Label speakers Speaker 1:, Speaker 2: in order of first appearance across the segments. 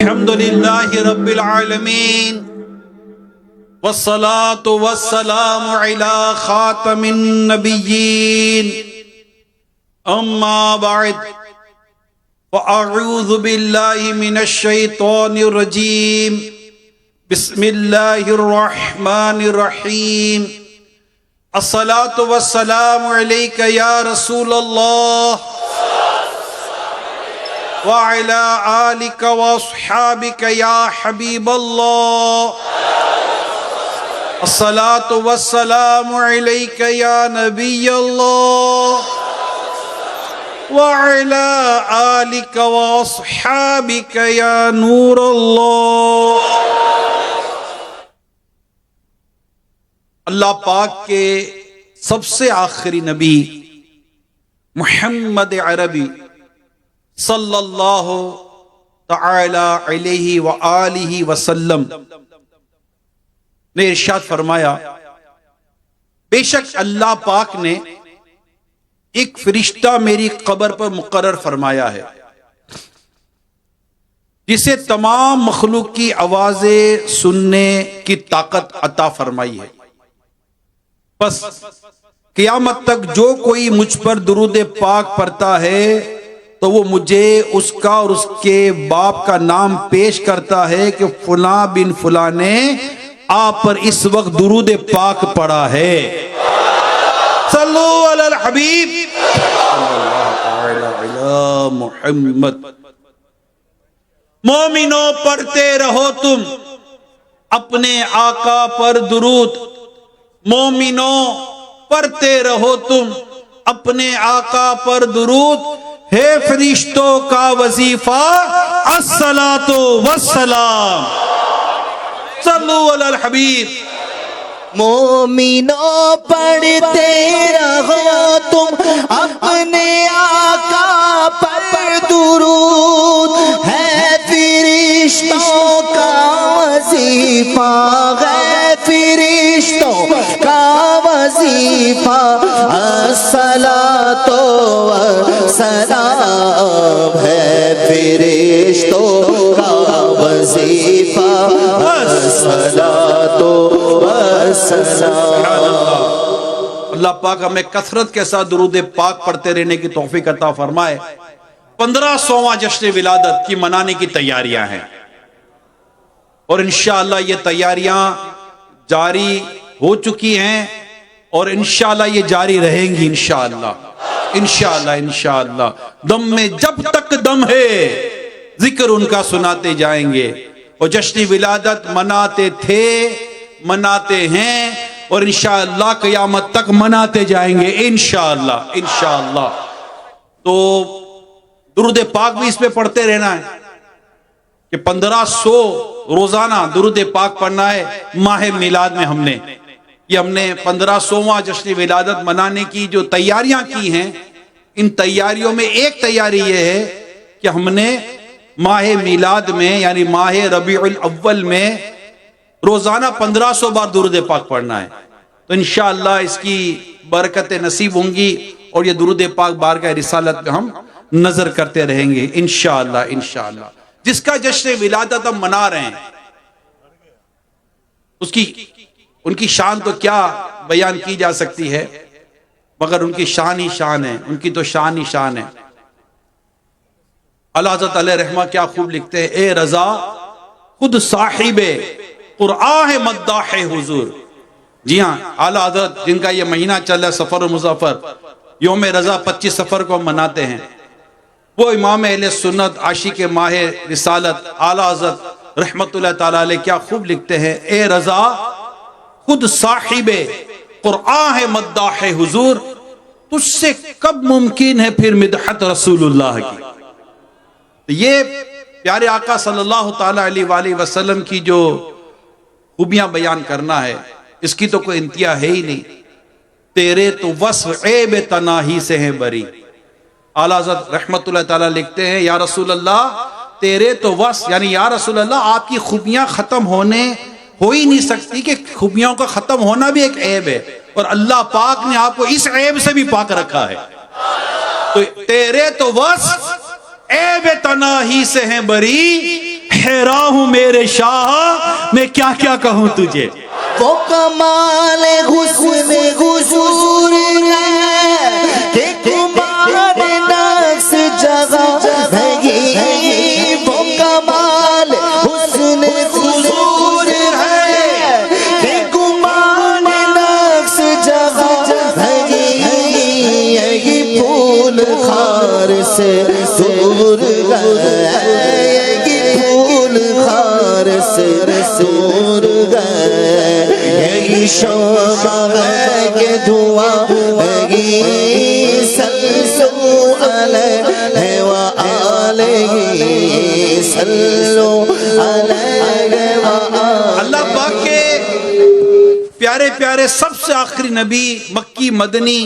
Speaker 1: अल्हम्दुलिल्लाहि रब्बिल आलमीन वस्सलातु वस्सलामु अला खातमिन नबिय्यीन अम्मा बाद फ़अऊज़ु बिल्लाहि मिनश शैतानिर रजीम बिस्मिल्लाहिर रहमानिर रहीम अस्सलातु वस्सलामु अलैका या रसूल अल्लाह व अला आलिका व अस्हाबिका या हबीब अल्लाह अस्सलातु वस्सलामु अलैका या नबी अल्लाह व अला आलिका व अस्हाबिका या नूर अल्लाह। अल्लाह पाक के सबसे आखिरी नबी मुहम्मद अरबी सल्लल्लाहु तआला अलैहि व आलिहि वसल्लम ने इरशाद फरमाया, बेशक अल्लाह पाक ने एक फरिश्ता मेरी कब्र पर मुकर्रर फरमाया है जिसे तमाम मखलूक की आवाजें सुनने की ताकत अता फरमाई है। बस क़यामत तक जो कोई मुझ पर दुरूद पाक पढ़ता है तो वो मुझे उसका और उसके बाप का नाम पेश करता है कि फुला बिन फुला ने आप पर इस वक्त दुरूद पाक पढ़ा है। सल्लु अलल हबीब मुहम्मद। मोमिनो पढ़ते रहो तुम अपने आका पर दुरूद, मोमिनो पढ़ते रहो तुम अपने आका पर दुरूद, हे फरिश्तों का वजीफा अस्सलातु वस्सलाम। सल्लु अलल हबीब।
Speaker 2: मोमिनो पढ़ते रहो तुम अपने आका पर दुरूद, है फरिश्तों का वजीफा, है फरिश्तों का वजीफा, अस्सलातो वस्सलाम, है फरिश्तों का वजीफा, अस्सलातो वस्सलाम।
Speaker 1: अल्लाह पाक हमें कसरत के साथ दुरूद पाक पढ़ते रहने की तौफीक अता फरमाए। 1500वां जश्न विलादत की मनाने की तैयारियां हैं और इंशाअल्लाह ये तैयारियां जारी हो चुकी हैं और इंशाअल्लाह ये जारी रहेंगी। इंशाअल्लाह इंशाअल्लाह इंशाअल्लाह दम में जब तक दम है जिक्र उनका सुनाते जाएंगे। और जश्न विलादत मनाते थे, मनाते हैं और इंशाअल्लाह क़यामत तक मनाते जाएंगे इंशाअल्लाह इंशाअल्लाह। तो दुरूद पाक भी इस पे पढ़ते रहना है कि 1500 रोजाना दुरूद पाक पढ़ना है। माह मिलाद में हमने 1500वां जश्न विलादत मनाने की जो तैयारियां की हैं, इन तैयारियों में एक तैयारी ये है कि हमने माह मिलाद में यानी माह रबीउल अव्वल में रोजाना 1500 बार दुरूद पाक पढ़ना है। तो इंशाअल्लाह इसकी बरकतें नसीब होंगी और ये दुरूद पाक बारगाह रिसालत में हम नजर करते रहेंगे इंशाअल्लाह इंशाअल्लाह। जिसका जश्न विलादत हम मना रहे हैं उसकी उनकी शान तो क्या बयान की जा सकती है, मगर उनकी शान ही शान है, उनकी तो शान ही शान है। अल्लाह हज़रत अलैहि रहमा क्या खूब लिखते हैं, ए रजा खुद साहिबे कुरआन है मद्दाह हुजूर। जी हाँ, आला हज़रत जिनका ये महीना चल रहा है सफर मुज़फ़्फ़र, योम रजा 25 सफर को हम मनाते हैं, वो इमाम अहले सुन्नत आशिक माह रिसालत आला हज़रत रहमतुल्लाह ताला अलैह क्या खूब लिखते हैं, ए रजा खुद साहिबे कुरआन है मद्दाह हुजूर, तुझसे कब मुमकिन है फिर मिदहत रसूलुल्लाह की। तो ये प्यारे आका सल्लल्लाहु ताला अलैहि वसल्लम की जो खूबियां बयान करना है, इसकी तो कोई इंतहा है ही नहीं। तेरे तो वस्फ ऐब तनाही से हैं बरी। आला हज़रत रहमतुल्लाह ताला लिखते हैं, या रसूल अल्लाह तेरे तो वस्फ यानी या रसूल अल्लाह आपकी खूबियां खत्म हो ही नहीं सकती कि खूबियों का खत्म होना भी एक ऐब है और अल्लाह पाक ने आपको इस ऐब से भी पाक रखा है। तो तेरे तो वस्फ ऐब तनाही से हैं बरी, हैरान हूं मेरे शाह, मैं क्या क्या कहूं तुझे।
Speaker 2: वो कमाल हुस्न हुजूर है कि कुमार नक्श जगह है। वो कमाल हुस्न हुजूर है कि कुमार नक्श जगह है। ये फूल खार से दूर गए, ये फूल खार से दूर गए। यही शोभा के धुआं सल्लु अलैहि व आलिहि सल्लु अलैहि व आलिहि।
Speaker 1: अल्लाह पाक के प्यारे प्यारे सबसे आखिरी नबी मक्की मदनी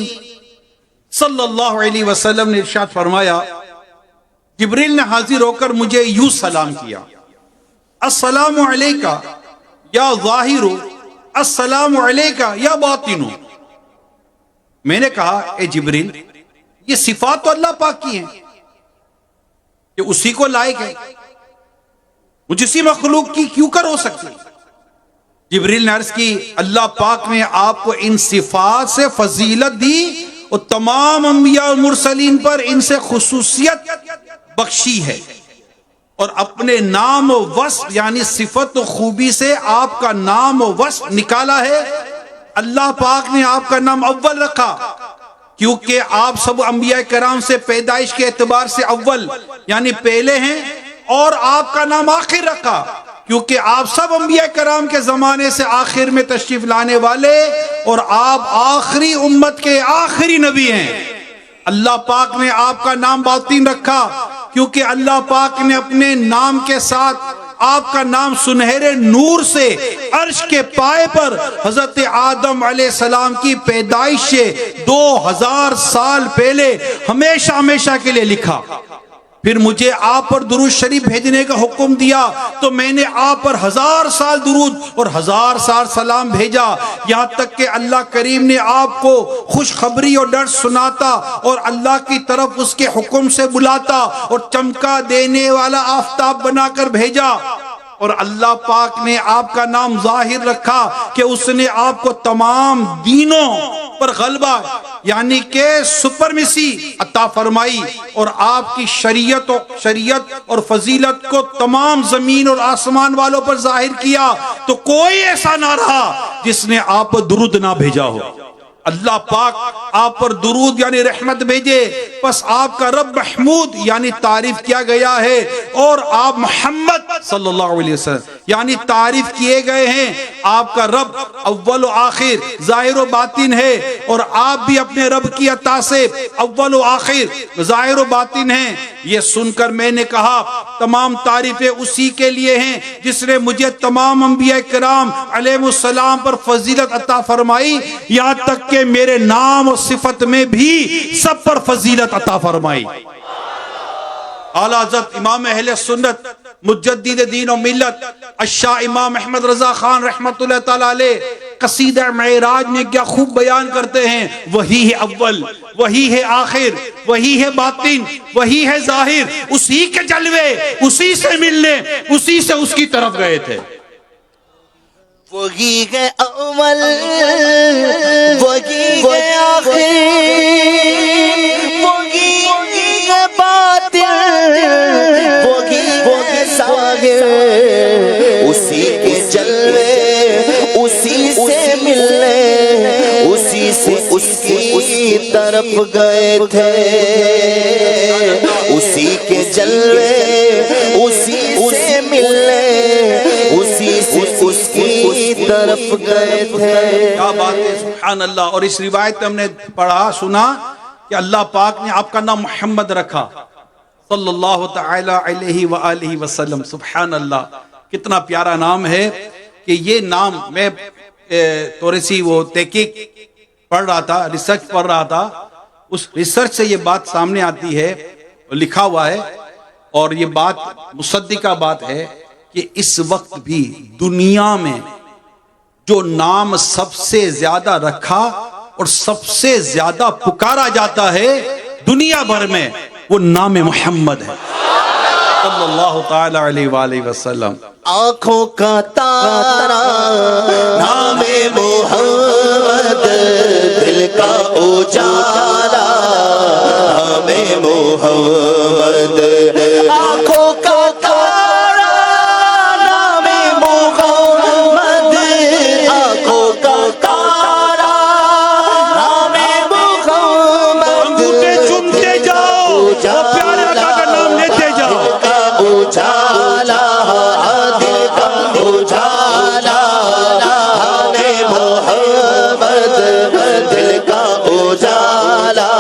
Speaker 1: सल्लल्लाहु अलैहि वसल्लम ने इरशाद फरमाया, जिब्रील ने हाजिर होकर मुझे यूं सलाम किया, अस्सलामु अलैका या ज़ाहिरु, अस्सलामु अलैका या बातिनु। मैंने कहा, ए जिब्रील, ये सिफात तो अल्लाह पाक की हैं, ये उसी को लायक है, वो किसी मखलूक की क्यों कर हो सकती। जिब्रील ने अर्ज की, अल्लाह पाक ने आपको इन सिफात से फजीलत दी और तमाम अंबिया और मुरसलीन पर इनसे खुसूसियत बख्शी है, और अपने नाम व वस्फ यानी सिफत व खूबी से आपका नाम व वस्फ निकाला है। अल्लाह पाक ने आपका नाम अव्वल रखा क्योंकि आप सब अंबिया कराम से पैदाइश के एतबार से अव्वल यानी पहले हैं, और आपका नाम आखिर रखा क्योंकि आप सब अंबिया कराम के जमाने से आखिर में तशरीफ लाने वाले, और आप आखिरी उम्मत के आखिरी नबी हैं। अल्लाह पाक ने आपका नाम बातिन रखा क्योंकि अल्लाह पाक ने अपने नाम के साथ आपका नाम सुनहरे नूर से अर्श के पाए पर हजरत आदम अलैहिस्सलाम की पैदाइश से 2000 साल पहले हमेशा हमेशा के लिए लिखा। फिर मुझे आप पर दुरूद शरीफ भेजने का हुक्म दिया तो मैंने आप पर 1000 साल दुरूद और 1000 साल सलाम भेजा, यहाँ तक कि अल्लाह करीम ने आपको खुशखबरी और डर सुनाता और अल्लाह की तरफ उसके हुक्म से बुलाता और चमका देने वाला आफताब बनाकर भेजा। और अल्लाह पाक ने आपका नाम जाहिर रखा कि उसने आपको तमाम दीनों पर गलबा यानी के सुपरमिसी अता फरमाई, और आपकी शरीयत और फजीलत को तमाम जमीन और आसमान वालों पर जाहिर किया। तो कोई ऐसा ना रहा जिसने आप पर दुरूद ना भेजा हो। अल्लाह पाक आप पर दुरूद यानी रहमत भेजे, बस आपका रब महमूद यानी तारीफ किया गया है, और आप मोहम्मद सल्लल्लाहु अलैहि वसल्लम यानी तारीफ किए गए हैं। आपका रब अव्वल व आखिर जाहिर व बातिन है, और आप भी अपने रब की अता से अव्वल व आखिर जाहिर व बातिन हैं। ये सुनकर मैंने कहा, तमाम तारीफें उसी के लिए हैं जिसने मुझे तमाम अंबिया किराम अलैहिस्सलाम पर फजीलत अता फरमाई, यहाँ तक के मेरे नाम और सिफत में भी सब पर फजीलत अता फरमाई। आला हज़रत इमाम अहले सुन्नत मुजद्दिद दीन और मिल्लत अशाह इमाम अहमद रजा खान रहमतुल्लाह तआला अलैह कसीदा मेराज में क्या खूब बयान करते हैं, वही है अव्वल, वही है आखिर, वही है बातिन, वही है जाहिर, उसी के जलवे उसी से मिलने उसी से उसकी तरफ गए थे।
Speaker 2: वही है अव्वल, वही है आखिर, वही है बातिन, वही है जाहिर, उसी के जलवे उसी से मिलने उसी से उसकी तरफ गए थे। उसी के जलवे उसी से मिलने उसी से उसकी तरफ गए थे।
Speaker 1: क्या बात है, सुभान अल्लाह। और इस रिवायत में हमने पढ़ा सुना कि अल्लाह पाक ने आपका नाम मोहम्मद रखा सल्लल्लाहु तआला अलैहि व आलिहि वसल्लम। सुभान अल्लाह, कितना प्यारा नाम है कि ये नाम मैं थोड़ी सी वो तहकीक पढ़ रहा था, रिसर्च पढ़ रहा था, उस रिसर्च से ये बात सामने आती है, लिखा हुआ है, और ये बात मुसद्दिका बात है कि इस वक्त भी दुनिया में जो नाम सबसे ज्यादा रखा और सबसे ज्यादा पुकारा जाता है दुनिया भर में, वो नाम मोहम्मद है। सल्लल्लाहु ताला अलैहि वसल्लम।
Speaker 2: आंखों का तारा नामे मोहम्मद, दिल का उजाला नामे मोहम्मद। आंखों का तारा नामे मोहम्मद, आंखों का तारा नामे मोहम्मद।
Speaker 1: अंगूठे चूमते जाओ, वो प्यारे आका का नाम लेते जाओ।
Speaker 2: उजाला दिल का उजाला नामे मोहम्मद, दिल का उजाला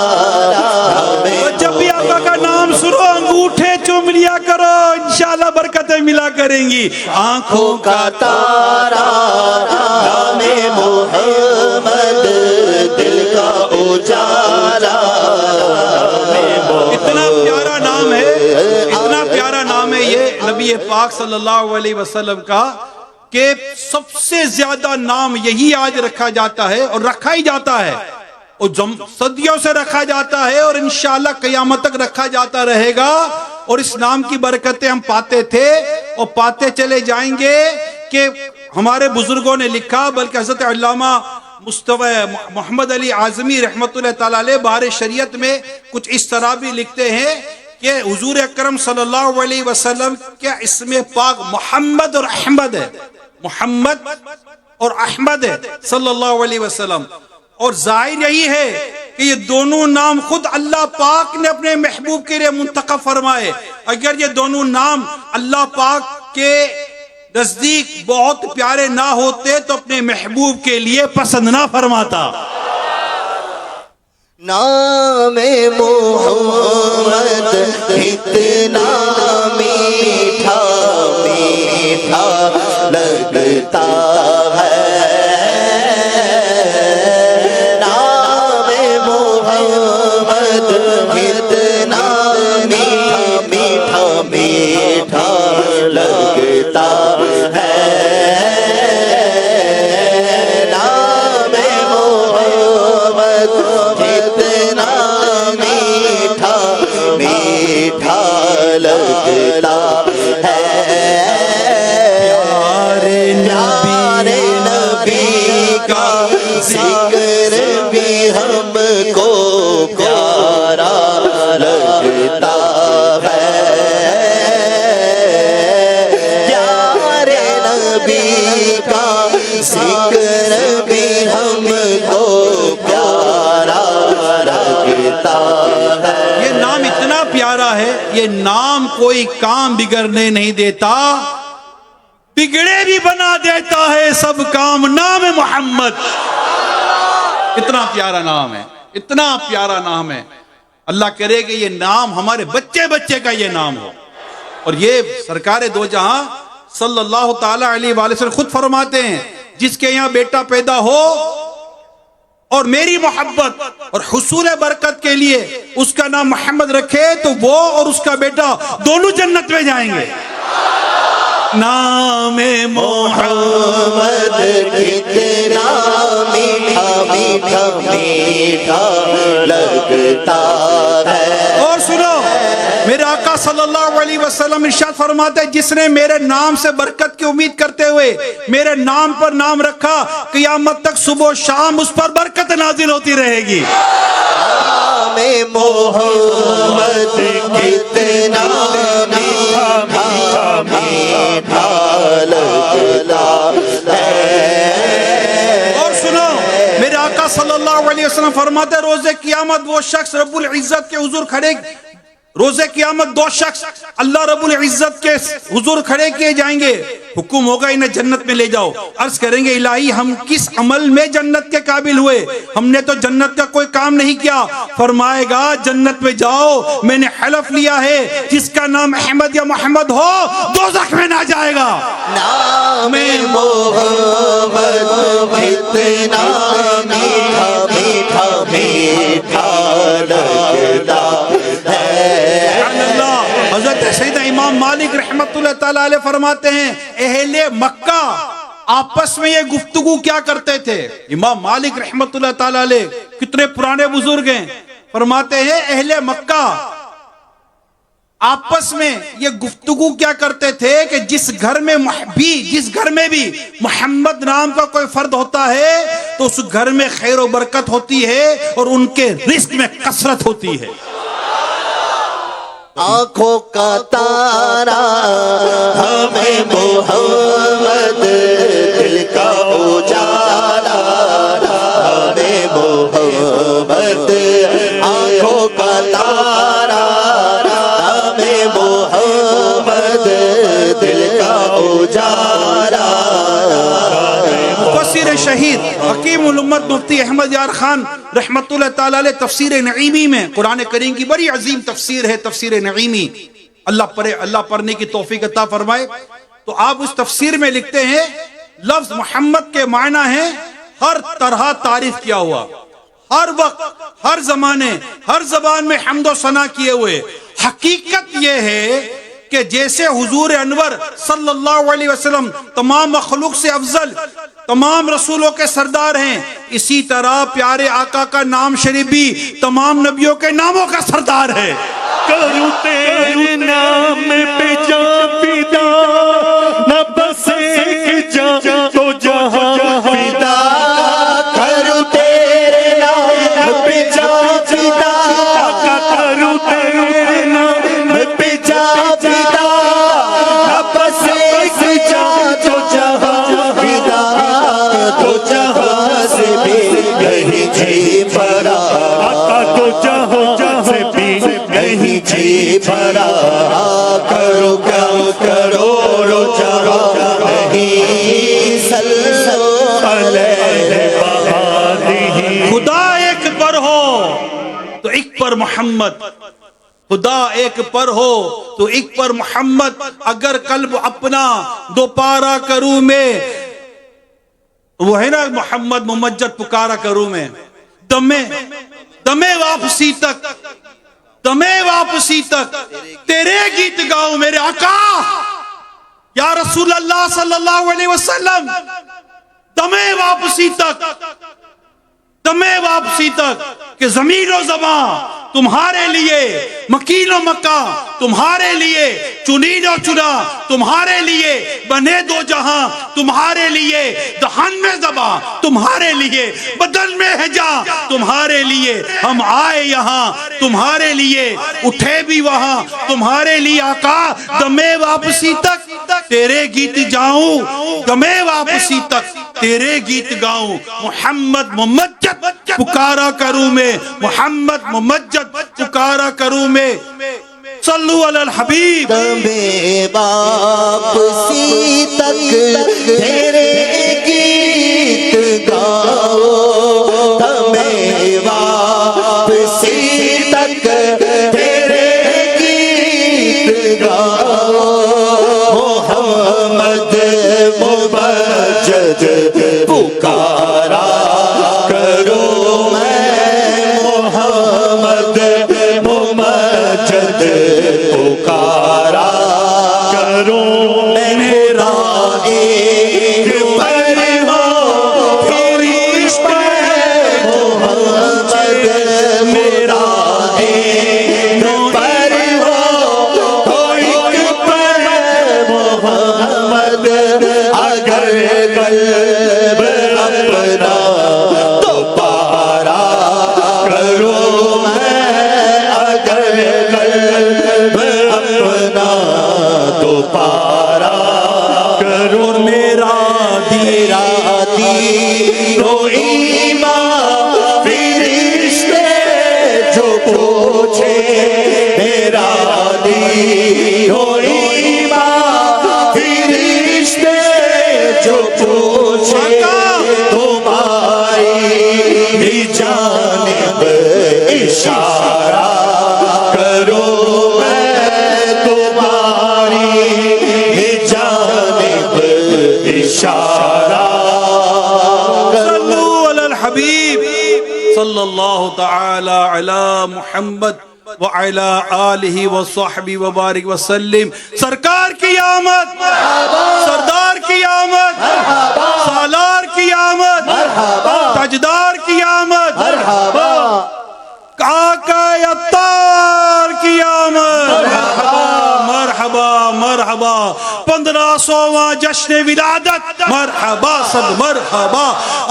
Speaker 2: नामे।
Speaker 1: तो जब भी आका का नाम सुनो अंगूठे चूम लिया करो, इंशाल्लाह बरकतें मिला करेंगी। आंखों
Speaker 2: का तारा नामे मोहम्मद, दिल का उजाला।
Speaker 1: इतना प्यारा नाम है, इतना प्यारा नाम है ये नबी पाक सल्लल्लाहु अलैहि वसल्लम का, कि सबसे ज्यादा नाम यही आज रखा जाता है और रखा ही जाता है, और सदियों से रखा जाता है और इंशाअल्लाह क़यामत तक रखा जाता रहेगा। और इस नाम की बरकतें हम पाते थे और पाते चले जाएंगे। कि हमारे बुजुर्गों ने लिखा, बल्कि हज़रत अल्लामा मुस्तफ़ा मोहम्मद अली आज़मी रहमतुल्लाह तआला अलैह बारे शरीयत में कुछ इस तरह भी लिखते हैं कि हुजूर अकरम सल्लल्लाहु अलैहि वसल्लम क्या इसमें पाक मोहम्मद और अहमद है, मोहम्मद और अहमद है सल्लल्लाहु अलैहि वसल्लम। और जाहिर यही है कि ये दोनों नाम खुद अल्लाह पाक ने अपने महबूब के लिए मुंतखब फरमाए। अगर ये दोनों नाम अल्लाह पाक के नजदीक बहुत प्यारे ना होते तो अपने महबूब के लिए पसंद ना फरमाता।
Speaker 2: नामे मोहम्मद इतना मीठा मीठा लगता है। नामे मोहम्मद इतना मीठा मीठा लगता है। नामे मोहम्मद इतना मीठा मीठा लगता है। प्यारे नबी का जिक्र भी हमको प्यारा लगता है। प्यारे नबी का जिक्र भी हमको प्यारा लगता है।
Speaker 1: ये नाम इतना प्यारा है, ये नाम कोई काम बिगड़ने नहीं देता, बिगड़े भी बना देता है सब काम। नाम है मोहम्मद, इतना प्यारा नाम है, इतना प्यारा नाम है। अल्लाह करे कि ये नाम हमारे बच्चे बच्चे का ये नाम हो। और ये सरकार दो जहां सल्लल्लाहु ताला अलैहि वसल्लम खुद फरमाते हैं, जिसके यहाँ बेटा पैदा हो और मेरी मोहब्बत और हुसूल बरकत के लिए उसका नाम मोहम्मद रखे, तो वो और उसका बेटा दोनों जन्नत में जाएंगे। नामे
Speaker 2: मोहम्मद कितना मीठा मीठा मीठा लगता है।
Speaker 1: और सुनो, मेरे आका सल्लल्लाहु अलैहि वसल्लम इरशाद फरमाते हैं, जिसने मेरे नाम से बरकत की उम्मीद करते हुए मेरे नाम पर नाम रखा, क़यामत तक सुबह शाम उस पर बरकत नाजिल होती रहेगी।
Speaker 2: नामे मोहम्मद कितना मीठा मीठा लगता है।
Speaker 1: और सुनो, मेरे आका सल्लल्लाहु अलैहि वसल्लम फरमाते, रोजे क़यामत वो शख्स रब्बुल इज्जत के हुजूर खड़े, रोजे क़यामत दो शख्स अल्लाह रब्बुल इज्जत के हुजूर खड़े किए जाएंगे। हुक्म होगा इन्हें जन्नत में ले जाओ। अर्ज करेंगे, इलाही हम किस अमल में जन्नत के काबिल हुए, हमने तो जन्नत का कोई काम नहीं किया। फरमाएगा, जन्नत में जाओ, मैंने हलफ लिया है जिसका नाम अहमद या मोहम्मद हो दोज़ख में ना जाएगा।
Speaker 2: नामे मोहम्मद इतना मीठा मीठा मीठा लगता है।
Speaker 1: हज़रत सैयदना इमाम मालिक रहमतुल्लाह तआला अलैह फरमाते हैं, अहले मक्का आपस में ये गुफ्तगू क्या करते थे। इमाम मालिक रहमतुल्लाह तआला अलैह कितने पुराने बुजुर्ग हैं। फरमाते हैं, अहले मक्का आपस में ये गुफ्तगू क्या करते थे कि जिस घर में भी मोहम्मद नाम का कोई फर्द होता है तो उस घर में खैर और बरकत होती है और उनके रिस्क में कसरत होती है।
Speaker 2: आंखों का तारा हमें मोहम्मद, दिल का उजाला हमें मोहम्मद, आंखों का तारा हमें मोहम्मद, दिल का उजाला।
Speaker 1: मुफस्सिर शहीद हकीम उल उम्मत मुफ्ती अहमद यार खान रहमतुल्लाह ताला अलैह तफसीर नईमी में, कुरान करीम की बड़ी अजीम तफसीर है तफसीर नईमी, अल्लाह पढ़ने की तौफीक अता फरमाए। तो आप उस तफसीर में लिखते हैं लफ्ज मोहम्मद के मायना है हर तरह तारीफ किया हुआ, हर वक्त हर जमाने हर जबान में हम्दो सना किए हुए। हकीकत यह है कि जैसे हुजूर अनवर सल्लल्लाहु अलैहि वसल्लम तमाम मखलूक से अफजल, तमाम रसूलों के सरदार हैं, इसी तरह प्यारे आका का नाम शरीफ भी तमाम नबियों के नामों का सरदार है।
Speaker 3: करूं तेरे नाम पे जा फिदा, न बस एक जा तो जहां फिदा।
Speaker 2: करूं तेरे नाम पे जा फिदा,
Speaker 3: करूं तेरे नाम
Speaker 2: पे जा फिदा, न बस एक जा तो जहां फिदा, तो जहां से भी कहीं जी पड़ा,
Speaker 3: तो जहां से भी
Speaker 2: कहीं जी पड़ा। करो क्या करो रो जहां नहीं सल्लल्लाहु
Speaker 1: खुदा एक पर हो तो एक पर मोहम्मद, खुदा एक पर हो तो एक पर मोहम्मद। अगर कल्ब अपना दोपारा करूं मैं, वो है ना मोहम्मद मुमज्जद पुकारा करूं मैं, दमे वापसी तक, दमे वापसी तक तेरे गीत गाऊं मेरे आका या रसूल अल्लाह सल्लल्लाहु अलैहि वसल्लम। दमे वापसी तक, दमे वापसी तक कि जमीन और ज़बां तुम्हारे लिए, मकीनो मक्का तुम्हारे लिए, चुनीनो चुना तुम्हारे लिए, बने दो जहां तुम्हारे लिए, दहन में ज़बां तुम्हारे लिए, बदन में है जान तुम्हारे लिए। हम आए यहाँ तुम्हारे लिए, उठे भी वहां तुम्हारे लिए आका। दमे वापसी तक तेरे गीत जाऊं, दमे वापसी तक तेरे गीत गाऊं। मोहम्मद मुमज्जद पुकारा करूं मैं, मोहम्मद मुमज्जद पुकारा करूं मैं। सल्लु अलल हबीब।
Speaker 2: दमे वापसी तक तेरे गीत गाओ, दमे वापसी तक तेरे गीत गाओ। मोहम्मद मुमज्जद पुकारा करो मैं, मोहम्मद मुमज्जद पुकारा
Speaker 3: करो
Speaker 2: मेरा एक पर हो फरिश्ता मोहम्मद, मेरा एक पर हो एक पर मोहम्मद। अगर कल्ब अपना तो पारा करो मैं, अगर कल्ब अपना तो पारा करो। मेरा दीरा दीनो ईमान फरिश्ते जो पूछे, मेरा दीनो ईमान फरिश्ते जो पूछे, तुम्हारी जानिब इशारा करो मैं, तुम्हारी जानिब इशारा।
Speaker 1: सल्लु अलल हबीब सल्लल्लाहु तआला अला मुहम्मद व अला आलिहि व सहबी व बारिक व सल्लिम। सरकार की आमद, सरदार की आमद, सालार की आमद, ताजदार की आमद, आका अत्तार की आमद। 1500वां जश्न विलादत मरहबा सद मरहबा,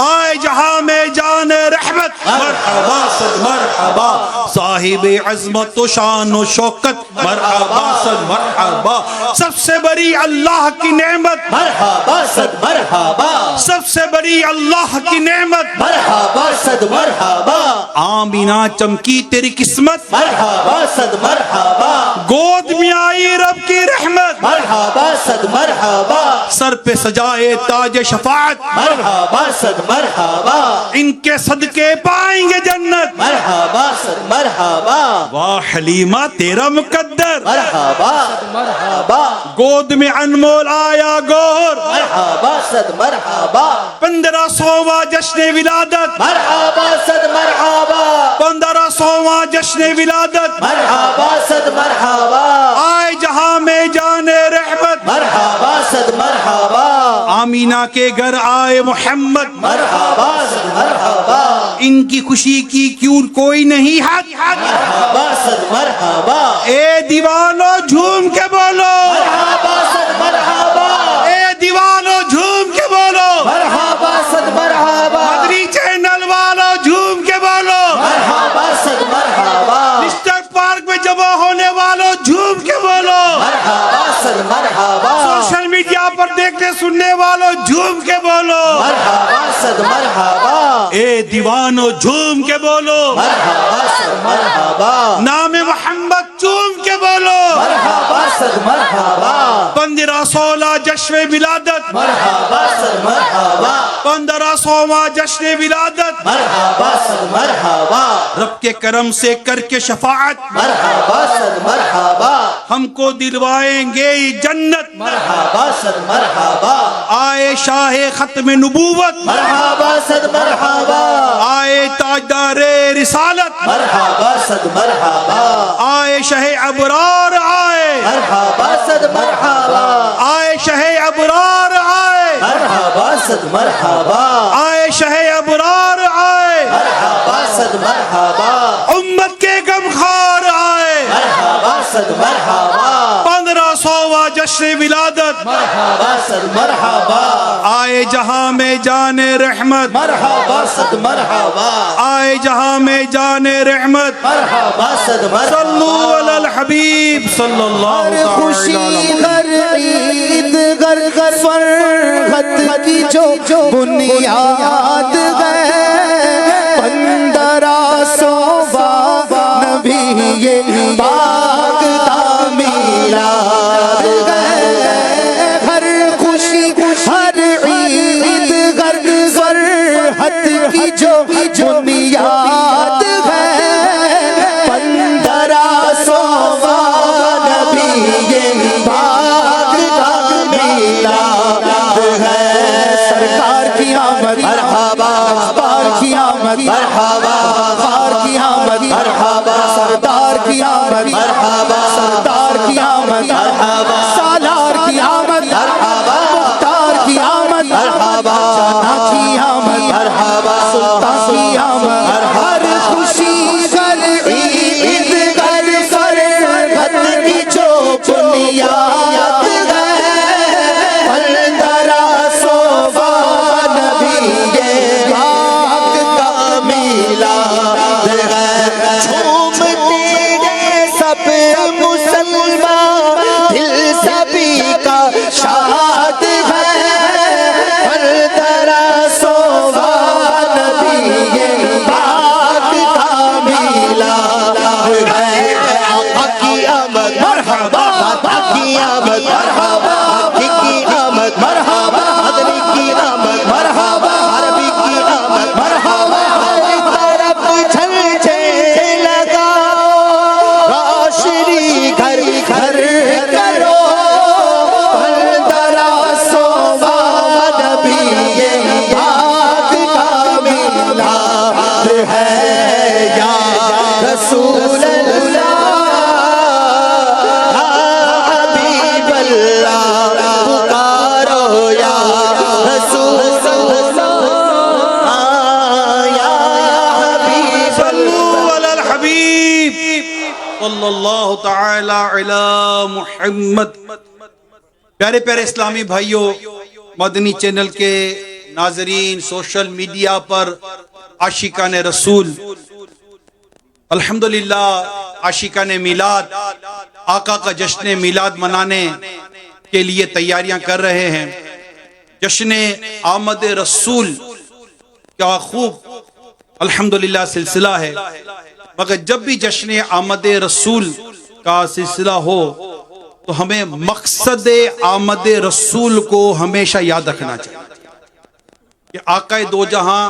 Speaker 1: आए जहां में जान रहमत मरहबा सद मरहबा, साहिब अजमत व शान व शौकत मरहबा सद मरहबा, सबसे बड़ी अल्लाह की नेमत
Speaker 2: मरहबा सद मरहबा,
Speaker 1: सबसे बड़ी अल्लाह की नेमत
Speaker 2: मरहबा सद मरहबा,
Speaker 1: आमीना चमकी तेरी किस्मत
Speaker 2: मरहबा सद मरहबा,
Speaker 1: गोद में आई रब की रहमत
Speaker 2: मरहबा सद मरहबा,
Speaker 1: सर पे सजाए ताज शफाअत
Speaker 2: मरहबा सद मरहबा,
Speaker 1: इनके सदके पाएंगे जन्नत
Speaker 2: मरहबा सद मरहबा,
Speaker 1: वाह हलीमा तेरा मुकद्दर,
Speaker 2: मरहबा मरहबा,
Speaker 1: गोद में अनमोल आया गोर,
Speaker 2: मरहबा सद मरहबा,
Speaker 1: 1500वां जश्न विलादत
Speaker 2: मरहबा सद मरहबा,
Speaker 1: 1500वां जश्न विलादत,
Speaker 2: मरहबा सद मरहबा,
Speaker 1: आए जहां में जाने रहमत,
Speaker 2: मरहबा सद मरहबा,
Speaker 1: आमीना के घर आए मोहम्मद,
Speaker 2: मरहबा सद मरहबा,
Speaker 1: इनकी खुशी की क्यों कोई नहीं हद,
Speaker 2: मरहबा सद मरहबा,
Speaker 1: ए दीवानो झूम के बोलो,
Speaker 2: मरहबा सद मरहबा,
Speaker 1: ए दीवानो झूम के बोलो,
Speaker 2: मरहबा सद मरहबा,
Speaker 1: मदनी चैनल वालों झूम के बोलो,
Speaker 2: मरहबा सद मरहबा,
Speaker 1: डिस्ट्रिक्ट पार्क में जमा होने वालों झूम के बोलो,
Speaker 2: मरहबा सद मरहबा,
Speaker 1: सोशल मीडिया पर देखने सुनने वालों झूम के बोलो,
Speaker 2: मरहबा सद मरहबा,
Speaker 1: ए दीवानो झूम के बोलो,
Speaker 2: मरहबा सद मरहबा,
Speaker 1: नाम मोहम्मद झूम के बोलो,
Speaker 2: मरहबा सद मरहबा,
Speaker 1: 1516 जश्न विलादत
Speaker 2: मरहबा सद मरहबा,
Speaker 1: 1500वां जश्न विलादत,
Speaker 2: मरहबा सद मरहबा,
Speaker 1: रब के करम से करके शफाअत
Speaker 2: मरहबा सद मरहबा,
Speaker 1: हमको दिलवाएंगे जन्नत,
Speaker 2: मरहबा सद मरहबा,
Speaker 1: आए शाह खत्म नबूवत,
Speaker 2: मरहबा सद मरहबा,
Speaker 1: आए ताजदारे रिसालत,
Speaker 2: मरहबा सद मरहबा,
Speaker 1: आए शहे अबरार आए,
Speaker 2: मरहबा सद मरहबा,
Speaker 1: आए शहे अबरार आए,
Speaker 2: मरहबा सद मरहबा,
Speaker 1: आए शहे अबरार आए,
Speaker 2: मरहबा सद मरहबा,
Speaker 1: उम्मत के गमखार आए,
Speaker 2: मरहबा सद मरहबा,
Speaker 1: 1500वां जश्न विलादत
Speaker 2: मरहबा सद मरहबा,
Speaker 1: आए जहां में जाने रहमत,
Speaker 2: मरहबा सद मरहबा,
Speaker 1: आए जहां में जाने रहमत,
Speaker 2: मरहबा सद
Speaker 1: सल्लु
Speaker 2: मरहबा,
Speaker 1: अलल हबीब सल्लल्लाहु
Speaker 4: खुशी
Speaker 1: ताला
Speaker 4: घर ईद घर घर फरहत की जो बुनियाद है, 1500 नबी ये पाक का मीलाद है, हर खुशी हर ईद घर फरहत की जो बुनियाद है, 1500 नबी ये पाक का मीलाद है, सरकार की आमद मरहबा, सरकार की आमद मरहबा, सरकार की आमद मरहबा, सरदार की आमद मरहबा, सरदार की आमद मरहबा, सालार की आमद मरहबा, मुख्तार की आमद मरहबा, जाना की आमद मरहबा, सुल्तान की आमद, हर खुशी घर ईद घर फरहत की जो बुनियाद है, 1500 नबी ये पाक का मीलाद है, झूमते हैं सब मुसलमान, दिल सभी का शाद है, 1500 नबी ये पाक का मीलाद है, आका की आमद मरहबा, आका की आमद मरहबा, आका की आमद मरहबा, मदनी की आमद मरहबा, अरबी की आमद मरहबा, हर तरफ झंझे लगाओ, रोशनी घर घर करो, 1500 नबी ये पाक का मीलाद है, या रसूल अल्लाह हबीब अल्लाह, पुकारो या रसूल अल्लाह, या हबीब
Speaker 1: सल्लु अलल हबीब सल्लल्लाहु ताला अला मुहम्मद। प्यारे प्यारे इस्लामी भाइयों, मदनी चैनल के नाजरीन, सोशल मीडिया पर आशिकाने रसूल, अल्हम्दुलिल्लाह आशिकाने मिलाद, आका का जश्न मिलाद मनाने के लिए तैयारियां कर रहे हैं। जश्न आमद रसूल का खूब अल्हम्दुलिल्लाह सिलसिला है, मगर जब भी जश्न आमद रसूल का सिलसिला हो तो हमें मकसद आमद रसूल को हमेशा याद रखना चाहिए कि आकाए दो जहां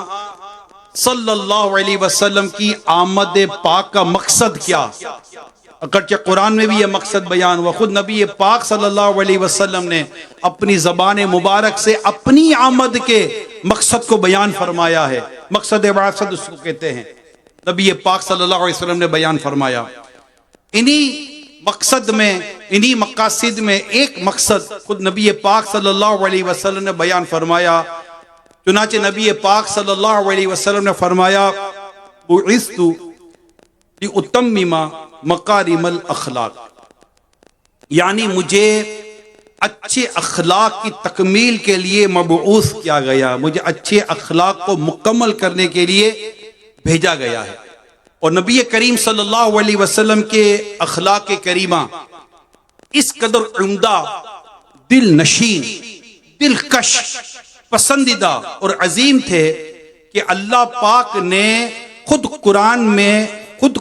Speaker 1: सल्लल्लाहु अलैहि वसल्लम की आमद पाक का मकसद क्या। अगरचे कुरान में भी यह मकसद बयान हुआ, खुद नबी पाक सल्लल्लाहु अलैहि वसल्लम ने अपनी ज़बान मुबारक से अपनी आमद के मकसद को बयान फरमाया है। मकसद वासद उसको कहते हैं, नबी पाक सल्लल्लाहु अलैहि वसल्लम ने बयान फरमाया। इन्हीं मकसद में, इन्हीं मकासिद में एक मकसद खुद नबी पाक सल्लल्लाहु अलैहि वसल्लम ने बयान फरमाया। चुनाचे नबी पाक सल्लल्लाहु अलैहि वसल्लम ने फरमाया, बुइस्तु लिउतम्मिमा मकारिमल अखलाक, यानी मुझे अच्छे अखलाक की तकमील के लिए मबऊस किया गया, मुझे अच्छे अखलाक को मुकम्मल करने के लिए भेजा गया है। और नबी करीम सल्लल्लाहु अलैहि वसल्लम के अखलाक करीमा इस कदर उम्दा, दिल नशीन, दिलकश, पसंदीदा और अजीम थे कि अल्लाह पाक ने खुद कुरान में खुद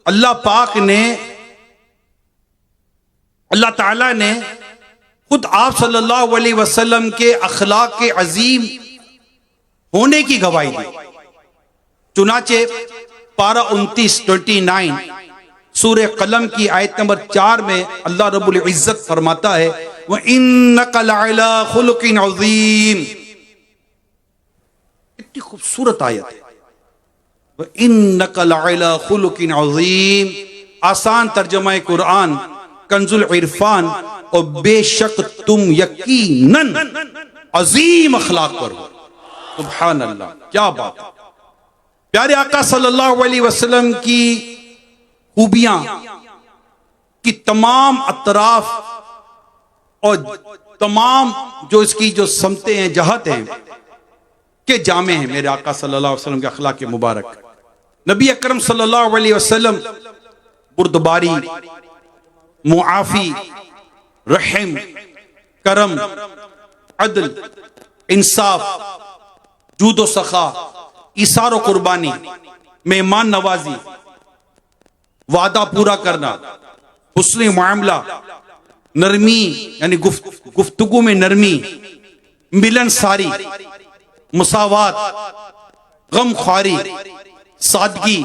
Speaker 1: अल्लाह पाक ने, अल्लाह ताला ने खुद आप सल्लल्लाहु अलैहि वसल्लम के अखलाक के अजीम होने की गवाही दी। चुनाचे पारा 29 सूरह कलम की आयत नंबर 4 में अल्लाह रब्बुल इज्जत फरमाता है, व इन्नका लअला खुलुकिन अज़ीम। कितनी खूबसूरत आयत है, व इन्नका लअला खुलुकिन अज़ीम। आसान तर्जुमा कुरान कंजुल इरफान, और बेशक तुम यकीनन अजीम अखलाक पर हो। सुभान अल्लाह, क्या बात है। प्यारे आका सल्लल्लाहु अलैहि वसल्लम की खूबियां की तमाम अतराफ और तमाम जो इसकी जो समते हैं, जहत हैं के जामे हैं मेरे आका सल्लल्लाहु अलैहि वसल्लम के अखलाक मुबारक। नबी अकरम सल्लल्लाहु अलैहि वसल्लम बुर्दबारी, मुआफी, रहम, करम, अदल, इंसाफ, जूदो सखा, इसार और कुर्बानी, मेहमान नवाजी, वादा पूरा करना, हुस्न मामला, नरमी यानी गुफ्तगू में नरमी, मिलनसारी, मुसावात, गम ख्वारी, सादगी,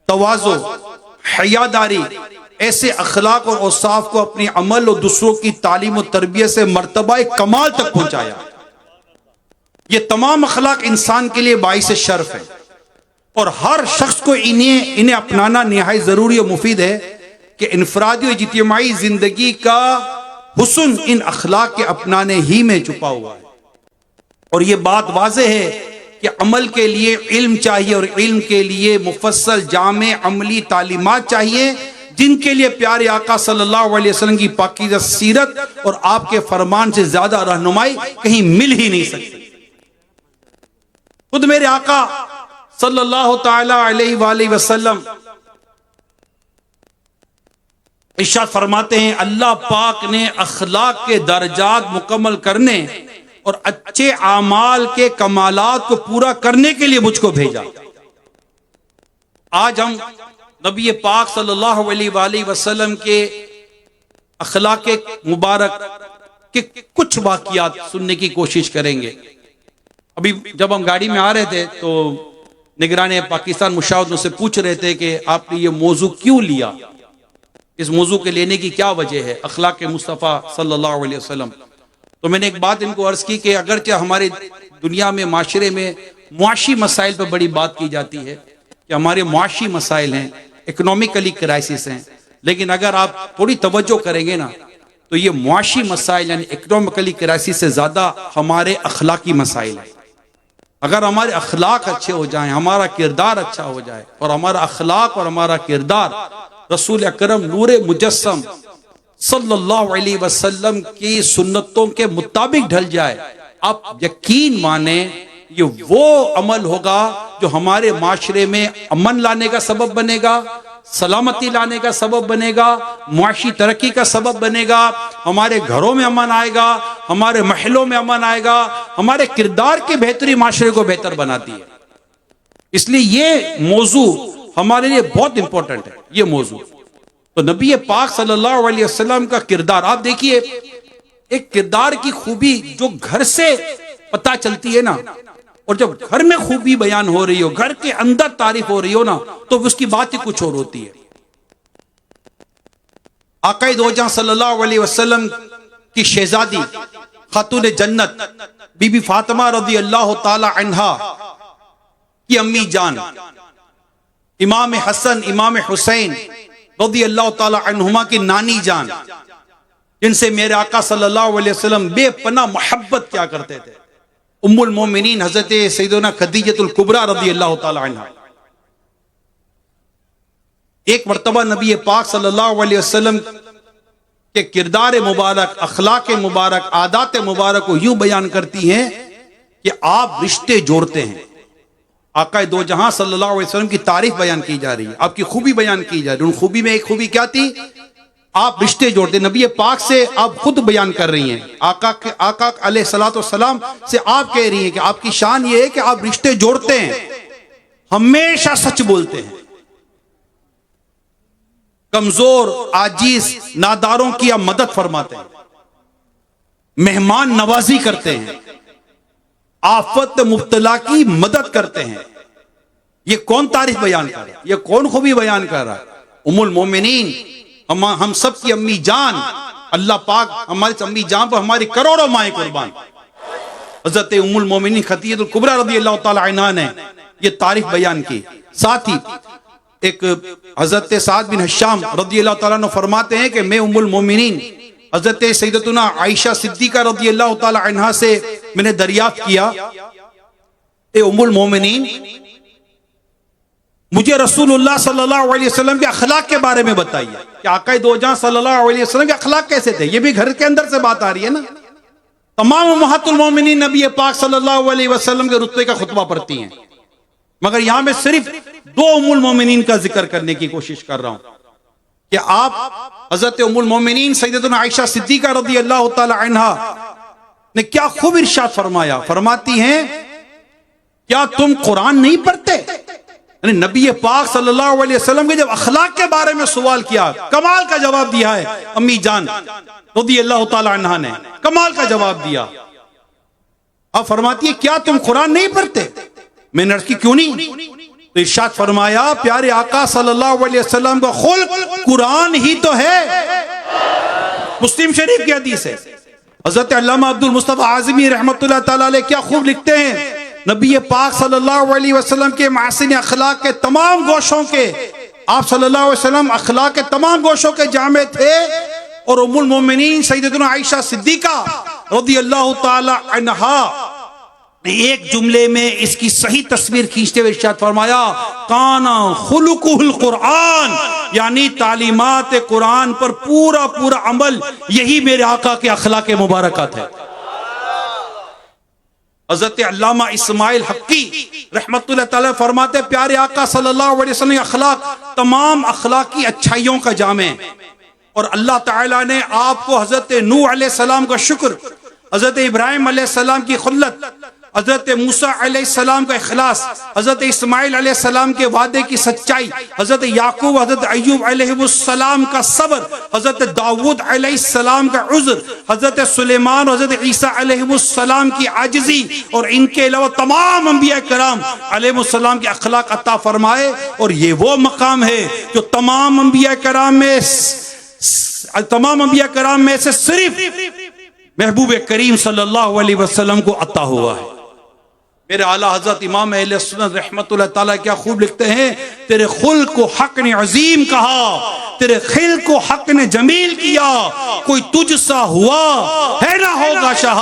Speaker 1: तवाज़ो, हयादारी, ऐसे अखलाक और औसाफ को अपने अमल और दूसरों की तालीम और तरबियत से मर्तबा कमाल तक पहुंचाया। ये तमाम अखलाक इंसान के लिए बाइस शर्फ है और हर शख्स को इन्हें अपनाना निहायत जरूरी और मुफीद है कि इनफरादी और इज्तिमाई जिंदगी का हुस्न इन अखलाक के अपनाने ही में छुपा हुआ है। और ये बात वाज़ेह है कि अमल के लिए इल्म चाहिए और इल्म के लिए मुफस्सल जामे अमली तालीमात चाहिए, जिनके लिए प्यारे आका सल्लल्लाहु अलैहि वसल्लम की पाकीज़ा सीरत और आपके फरमान से ज्यादा रहनुमाई कहीं मिल ही नहीं सकती। खुद मेरे आका सल्लल्लाहु ताला अलैहि वसल्लम इरशाद फरमाते हैं, अल्लाह पाक ने अखलाक के दर्जात मुकम्मल करने और अच्छे आमाल के कमालात को पूरा करने के लिए मुझको भेजा। आज हम नबी पाक सल्लल्लाहु अलैहि वसल्लम के अखलाक मुबारक के कुछ वाक़ियात सुनने की कोशिश करेंगे। अभी जब हम गाड़ी में आ रहे थे तो निगरान पाकिस्तान मुशाहिद मुझसे पूछ रहे थे कि आपने ये मौजू क्यों लिया, इस मौजू के लेने की क्या वजह है, अखलाक मुस्तफ़ा सल्लल्लाहु अलैहि वसल्लम। तो मैंने एक बात इनको अर्ज की कि अगरचे हमारे दुनिया में, माशरे में मुआशी मसाइल पर बड़ी बात की जाती है कि हमारे मुआशी मसाइल हैं, इकोनॉमिकली क्राइसिस हैं, लेकिन अगर आप थोड़ी तवज्जो करेंगे ना तो ये मुआशी मसाइल यानी इकोनॉमिकली क्राइसिस से ज़्यादा हमारे अखलाकी मसाइल हैं। अगर हमारे अखलाक अच्छे हो जाएं, हमारा किरदार अच्छा हो जाए और हमारा अखलाक और हमारा किरदार रसूल अकरम नूरे मुजस्सम सल्लल्लाहु अलैहि वसल्लम की सुन्नतों के मुताबिक ढल जाए, आप यकीन माने ये वो अमल होगा जो हमारे माशरे में अमन लाने का सबब बनेगा, सलामती लाने का सबब बनेगा, मुआशी तरक्की का सबब बनेगा, हमारे घरों में अमन आएगा, हमारे महलों में अमन आएगा, हमारे किरदार की बेहतरी माशरे को बेहतर बनाती है। इसलिए ये मौजू हमारे लिए बहुत इंपॉर्टेंट है। ये मौजू तो नबी पाक सल्लल्लाहु अलैहि वसल्लम का किरदार, आप देखिए एक किरदार की खूबी जो घर से पता चलती है ना, और जब घर में खूबी बयान हो रही हो, घर के अंदर तारीफ हो रही हो ना, तो उसकी बात ही कुछ और होती है। आक़ाए दो जहां सल्लल्लाहु अलैहि वसल्लम की शहजादी खातून जन्नत बीबी फातिमा रज़ी अल्लाह ताला अन्हा की अम्मी जान इमाम हसन इमाम हुसैन रज़ी अल्लाह ताला अन्हुमा की नानी जान, जिनसे मेरे आका सल्लल्लाहु अलैहि वसल्लम बेपनाह मोहब्बत क्या करते थे, उम्मुल मोमिनीन हजरत सैयदना खदीजतुल कुबरा रज़ी अल्लाह ताला अन्हा। एक मर्तबा नबी पाक सल्लल्लाहु अलैहि वसल्लम के किरदार मुबारक, अखलाक मुबारक, आदात मुबारक को यूं बयान करती हैं कि आप रिश्ते जोड़ते हैं। आका दो जहां सल्लल्लाहु अलैहि वसल्लम की तारीफ बयान की जा रही है, आपकी खूबी बयान की जा रही है। उन खूबी में एक खूबी क्या थी, आप रिश्ते जोड़ते। नबी पाक से आप खुद बयान कर रही हैं, आका अलैहिस्सलातु वस्सलाम से आप कह रही हैं कि आपकी शान ये है कि आप रिश्ते जोड़ते हैं, हमेशा सच बोलते हैं, कमजोर आजीज नादारों की आप मदद फरमाते हैं, मेहमान नवाजी करते हैं, आफत मुब्तला की मदद करते हैं। ये कौन तारीफ बयान कर रहा है, ये कौन खूबी बयान कर रहा है? उम्मुल मोमिनीन, हम सब की अम्मी जान, अल्लाह पाक हमारी अम्मी जान पर हमारी करोड़ों माएं कुर्बान। हज़रत उम्मुल मोमिनीन खदीजतुल कुबरा रज़ी अल्लाह ताला अन्हा ने ये तारीफ बयान की। साथ ही एक हज़रत साद बिन हिशाम रज़ी अल्लाह ताला अन्हु फरमाते हैं कि मैं उम्मुल मोमिनीन हज़रत सैयदतुना आयशा सिद्दीका रज़ी अल्लाह ताला अन्हा से मैंने दरियाफ्त किया, ए उम्मुल मोमिनीन, मुझे रसूलुल्लाह सल्लल्लाहु अलैहि वसल्लम के अखलाक के बारे में बताइए कि आका दो जहां सल्लल्लाहु अलैहि वसल्लम के अखलाक कैसे थे। ये भी घर के अंदर से बात आ रही है ना। तमाम उम्महातुल मोमिनीन नबी पाक सल्लल्लाहु अलैहि वसल्लम के रुतबे का खुतबा पढ़ती हैं, मगर यहां मैं सिर्फ दो उम्मुल मोमिनीन का जिक्र करने की कोशिश कर रहा हूं कि आप हज़रत उम्मुल मोमिनीन सैयदतुना आयशा सिद्दीका रज़ी अल्लाह ताला अन्हा ने क्या खूब इरशाद फरमाया। फरमाती हैं, क्या तुम कुरान नहीं पढ़ते? यानी नबी पाक सल्लल्लाहु अलैहि वसल्लम के जब अखलाक के बारे में सवाल किया, कमाल का जवाब दिया है अम्मी जान रज़ी अल्लाह ताला अन्हा ने, कमाल का जवाब दिया। अब फरमाती है, क्या तुम कुरान नहीं पढ़ते? मैंने अर्ज़ की, क्यों नहीं? तो इरशाद फरमाया, प्यारे आका सल्लल्लाहु अलैहि वसल्लम का खुल्क कुरान ही तो है। मुस्लिम शरीफ की हदीस है। हज़रत अल्लामा अब्दुल मुस्तफा आज़मी रहमतुल्लाह ताला अलैह क्या खूब लिखते हैं, नबी पाक सल्लल्लाहु अलैहि वसल्लम के महसीन अखलाक के तमाम गोशों के, आप सल्लल्लाहु अलैहि वसल्लम अखलाक के तमाम गोशों के जामे थे। और उम्मुल मोमिनीन सैयदतुना आयशा सिद्दीका रज़ी अल्लाह ताला अन्हा एक जुमले में इसकी सही तस्वीर खींचते हुए इरशाद फरमाया, काना खुलुकुल कुरान, यानी तालीमात कुरान पर पूरा पूरा अमल, यही मेरे आका के अखलाक मुबारकात है। हज़रत अल्लामा इस्माइल हक्की रहमतुल्लाह ताला फरमाते, प्यारे आका सल्लल्लाहु अलैहि वसल्लम के अखलाक तमाम अखलाकी अच्छाइयों का जामे, और अल्लाह ताला ने आपको हज़रत नूह अलैहिस्सलाम का शुक्र, हज़रत इब्राहिम अलैहिस्सलाम की खुल्लत, हज़रत मूसा अलैहिस्सलाम का इखलास, हज़रत इस्माइल अलैहिस्सलाम के वादे की सच्चाई, हज़रत याकूब हज़रत अय्यूब अलैहिस्सलाम का सब्र, हज़रत दाऊद अलैहिस्सलाम का उज़्र, हज़रत सुलेमान हज़रत ईसा अलैहिस्सलाम की आजिज़ी, और इनके अलावा तमाम अंबिया कराम अलैहिस्सलाम के अखलाक अता फरमाए। और ये वो मकाम है जो तमाम अंबिया कराम में से सिर्फ महबूब करीम सल्लल्लाहु अलैहि वसल्लम को अता हुआ है। मेरे आला हजरत इमाम अहले सुन्नत रहमतुल्लाह ताला क्या खूब लिखते हैं, तेरे खुल्क को हक ने अजीम कहा, तेरे खिल को हक ने जमील किया, कोई तुझसा हुआ है ना होगा शाह,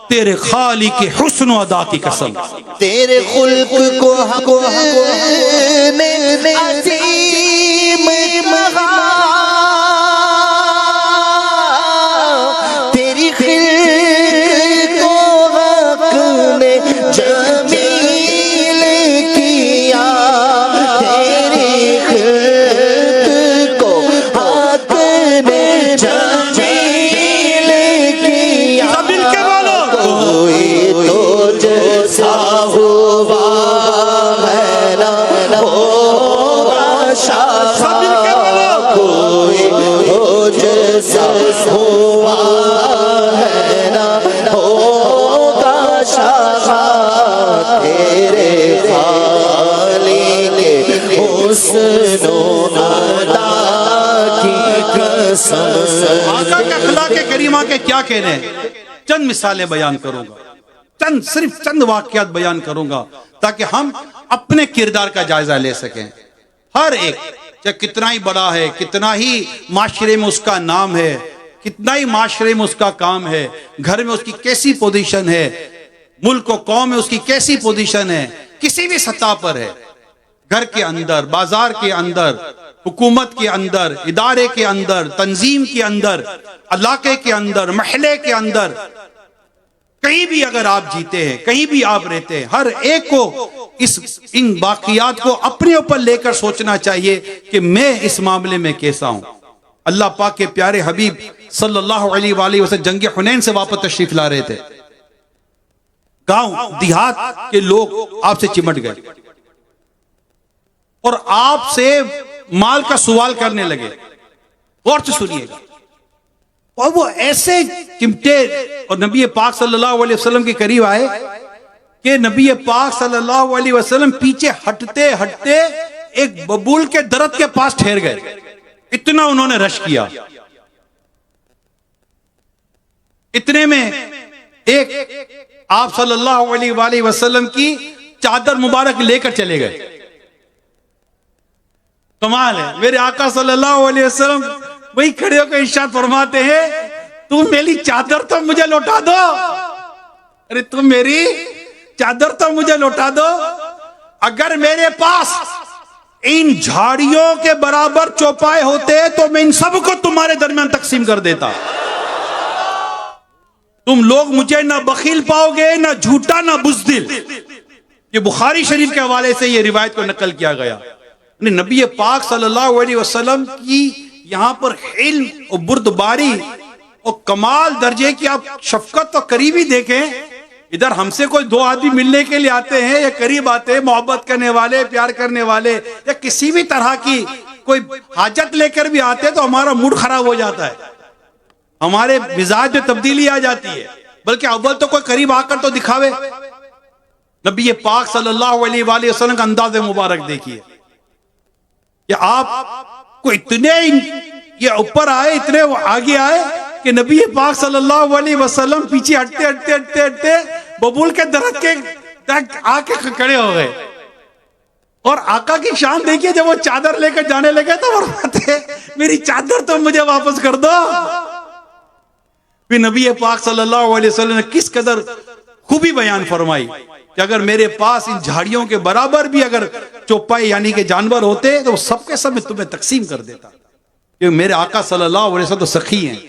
Speaker 1: तेरे खाली के हुस्न अदा की कसम।
Speaker 2: तेरे खुल्क को हक ने अजीम कहा,
Speaker 1: उलमा के क्या कहने हैं, चंद मिसालें बयान करूंगा, सिर्फ चंद वाकयात बयान करूंगा ताकि हम अपने किरदार का जायजा ले सकें। हर एक चाहे कितना ही बड़ा है, कितना ही माशरे में उसका नाम है, कितना ही माशरे में उसका काम है, घर में उसकी कैसी पोजीशन है, मुल्क और कौम में उसकी कैसी पोजीशन है, किसी भी सतह पर है, घर के अंदर, बाजार के अंदर, हुकूमत के अंदर, इदारे के अंदर, तंजीम के अंदर, इलाके के अंदर, महल्ले के अंदर, कहीं भी अगर आप जीते हैं, कहीं भी आप रहते हैं, हर एक को इन बाकियात को अपने ऊपर लेकर सोचना चाहिए कि मैं इस मामले में कैसा हूं। अल्लाह पाक के प्यारे हबीब सल्लल्लाहु अलैहि वसल्लम जंग हुनैन से वापस तशरीफ ला रहे थे। गांव देहात के लोग आपसे चिमट गए और आपसे माल का सवाल करने लगे। गौर से सुनिएगा। और वो ऐसे चिमटे और नबी पाक सल्लल्लाहु अलैहि वसल्लम के करीब आए कि नबी पाक सल्लल्लाहु अलैहि वसल्लम पीछे हटते हटते एक बबूल के दरख्त के पास ठहर गए। इतना उन्होंने रश किया। इतने में एक आप सल्लल्लाहु अलैहि वसल्लम की चादर मुबारक लेकर चले गए। कमाल है, मेरे आका सल्लल्लाहु अलैहि वसल्लम वही खड़े होकर इरशाद फरमाते हैं, तुम मेरी चादर तो मुझे लौटा दो, अरे तुम मेरी चादर तो मुझे लौटा दो। अगर मेरे पास इन झाड़ियों के बराबर चौपाए होते तो मैं इन सबको तुम्हारे दरमियान तकसीम कर देता। तुम लोग मुझे ना बखील पाओगे, ना झूठा, ना बुज़दिल। ये बुखारी शरीफ के हवाले से ये रिवायत को नकल किया गया। नबी पाक सल्लल्लाहु अलैहि वसल्लम की यहां पर इल्म और बुर्दबारी और कमाल दर्जे की आप शफकत तो करीबी देखें। इधर हमसे कोई दो आदमी मिलने के लिए आते हैं या करीब आते हैं, मोहब्बत करने वाले, प्यार करने वाले, या किसी भी तरह की कोई हाजत लेकर भी आते हैं तो हमारा मूड खराब हो जाता है, हमारे मिजाज में तब्दीली आ जाती है। बल्कि अव्वल तो कोई करीब आकर तो दिखावे। नबी पाक सल्लल्लाहु अलैहि वसल्लम का अंदाज़ मुबारक देखिए कि आप को इतने ये ऊपर आए, इतने आगे आए कि नबी पाक सल्लल्लाहु अलैहि वसल्लम पीछे हटते हटते हटते हटते बबूल के दरख्त के तक आके खड़े हो गए। और आका की शान देखिए, जब वो चादर लेकर जाने लगे तो फरमाते, मेरी चादर तो मुझे वापस कर दो। फिर नबी पाक सल्लल्लाहु अलैहि वसल्लम ने किस कदर खूबी बयान फरमाई कि अगर मेरे पास इन झाड़ियों के बराबर भी अगर चौपाई यानी कि जानवर होते तो सबके सब मैं तुम्हें तकसीम कर देता। क्योंकि मेरे आका सल्लल्लाहु अलैहि वसल्लम तो सखी हैं।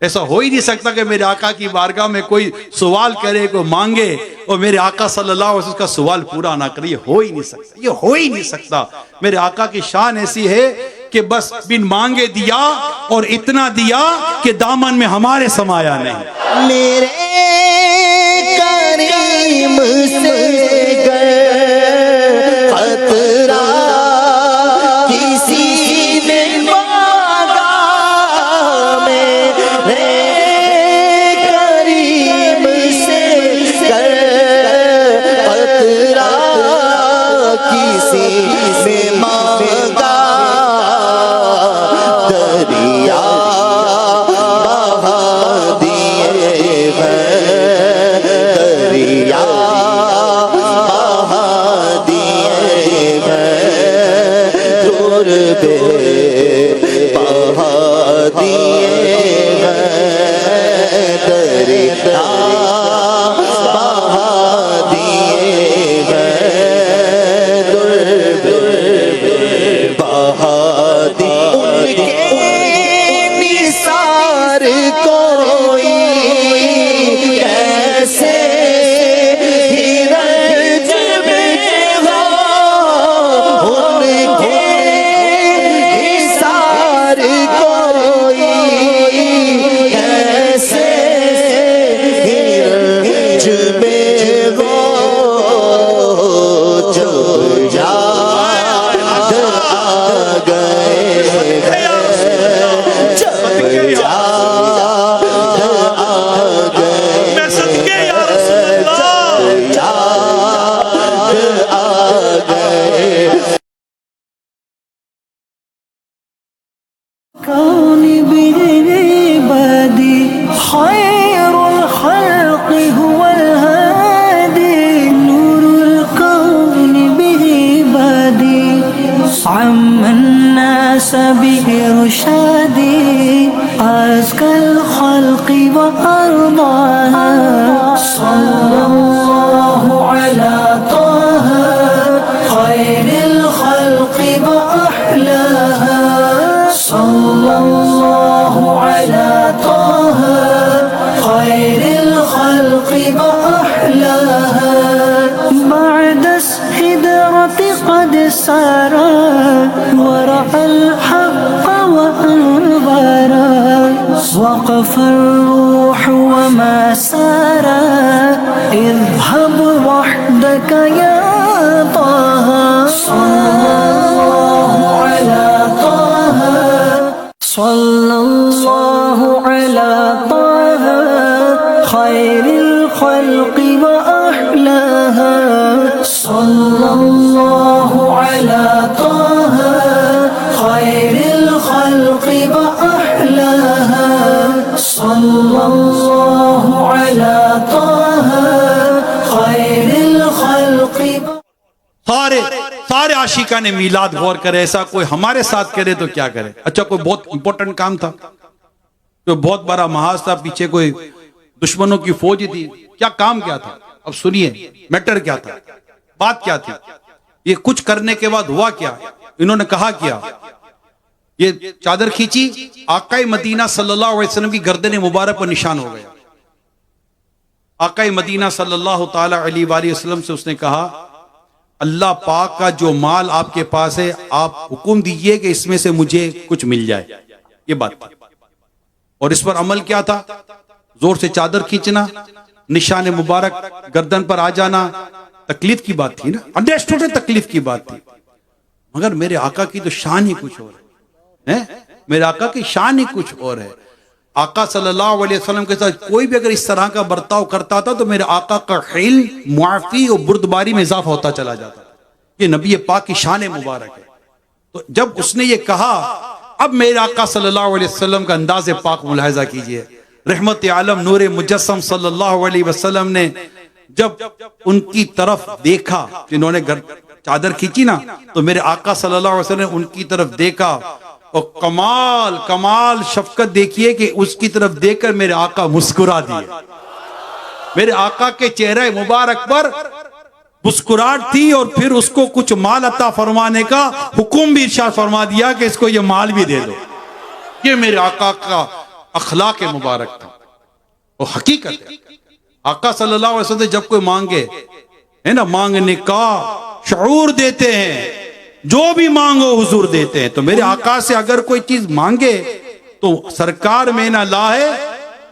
Speaker 1: ऐसा हो ही नहीं सकता कि मेरे आका की बारगाह में कोई सवाल करे, कोई मांगे और मेरे आका सल्लल्लाहु अलैहि वसल्लम का सवाल पूरा ना करे। ये हो ही नहीं सकता, ये हो ही नहीं सकता। मेरे आका की शान ऐसी है कि बस बिन मांगे दिया और इतना दिया कि दामन में हमारे समाया नहीं।
Speaker 2: मेरे करीम से खतरा किसी ने मांगा, मेरे करीम से खतरा किसी ने मांगा, दरिया बहा दिए हैं
Speaker 5: खैरुल खल्क़ि हुवल हादी नूरुल कौनि बिही बादी अम्मन नास बिही रुशादी अज़कल खल्क़ि व अरदाहा सल्लल्लाहु अला ताहा खैरिल खल्क़ि व अहलाहा सल्लल्लाहु अला ताहा खैरिल खल्क़ि व अहलाहा बअदस हिदरति क़द सारा वरअल हक़्क़ व अनवरा वक़फ़ अर्रूह व मा सारा इज़हब वहदक या ताहा सल्लल्लाहु अला ताहा सल्लल्लाहु अला ताहा खैरिल खल्क़ि व अहलाहा सल्लल्लाहु अला ताहा खैरिल खल्क़ि व अहलाहा सल्लल्लाहु अला ताहा खैरिल खल्क़ि
Speaker 1: सारे सारे आशिका ने मीलाद गौर करे, ऐसा कोई हमारे साथ करे तो क्या करे। अच्छा, कोई बहुत इंपॉर्टेंट काम था, तो बहुत बड़ा महाज था, पीछे कोई दुश्मनों की फौज थी, क्या काम क्या था, अब सुनिए मैटर क्या था, बात क्या थी। ये कुछ करने के बाद हुआ क्या, इन्होंने कहा क्या, ये चादर खींची, आकाए मदीना सल्लल्लाहु अलैहि वसल्लम की गर्दन मुबारक पर निशान हो गया। आकाए मदीना सल्लल्लाहु ताला अलैहि वसल्लम से उसने कहा, अल्लाह पाक का जो माल आपके पास है, आप हुक्म दीजिए कि इसमें से मुझे कुछ मिल जाए। ये बात थी, और इस पर अमल क्या था, जोर से चादर खींचना, निशान मुबारक गर्दन पर आ जाना। तकलीफ की बात थी ना, अंडरस्टूड है, तकलीफ की बात थी। मगर मेरे आका की तो शान ही कुछ और है, मेरे आका की शान ही कुछ और है। आका सल्लल्लाहु अलैहि वसल्लम के साथ कोई भी अगर इस तरह का बर्ताव करता था तो मेरे आका का हिल, मुआफी और बुर्दबारी में इजाफा होता चला जाता। ये नबी पाक की शान मुबारक है। तो जब उसने ये कहा, अब मेरे आका सल्लल्लाहु अलैहि वसल्लम का अंदाज़ पाक मुलाहिजा कीजिए। रहमत आलम नूर मुजस्सम सल्लल्लाहु अलैहि वसल्लम ने जब उनकी तरफ देखा, जिन्होंने चादर खींची ना, तो मेरे आका सल्लल्लाहु अलैहि वसल्लम ने उनकी तरफ देखा, और कमाल कमाल शफकत देखिए कि उसकी तरफ देखकर मेरे आका मुस्कुरा दिए। मेरे आका के चेहरे मुबारक पर मुस्कुराहट थी, और फिर उसको कुछ माल अता फरमाने का हुक्म भी इरशाद फरमा दिया कि इसको ये माल भी दे दो। ये मेरे आका का अखलाक मुबारक था, वो हकीकत है। आका सल्लल्लाहु अलैहि वसल्लम जब कोई मांगे है ना, मांगने का शऊर देते हैं, जो भी मांगो हुजूर देते हैं। तो मेरे आका से अगर कोई चीज मांगे तो सरकार में ना लाए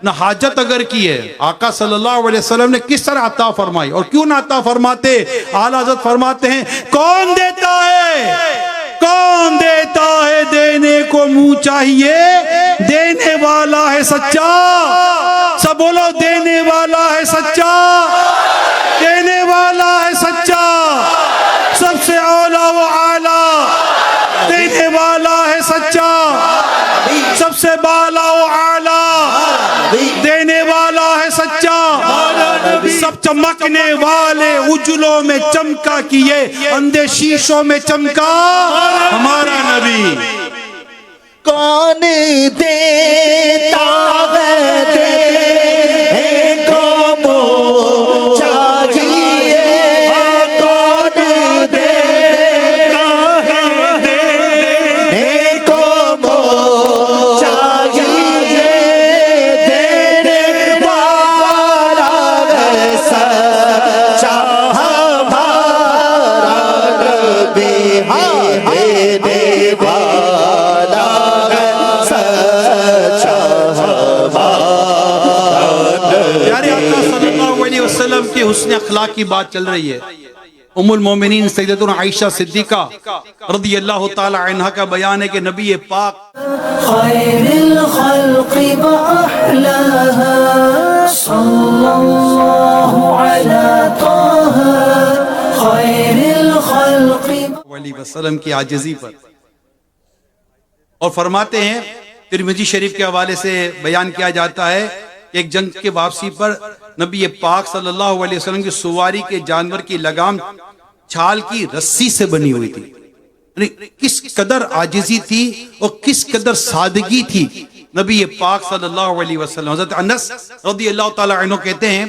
Speaker 1: ना हाजत अगर की है। आका सल्लल्लाहु अलैहि वसल्लम ने किस तरह अता फरमाई, और क्यों ना अता फरमाते। आला हज़रत फरमाते हैं, कौन देता है, कौन देता है, देने को मुंह चाहिए, देने वाला है सच्चा। सब बोलो, देने वाला है सच्चा, देने वाला है सच्चा, सबसे औला वो आला, देने वाला है सच्चा, सबसे बाला वो आला, देने वाला है सच्चा, सब चमकने वाले उजलों में चमका किए, अंधे शीशों में चमका हमारा नबी।
Speaker 2: कौन देता है, देने को मुझे चाहिए, कौन देता है, देने को मुझे चाहिए, देने वाला है सच्चा हमारा नबी, देने वाला
Speaker 1: प्यारे आका सल्लल्लाहु अलैहि वसल्लम के हुस्न अखलाक की बात चल रही है। उम्मुल मोमिनीन सैयदतुना आयशा सिद्दीका रज़ियल्लाहु ताला अन्हा का बयान है कि नबी पाक
Speaker 5: खैरिल खल्क़ि व अहलाहा सल्लल्लाहु अला ताहा खैरिल खल्क़ि
Speaker 1: अलैहि वसल्लम की आजिज़ी पर, और फरमाते हैं, तिरमिज़ी शरीफ के हवाले से बयान किया जाता है एक जंग के वापसी पर नबी पाक सल्लल्लाहु अलैहि वसल्लम की सवारी के जानवर की लगाम छाल की रस्सी से बनी हुई थी। किस कदर आजिजी थी और किस कदर सादगी थी नबी पाक सल्लल्लाहु अलैहि वसल्लम। हज़रत अनस रज़ियल्लाहु ताला अन्हु कहते हैं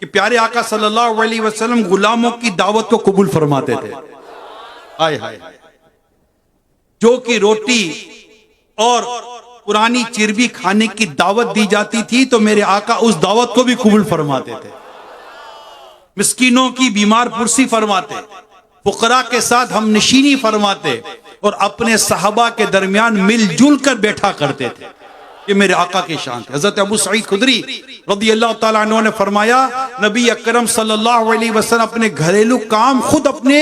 Speaker 1: कि प्यारे आका सल्लल्लाहु अलैहि वसल्लम गुलामों की दावत को कबूल फरमाते थे। हाय हाय, जो कि रोटी और पुरानी चिरबी खाने की दावत दी जाती थी तो मेरे आका उस दावत को भी कबूल फरमाते थे। मिस्कीनों की बीमार पुरसी फरमाते, फुकरा के साथ हम नशीनी फरमाते और अपने सहाबा के दरमियान मिलजुल कर बैठा करते थे। ये मेरे आका की शान थे। हज़रत अबू सईद खुदरी रज़ियल्लाहु ताला अन्हु ने फरमाया, नबी अकरम सल्लल्लाहु अलैहि वसल्लम अपने घरेलू काम खुद अपने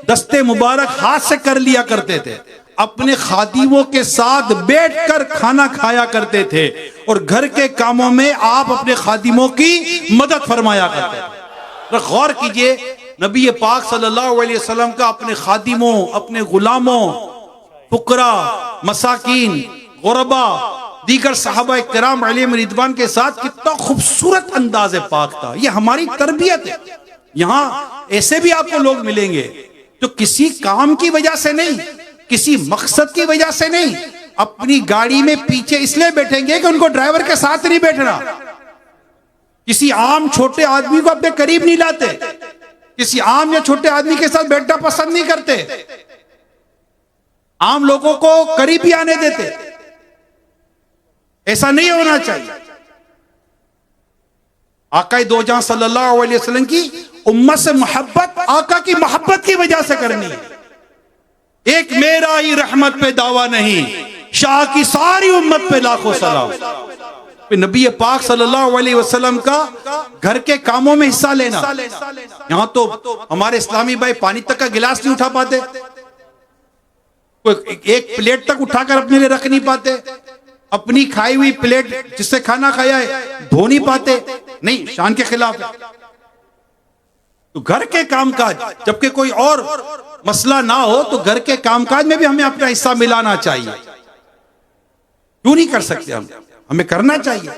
Speaker 1: दस्ते मुबारक हाथ से कर लिया करते थे, अपने खादिमों के साथ बैठकर खाना खाया करते थे और घर के कामों में आप अपने खादिमों की मदद फरमाया करते थे। गौर कीजिए, नबी पाक सल्लल्लाहु अलैहि वसल्लम का अपने खादिमों, अपने गुलामों, फुकरा, मसाकीन, गुरबा, दीगर सहाबा किराम अलैहिम रिदवान के साथ कितना खूबसूरत अंदाज़ पाक था। ये हमारी तरबियत है। यहाँ ऐसे भी आपको लोग मिलेंगे जो किसी काम की वजह से नहीं, किसी मकसद की वजह से नहीं, अपनी गाड़ी में पीछे इसलिए बैठेंगे कि उनको ड्राइवर के साथ नहीं बैठना। किसी आम छोटे आदमी को अपने करीब नहीं लाते, किसी आम या छोटे आदमी के साथ बैठना पसंद नहीं करते, आम लोगों को करीब भी आने देते। ऐसा नहीं होना चाहिए। आका दो जहां सल्लल्लाहु अलैहि वसल्लम की उम्मत से मोहब्बत आका की मोहब्बत की वजह से करनी है। एक मेरा ही रहमत पे दावा नहीं, शाह की सारी उम्मत पे लाखों सलाम। नबी पाक सल्लल्लाहु अलैहि वसल्लम का घर के कामों में हिस्सा लेना। यहां तो हमारे इस्लामी भाई पानी तक का गिलास नहीं उठा पाते, कोई एक प्लेट तक उठाकर अपने लिए रख नहीं पाते, अपनी खाई हुई प्लेट जिससे खाना खाया है धो नहीं पाते। नहीं, शान के खिलाफ है। तो घर के कामकाज, जबकि कोई और मसला ना हो तो घर के कामकाज में भी हमें अपना हिस्सा मिलाना चाहिए। क्यों नहीं कर सकते हम? हमें करना चाहिए।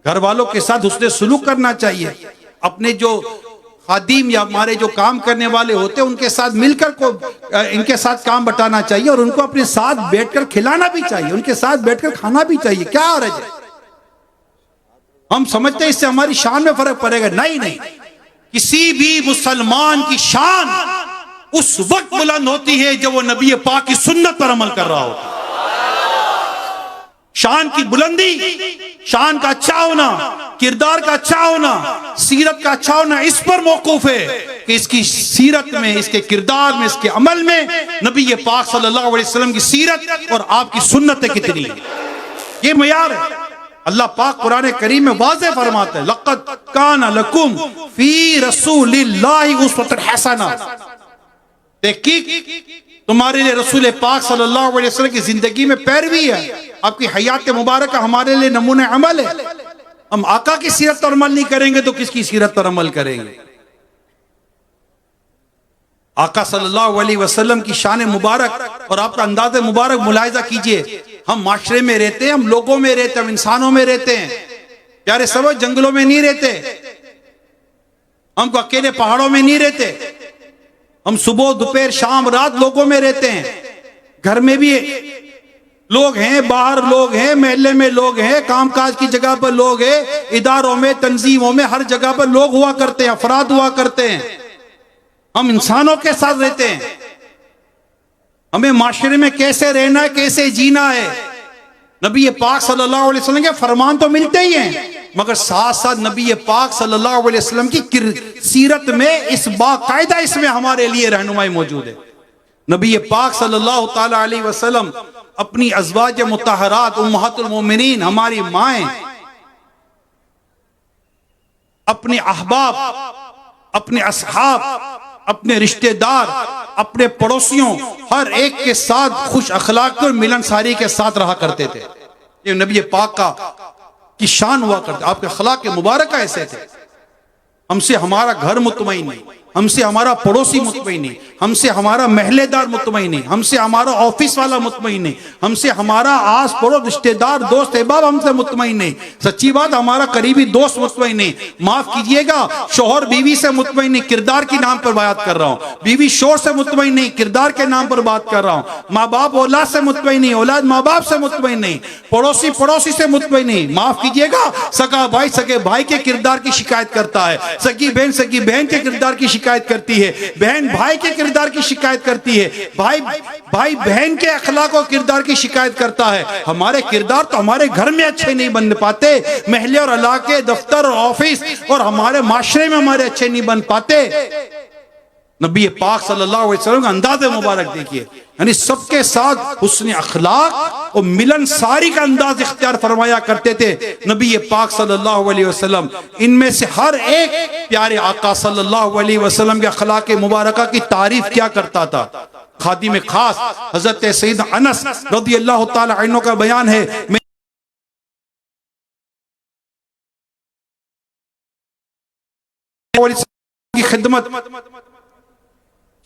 Speaker 1: घर वालों के साथ हुस्ने सुलूक करना चाहिए। अपने जो खादिम या हमारे जो काम करने वाले होते हैं उनके साथ मिलकर को इनके साथ काम बटाना चाहिए और उनको अपने साथ बैठकर खिलाना भी चाहिए, उनके साथ बैठकर खाना भी चाहिए। क्या हर्ज है? हम समझते हैं इससे हमारी शान में फर्क पड़ेगा। नहीं नहीं, किसी भी मुसलमान की शान उस वक्त बुलंद होती है जब वो नबी पाक की सुन्नत पर अमल कर रहा होता है। शान की बुलंदी, शान का अच्छा होना, किरदार का अच्छा होना, सीरत का अच्छा होना इस पर मौकूफ है कि इसकी सीरत में, इसके किरदार में, इसके अमल में नबी पाक सल्लल्लाहु अलैहि वसल्लम की सीरत और आपकी सुन्नतें कितनी है, ये मयार है। अल्लाह पाक कुरान करीम में वाज़ेह फरमाता है, लक़द कान लकुम फी रसूलिल्लाहि उस्वतुन हसना। देखिए तुम्हारे लिए रसूल पाक सल्लल्लाहु अलैहि वसल्लम की जिंदगी में पैरवी है, आपकी हयात मुबारक हमारे लिए नमूने अमल है। हम आका की सीरत पर अमल नहीं करेंगे तो किसकी सीरत पर अमल करेंगे? आका सल्लल्लाहु अलैहि वसल्लम की शान मुबारक और आपका अंदाज़ मुबारक मुलाहिजा कीजिए। हम माशरे में रहते हैं, हम लोगों में रहते हैं, हम इंसानों में रहते हैं। प्यारे सब जंगलों में नहीं रहते, हम अकेले पहाड़ों में नहीं रहते, हम सुबह दोपहर शाम रात लोगों में रहते हैं। घर में भी लोग हैं, बाहर लोग हैं, महल्ले में लोग हैं, कामकाज की जगह पर लोग हैं, इदारों में, तंजीमों में, हर जगह पर लोग हुआ करते हैं, अफराद हुआ करते हैं। हम इंसानों के साथ रहते हैं। हमें माशरे में कैसे रहना है, कैसे जीना है, नबी पाक सल्लल्लाहु अलैहि वसल्लम के फरमान तो मिलते ही हैं, मगर साथ साथ नबी पाक सल्लल्लाहु अलैहि वसल्लम की सीरत में इस बाकायदा इसमें हमारे लिए रहनुमाई मौजूद है। नबी पाक सल्लल्लाहु ताला अलैहि वसल्लम अपनी अज़वाज मुतहरात उम्महातुल मोमिनीन, हमारी माएं, अपने अहबाब, अपने असहाब, अपने रिश्तेदार, अपने पड़ोसियों, हर एक के साथ खुश अखलाक और मिलनसारी के साथ रहा करते थे। ये नबी पाक का की शान हुआ करते। आपके अखलाक के मुबारक ऐसे थे। हमसे हमारा घर मुतमईन नहीं, हमसे हमारा पड़ोसी मुतमईन नहीं, हमसे हमारा महलेदार मुतमईन नहीं, हमसे हमारा ऑफिस वाला मुतमईन नहीं, हमसे हमारा आस पड़ोस रिश्तेदार दोस्त अहबाब हमसे मुतमईन नहीं। सच्ची बात, हमारा करीबी दोस्त मुतमईन नहीं। माफ कीजिएगा, शोहर बीवी से मुतमईन नहीं, किरदार के नाम पर बात कर रहा हूँ। बीवी शोहर से मुतमईन नहीं, किरदार के नाम पर बात कर रहा हूँ। माँ बाप औलाद से मुतमईन नहीं, औलाद माँ बाप से मुतमईन नहीं, पड़ोसी पड़ोसी से मुतमईन नहीं। माफ कीजिएगा, सगा भाई सगे भाई के किरदार की शिकायत करता है, सगी बहन के किरदार की शिकायत करती है, बहन भाई के किरदार की शिकायत करती है, भाई बहन के अखलाक और किरदार की शिकायत करता है। हमारे किरदार तो हमारे घर में अच्छे नहीं बन पाते, महल्ले और इलाके, दफ्तर और ऑफिस और हमारे माशरे में हमारे अच्छे नहीं बन पाते। नबी पाक सल्लल्लाहु अलैहि वसल्लम का अंदाज़ मुबारक देखिए, यानी सबके साथ हुस्न अखलाक और मिलनसारी का अंदाज इख्तियार फरमाया करते थे नबी पाक सल्लल्लाहु अलैहि वसल्लम। इनमें से हर एक प्यारे आका सल्लल्लाहु अलैहि वसल्लम के अखलाक मुबारका की तारीफ क्या करता था। खादिम खास हजरत सैयद अनस रज़ियल्लाहु ताला अन्हु का बयान है, की खिदमत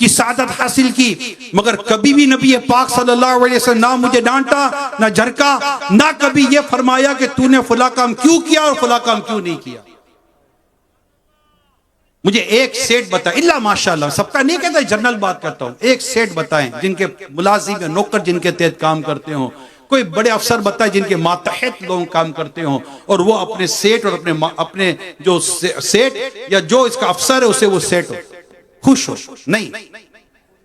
Speaker 1: की सादत हासिल की, मगर कभी भी नबी पाक सल्लल्लाहु अलैहि वसल्लम ना मुझे डांटा ना झरका, ना कभी ये फरमाया कि तूने फला काम क्यों किया और फला काम क्यों नहीं किया। मुझे एक सेठ बताएं, इल्ला माशाल्लाह, सबका नहीं कहता, जनरल बात करता हूं, एक सेठ बताएं जिनके मुलाजिम या नौकर जिनके तहत काम करते हो, कोई बड़े अफसर बताए जिनके मातहत लोग काम करते हो और वो अपने सेठ और अपने जो सेठ या जो इसका अफसर है उसे वो सेठ हो, खुश हो। नहीं,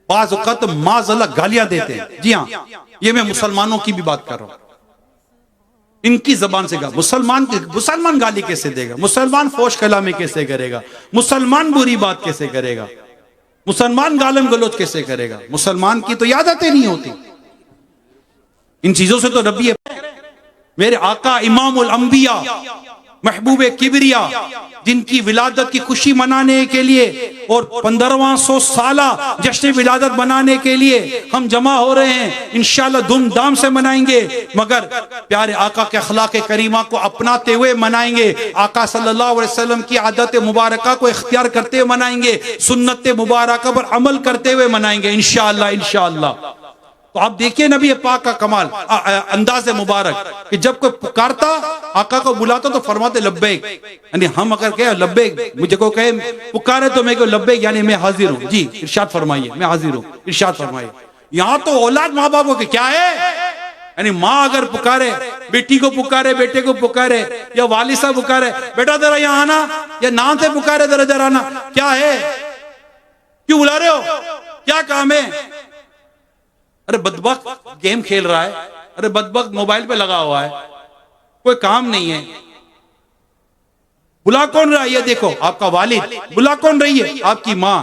Speaker 1: बाज़ औक़ात माज़अल्लाह गालियां देते हैं। जी हाँ, ये मैं मुसलमानों की भी बात कर रहा हूं, इनकी जबान से गा मुसलमान गाली कैसे देगा, मुसलमान फोश कलामी कैसे करेगा, मुसलमान बुरी बात कैसे करेगा, मुसलमान गालम गलोच कैसे करेगा। मुसलमान की तो आदतें नहीं होती, इन चीजों से तो नबी मेरे आका इमामुल अंबिया महबूब किबरिया जिनकी विलादत की खुशी मनाने के लिए और 1500 साला जश्न विलादत मनाने के लिए हम जमा हो रहे हैं, इंशाअल्लाह धूमधाम से मनाएंगे, मगर प्यारे आका के अखलाक करीमा को अपनाते हुए मनाएंगे, आका सल्लल्लाहु अलैहि वसल्लम की आदत मुबारका को इख्तियार करते हुए मनाएंगे, सुन्नत मुबारका पर अमल करते हुए मनाएंगे इंशाअल्लाह इंशाअल्लाह। तो आप देखिए नबी पाक का कमाल, अंदाज मुबारक कि जब कोई पुकारता आका को बुलाता तो फरमाते लब्बैक, यानी हम अगर कहे लब्बैक, मुझे को कहे पुकारे तो मैं कहूं लब्बैक, यानी मैं हाजिर हूं। जी इरशाद फरमाइए, मैं हाजिर हूं, इरशाद फरमाइए। यहां तो औलाद माँ बाप को क्या है, यानी माँ अगर पुकारे बेटी को, पुकारे बेटे को, पुकारे या वालिद साहब पुकारे बेटा जरा यहाँ आना, या नाम से पुकारे जरा आना, क्या है, क्यों बुला रहे हो, क्या काम है। अरे बदबख्त गेम खेल रहा है, अरे बदबख्त मोबाइल पे लगा हुआ है, कोई काम नहीं है। बुला कौन रहा है, ये देखो आपका वालिद, बुला कौन रही है, आपकी माँ।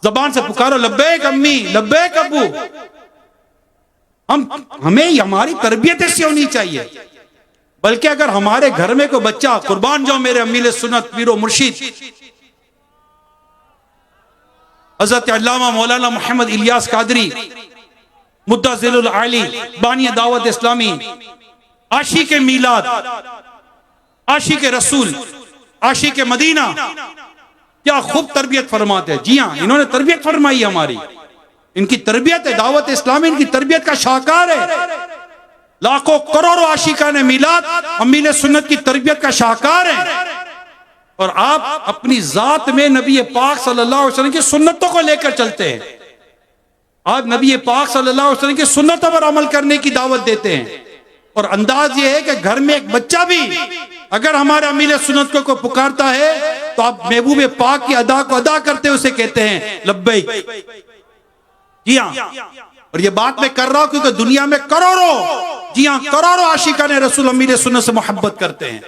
Speaker 1: जबान से पुकारो लब्बैक अम्मी, लब्बैक अब्बू। हमें हमारी तरबियत ऐसी होनी चाहिए, बल्कि अगर हमारे घर में कोई बच्चा, कुर्बान जाओ मेरे अमील सुन्नत पीरो मुर्शिद हजरत अल्लामा मौलाना मोहम्मद इलियास कादरी मुद्दाजिलुल आली बानी दावत इस्लामी, आशिक मीलाद, आशिक रसूल, आशिक मदीना, क्या खूब तरबियत फरमाते हैं। जी हाँ, इन्होंने तरबियत फरमाई हमारी, इनकी तरबियत है, दावत इस्लामी इनकी तरबियत का शाहकार है। लाखों करोड़ों आशिकाने मीलाद अमील सुन्नत की तरबियत का शाहकार है, और आप अपनी जात में नबी पाक सल्लल्लाहु अलैहि वसल्लम की सुन्नतों को लेकर चलते हैं। आज नबी पाक सल्लल्लाहु अलैहि वसल्लम की सुन्नतों पर अमल करने की दावत देते हैं, और अंदाज ये है कि घर में एक बच्चा भी अगर हमारे अमीर सुन्नत को पुकारता है तो आप महबूब पाक की अदा को अदा करते उसे कहते हैं लब्बैक। जी हाँ, और ये बात मैं कर रहा हूं क्योंकि दुनिया में करोड़ों, जी हाँ करोड़ों आशिकाने रसूल अमीर सुन्नत से मोहब्बत करते हैं,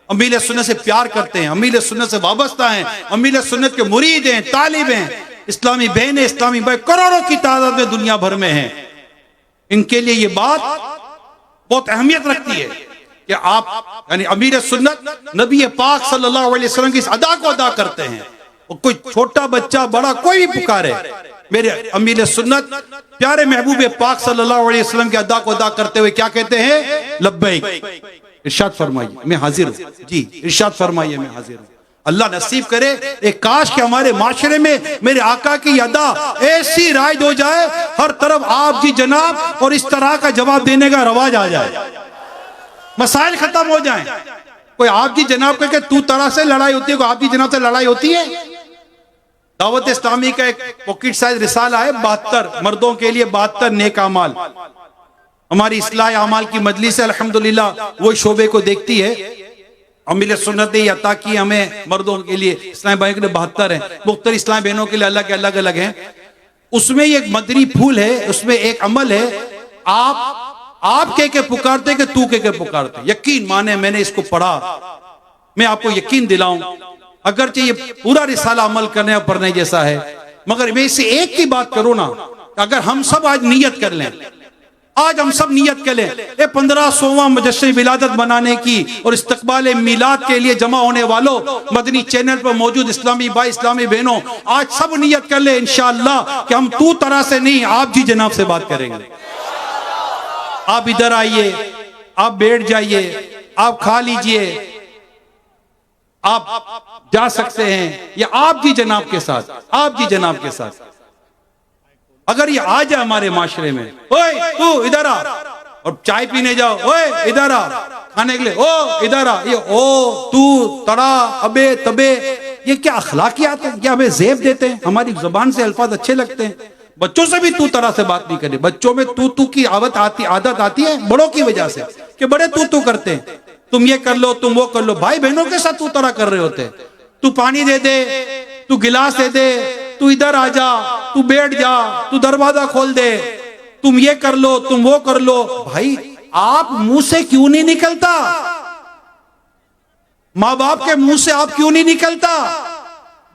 Speaker 1: अमीर सुन्नत से प्यार करते हैं, अमीर सुन्नत से वाबस्ता हैं, अमीर सुन्नत के मुरीद हैं, तालिब हैं, इस्लामी बहन, इस्लामी भाई करोड़ों की तादाद में दुनिया भर में हैं। इनके लिए ये बात बहुत अहमियत रखती है कि आप यानी अमीर सुन्नत नबी पाक सल्लल्लाहु अलैहि वसल्लम की इस अदा को अदा करते हैं। और कोई छोटा बच्चा बड़ा कोई भी पुकारे मेरे अमीर सुन्नत प्यारे महबूब पाक सल्लल्लाहु अलैहि वसल्लम की अदा को अदा करते हुए क्या कहते हैं, लब्बैक। इरशाद फरमाइए मैं हाजिर हूं। जी इरशाद फरमाइए मैं हाजिर हूं। अल्लाह नसीब करे एक काश के हमारे माशरे में मेरे आका की अदा ऐसी राइज हो जाए, हर तरफ आप जी जनाब और इस तरह का जवाब देने का रवाज आ जाए, मसाइल खत्म हो जाएं। कोई आप जी जनाब के तू तरह से लड़ाई होती है, कोई आप जी जनाब से लड़ाई होती है। दावत इस्लामी का एक पॉकेट साइज रिसाला है 72 मर्दों के लिए 72 नेक अमाल। हमारी इस्लाह अमाल की मजलिस से अल्हम्दुलिल्लाह वो शोबे को देखती है। अमील सुन्नत ने अता की हमें मर्दों के लिए, इस्लाम भाइयों के लिए 72 है, मुख्तलिफ इस्लाम बहनों के लिए अल्लाह के अलग अलग हैं। उसमें एक मदरी फूल है, उसमें एक अमल है, आप के पुकारते कि तू के पुकारते। यकीन माने मैंने इसको पढ़ा, मैं आपको यकीन दिलाऊं, अगरचे ये पूरा रिसाला अमल करने और पढ़ने जैसा है, मगर मैं इससे एक की बात करूं ना, अगर हम सब आज नियत कर लें, आज हम सब नियत कर लें, ये 1500वां मुजस्से विलादत बनाने की और इस्तकबाल मिलाद के लिए जमा होने वालों, मदनी चैनल पर मौजूद इस्लामी भाई इस्लामी बहनों, आज सब नियत कर ले इंशाअल्लाह कि हम तू तरह से नहीं, आप जी जनाब से बात करेंगे। आप इधर आइए, आप बैठ जाइए, आप खा लीजिए, आप जा सकते हैं, या आप जी जनाब के साथ, आप जी जनाब के साथ अगर ये आ जाए हमारे माशरे में, ओए तू इधर आ, और चाय पीने जाओ, ओए इधर आ, खाने के लिए ओ इधर आ, ये ओ तू तड़ा अबे तबे, ये क्या अखलाकियात है? क्या हमें जेब देते हैं? हमारी जुबान से अल्फाज अच्छे लगते हैं, बच्चों से भी तू तरह से बात नहीं करे। बच्चों में तू की आदत आती है बड़ों की वजह से कि बड़े तू करते हैं, तुम ये कर लो, तुम वो कर लो। भाई बहनों के साथ तू तरह कर रहे होते हैं, तू पानी दे दे, तू गिलास दे दे, तू इधर आ जा, तू बैठ जा, तू दरवाजा खोल दे, तुम ये कर लो, तुम वो कर लो। भाई आप मुंह से क्यों नहीं निकलता? माँ बाप के मुंह से आप क्यों नहीं निकलता?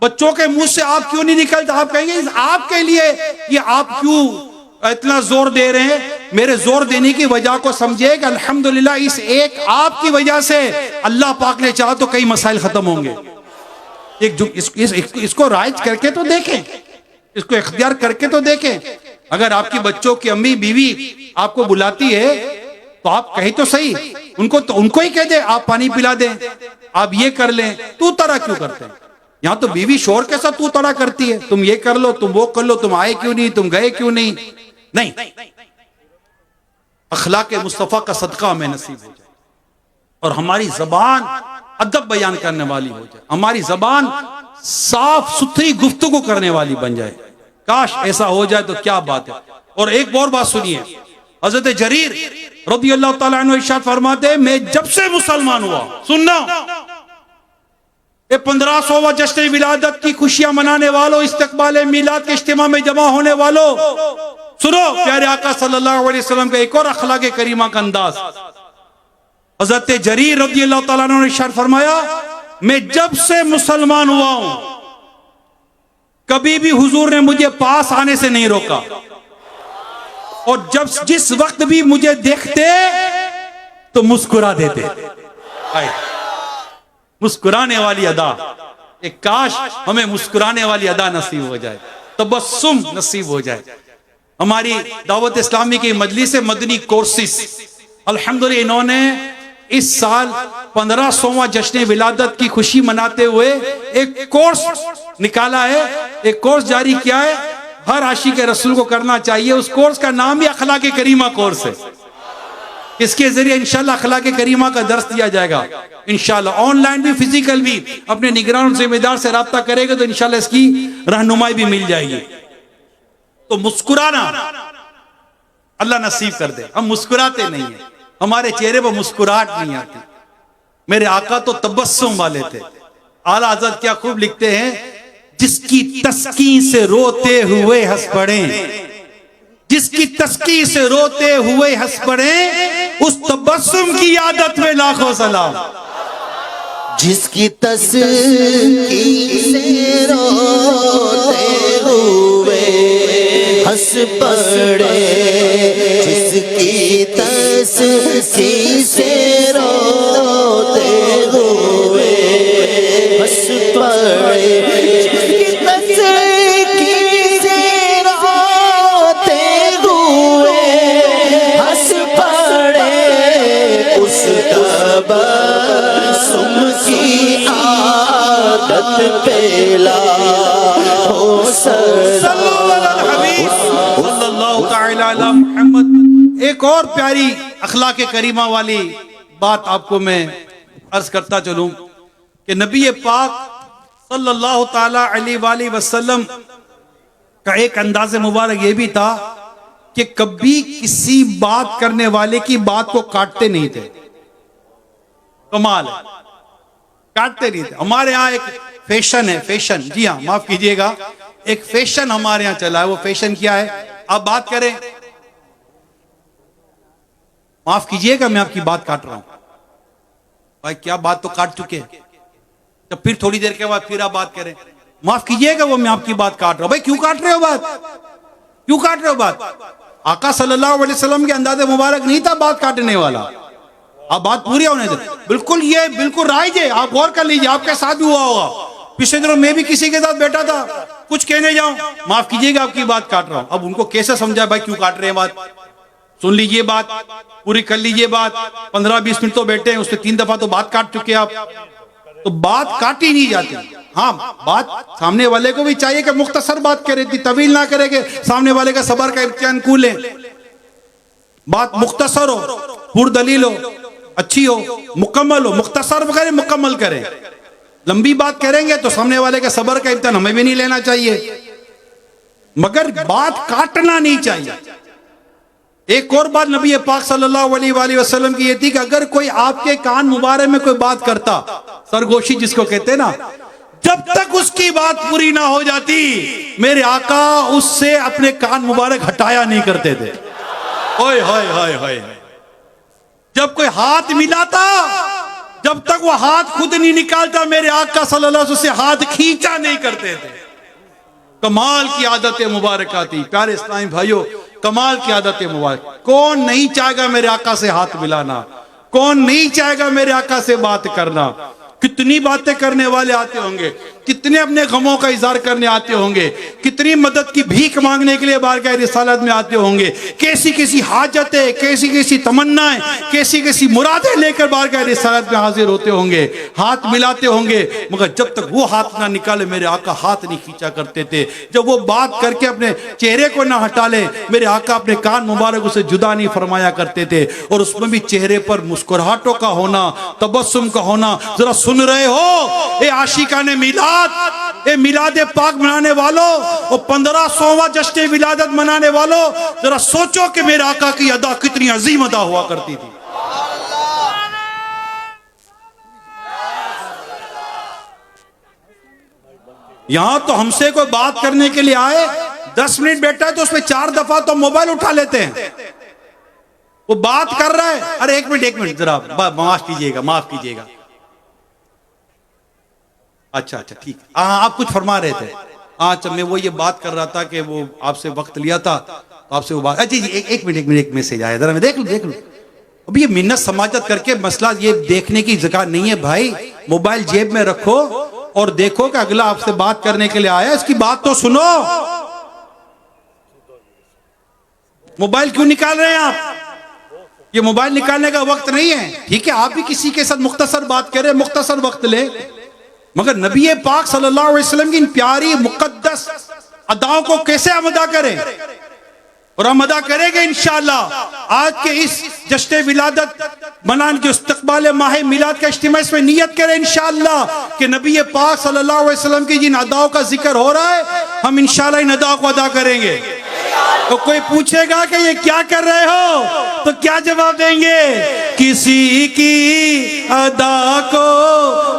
Speaker 1: बच्चों के मुंह से आप क्यों नहीं निकलता? आप कहेंगे आपके लिए ये आप क्यों इतना जोर दे रहे हैं? मेरे जोर देने की वजह को समझिए कि अल्हम्दुलिल्लाह इस एक आपकी वजह से अल्लाह पाक ने चाहा तो कई मसाइल खत्म होंगे। इसको राइज करके तो देखें, इसको इख्तियार करके तो देखें। अगर आपकी बच्चों की अम्मी बीवी आपको बुलाती है तो आप कहीं तो सही, उनको ही कह दे आप पानी पिला दें, आप ये कर लें। तू तरह क्यों करते हैं? यहां तो बीवी शोर के साथ तू तरह करती है, तुम ये कर लो, तुम वो कर लो, तुम आए क्यों नहीं, तुम गए क्यों नहीं। नहीं, अखलाक मुस्तफा का सदका हमें नसीब हो जाए और हमारी जबान अदब बयान करने वाली हो जाए, हमारी जबान साफ सुथरी गुफ्तगू करने वाली बन जाए। काश ऐसा हो जाए तो क्या बात है। और एक और बात सुनिए, हजरत जरीर रज़ियल्लाहु ताला अन्हु इरशाद फरमाते, मैं जब से मुसलमान हुआ, सुनना, ये 1500वां जश्न विलादत की खुशियां मनाने वालों, इस्तकबाल मिलाद के इज्तिमा में जमा होने वालों, सुनो प्यारे आका सल्लल्लाहु अलैहि वसल्लम का एक और अखलाक करीमा का अंदाज। हजरत जरीर रज़ियल्लाहु ताला अन्हु ने इरशाद फरमाया, मैं जब से मुसलमान हुआ हूं कभी भी हुजूर ने मुझे पास आने से नहीं रोका, और जिस वक्त भी मुझे देखते तो मुस्कुरा देते। मुस्कुराने वाली अदा, एक काश हमें मुस्कुराने वाली अदा नसीब हो जाए, तबस्सुम नसीब हो जाए। हमारी दावत इस्लामी की मजलिस मदनी कोर्सेस अल्हम्दुलिल्लाह इन्होंने इस साल 1500वां जश्न विलादत की खुशी मनाते हुए एक कोर्स निकाला है, एक कोर्स जारी किया है, हर आशिक रसूल को करना चाहिए। उस कोर्स का नाम ही अखलाक करीमा कोर्स है। इसके जरिए इंशाल्लाह अखलाक करीमा का दर्स दिया जाएगा इंशाल्लाह, ऑनलाइन भी फिजिकल भी। अपने निगरान जिम्मेदार से राब्ता करेगा तो इंशाल्लाह इसकी रहनुमाई भी मिल जाएगी। तो मुस्कुराना अल्लाह नसीब कर दे। हम मुस्कुराते नहीं है, हमारे चेहरे पर मुस्कुराहट नहीं आती। मेरे आका तो तबस्सुम वाले थे। आला हज़रत क्या खूब लिखते हैं, जिसकी तस्कीन से रोते हुए हंस पड़े, जिसकी तस्कीन से रोते हुए हंस पड़े, उस तबस्सुम की आदत में लाखों सलाम।
Speaker 2: जिसकी तस्कीन से रोते हुए हंस पड़े, जिसकी तस्कीन से रोते हुए हंस पड़े, जिसकी तस्कीन से रोते हुए हंस पड़े, उस तबस्सुम की आदत इबादत पेला हो
Speaker 1: सल्लल्लाहु तआला अला मुहम्मद। एक और प्यारी अखलाक करीमा वाली बात आपको मैं अर्ज करता चलूं कि नबी पाक सल्लल्लाहु ताला अलैहि वसल्लम का एक अंदाज मुबारक ये भी था कि कभी किसी बात करने वाले की बात को काटते नहीं थे। कमाल है, काटते नहीं थे। हमारे यहाँ एक फैशन है, फैशन, जी हाँ माफ कीजिएगा, एक फैशन हमारे यहाँ चला है। वो फैशन क्या है? आप बात करें, माफ कीजिएगा मैं आपकी बात काट रहा हूं भाई, क्या बात तो काट चुके हैं, तो फिर थोड़ी देर के बाद फिर आप बात करें, माफ कीजिएगा वो मैं आपकी बात काट रहा हूं। भाई क्यों काट रहे हो बात, क्यों काट रहे हो बात? आका सल्लल्लाहु अलैहि वसल्लम के अंदाज़े मुबारक नहीं था बात काटने वाला। आप बात पूरी होने दे, बिल्कुल ये बिल्कुल राइज है, आप गौर कर लीजिए, आपके साथ भी हुआ होगा। पिछले दिनों मैं भी किसी के साथ बैठा था, कुछ कहने जाऊं, माफ कीजिएगा आपकी बात काट रहा हूं। अब उनको कैसे समझाए भाई क्यों काट रहे हैं बात? सुन लीजिए बात, पूरी कर लीजिए बात। 15-20 मिनट तो बैठे हैं, उसमें 3 दफा तो बात काट चुके आप, तो बात काटी नहीं जाती। हाँ, बात सामने वाले को भी चाहिए कि मुख्तसर बात करे, इतनी तवील ना करे कि सामने वाले का सबर का इम्तिहान कूल है। बात मुख्तसर हो, पुरदलील हो, अच्छी हो, मुकम्मल हो। मुख्तसर करें, मुकम्मल करें। लंबी बात करेंगे तो सामने वाले का सबर का इम्तिहान हमें भी नहीं लेना चाहिए, मगर बात काटना नहीं चाहिए। एक और बात नबी पाक सल्लल्लाहु अलैहि वसल्लम की ये थी कि अगर कोई आपके कान मुबारक में कोई बात करता, सरगोशी जिसको कहते हैं ना, जब तक उसकी बात पूरी ना हो जाती मेरे आका उससे अपने कान मुबारक हटाया नहीं करते थे। ओए हाय हाय हाय, जब कोई हाथ मिलाता, जब तक वो हाथ खुद नहीं निकालता मेरे आका सल्लल्लाहु अलैहि वसल्लम से हाथ खींचा नहीं करते थे। कमाल की आदत मुबारक थी प्यारे इस्लामी भाइयों, कमाल की आदत मुबारक। कौन नहीं चाहेगा मेरे आका से हाथ मिलाना, कौन नहीं चाहेगा मेरे आका से बात करना। कितनी बातें करने वाले आते होंगे, कितने अपने गमों का इजहार करने आते होंगे, कितनी मदद की भीख मांगने के लिए बारगाह रिसालत में आते होंगे, कैसी कैसी हाजतें, कैसी कैसी तमन्नाएं, कैसी कैसी मुरादें लेकर बारगाह रिसालत में हाजिर होते होंगे, हाथ मिलाते होंगे, मगर जब तक वो हाथ ना निकाले मेरे आका हाथ नहीं खींचा करते थे। जब वो बात करके अपने चेहरे को ना हटा ले मेरे आका अपने कान मुबारक उसे जुदा नहीं फरमाया करते थे। और उसमें भी चेहरे पर मुस्कुराहटों का होना, तबस्सुम का होना। जरा सुन रहे हो ए आशिकाने मिलाद, ए मिलादे पाक मनाने वालों और 1500वां जश्न विलादत मनाने वालों, जरा सोचो कि मेरे आका की अदा कितनी अजीम अदा हुआ करती थी। यहां तो हमसे कोई बात करने के लिए आए, 10 मिनट बैठा है तो उसमें 4 दफा तो मोबाइल उठा लेते हैं। वो बात कर रहा है, अरे एक मिनट जरा माफ कीजिएगा, माफ कीजिएगा। अच्छा ठीक, हाँ आप कुछ फरमा रहे थे। अच्छा मैं वो ये बात कर रहा था कि वो आपसे वक्त लिया था तो आपसे वो बात, अच्छा जी एक मिनट एक मैसेज आया, जरा मैं देख लूं। अब ये मिन्नत समाजत करके मसला ये देखने की जगह नहीं है भाई। मोबाइल जेब में रखो और देखो कि अगला आपसे बात करने के लिए आया, इसकी बात तो सुनो। मोबाइल क्यों निकाल रहे हैं आप? ये मोबाइल निकालने का वक्त नहीं है। ठीक है, आप भी किसी के साथ मुख्तसर बात करें, मुख्तसर वक्त ले, मगर नबी पाक सल्लल्लाहु अलैहि वसल्लम की इन प्यारी मुकद्दस अदाओं को कैसे हम अदा करें? और हम अदा करेंगे इंशाअल्लाह। आज के इस जश्न विलादत मनाने के इस्तकबाल माह मिलाद का इज्तिमा, इसमें नियत करें इंशाअल्लाह कि नबी पाक सल्लल्लाहु अलैहि वसल्लम की जिन अदाओं का जिक्र हो रहा है हम इंशाअल्लाह इन अदाओं को अदा करेंगे। तो कोई पूछेगा कि ये क्या कर रहे हो तो क्या जवाब देंगे? किसी की अदा को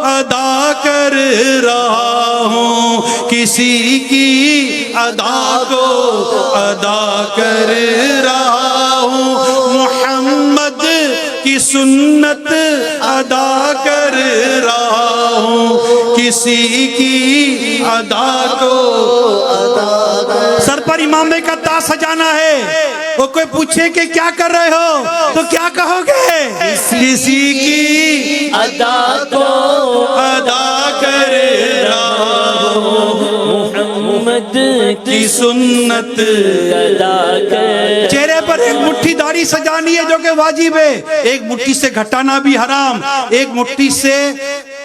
Speaker 1: अदा कर रहा हूँ, किसी की अदा को अदा कर रहा हूँ, मोहम्मद की सुन्नत अदा कर रहा हूँ, किसी की अदा को अदा कर। सर पर इमामे का ताज सजाना है, वो कोई पूछे कि क्या कर रहे हो तो क्या कहोगे? किसी की
Speaker 2: अदा को
Speaker 1: अदा कर रहा हूँ,
Speaker 2: मोहम्मद
Speaker 1: की सुन्नत
Speaker 2: अदा कर।
Speaker 1: चेहरे पर एक मुट्ठी दाढ़ी सजानी है जो कि वाजिब है, एक मुट्ठी से घटाना भी हराम, एक मुट्ठी से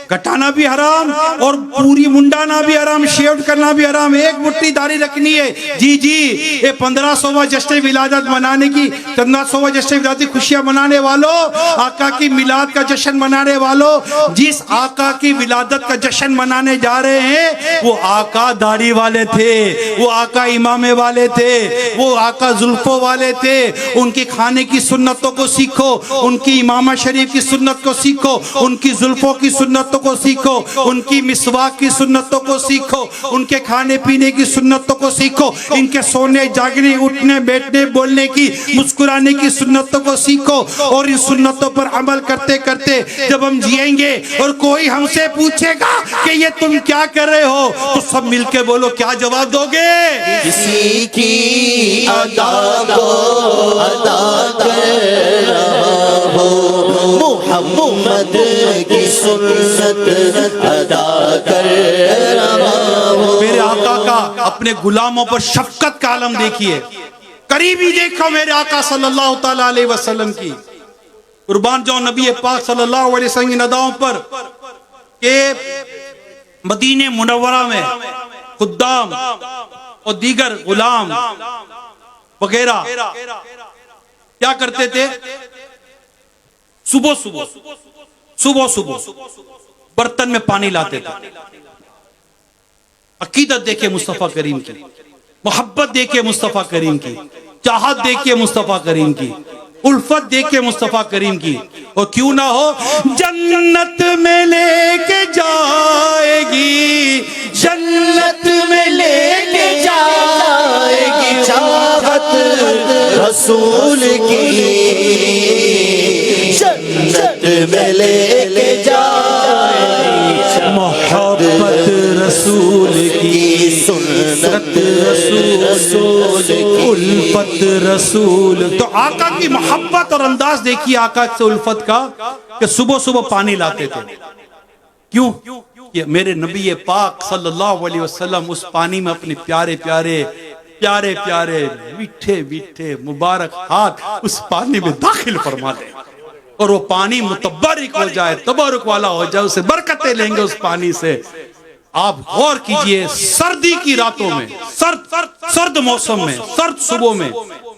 Speaker 1: कटाना भी हराम और पूरी मुंडाना भी हराम, शेव करना भी हराम, एक मुट्ठी दाढ़ी रखनी है। जी जी, ये 1500वां जश्न विलादत मनाने की, 1500वां जश्न विलादत की खुशियां मनाने वालों, आका की मिलाद का जश्न मनाने वालों, जिस आका की विलादत का जश्न मनाने जा रहे हैं वो आका दाढ़ी वाले थे, वो आका इमामे वाले थे, वो आका जुल्फों वाले थे। उनके खाने की सुन्नतों को सीखो, उनकी इमामा शरीफ की सुन्नत को सीखो, उनकी जुल्फों की सुन्नतों को सीखो, उनकी मिसवाक की सुन्नतों को सीखो, उनके खाने पीने की सुन्नतों को सीखो, इनके सोने जागने उठने बैठने बोलने की मुस्कुराने की सुन्नतों को सीखो। और इन सुन्नतों पर अमल करते करते जब हम जिएंगे और कोई हमसे पूछेगा कि ये तुम क्या कर रहे हो, तो सब मिलके बोलो, क्या जवाब दोगे?
Speaker 2: किसी की अदा को अदा कर रहा हो, मोहम्मद की सुन्नत अदा कर रहा हो।
Speaker 1: मेरे आका का अपने गुलामों पर शफकत का आलम देखिए, करीबी देखो मेरे आका सल्लल्लाहु ताला अलैहि वसल्लम की। कुर्बान जाओ नबी पाक सल्लल्लाहु अलैहि वसल्लम की नदाओं पर के मदीने मुनव्वरा में खुद्दाम और दीगर गुलाम वगैरह क्या करते थे? सुबह सुबह बर्तन में पानी लाते थे। अकीदत देखिए मुस्तफा करीम की, मोहब्बत देखिए मुस्तफा करीम की, चाहत देखिए मुस्तफा करीम की, उल्फत देखिए मुस्तफा करीम की। और क्यों ना हो, जन्नत में लेके जाएगी,
Speaker 2: जन्नत में लेके जाएगी चाहत रसूल की, जन्नत में लेके जाएगी
Speaker 1: मोहब्बत रसूल की,
Speaker 2: सुन्नत
Speaker 1: रसूल की, उल्फत रसूल। तो आका की मोहब्बत और अंदाज देखिए आका से उल्फत का, कि सुबह सुबह पानी लाते थे। क्यों? ये मेरे नबी पाक सल्लल्लाहु अलैहि वसल्लम उस पानी में अपने प्यारे प्यारे प्यारे प्यारे मीठे मीठे मुबारक हाथ उस पानी में दाखिल फरमा दे और वो पानी मुतबरिक हो जाए, तबरुक वाला हो जाए, उसे बरकतें लेंगे उस पानी से। आप गौर कीजिए, सर्दी की रातों में, सर्द मौसम में, सर्द सुबह में,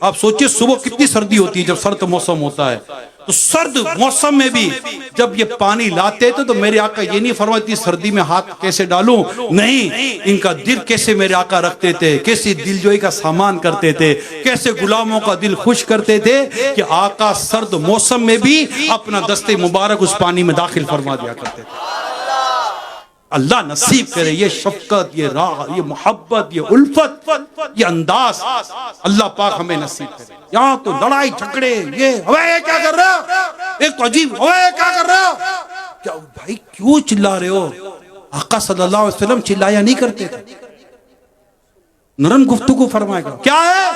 Speaker 1: आप सोचिए सुबह कितनी सर्दी होती है जब सर्द मौसम होता है। तो सर्द मौसम में भी जब ये पानी लाते थे तो मेरे आका ये नहीं फरमाती सर्दी में हाथ कैसे डालूं, नहीं, इनका दिल कैसे मेरे आका रखते थे, कैसे दिलजोई का सामान करते थे, कैसे गुलामों का दिल खुश करते थे कि आका सर्द मौसम में भी अपना दस्ते मुबारक उस पानी में दाखिल फरमा दिया करते थे। अल्लाह नसीब करे ये शफकत, ये राह, ये मोहब्बत, ये उल्फत, ये अंदाज अल्लाह पाक हमें नसीब करे। यहाँ तो लड़ाई झगड़े, ये अबे क्या कर रहे हो, एक तो अजीब, अबे क्या कर रहे हो, क्या भाई क्यों चिल्ला रहे हो? आका सल्लल्लाहु अलैहि वसल्लम चिल्लाया नहीं करते थे, नरम गुफ्तगू फरमाएगा। क्या है,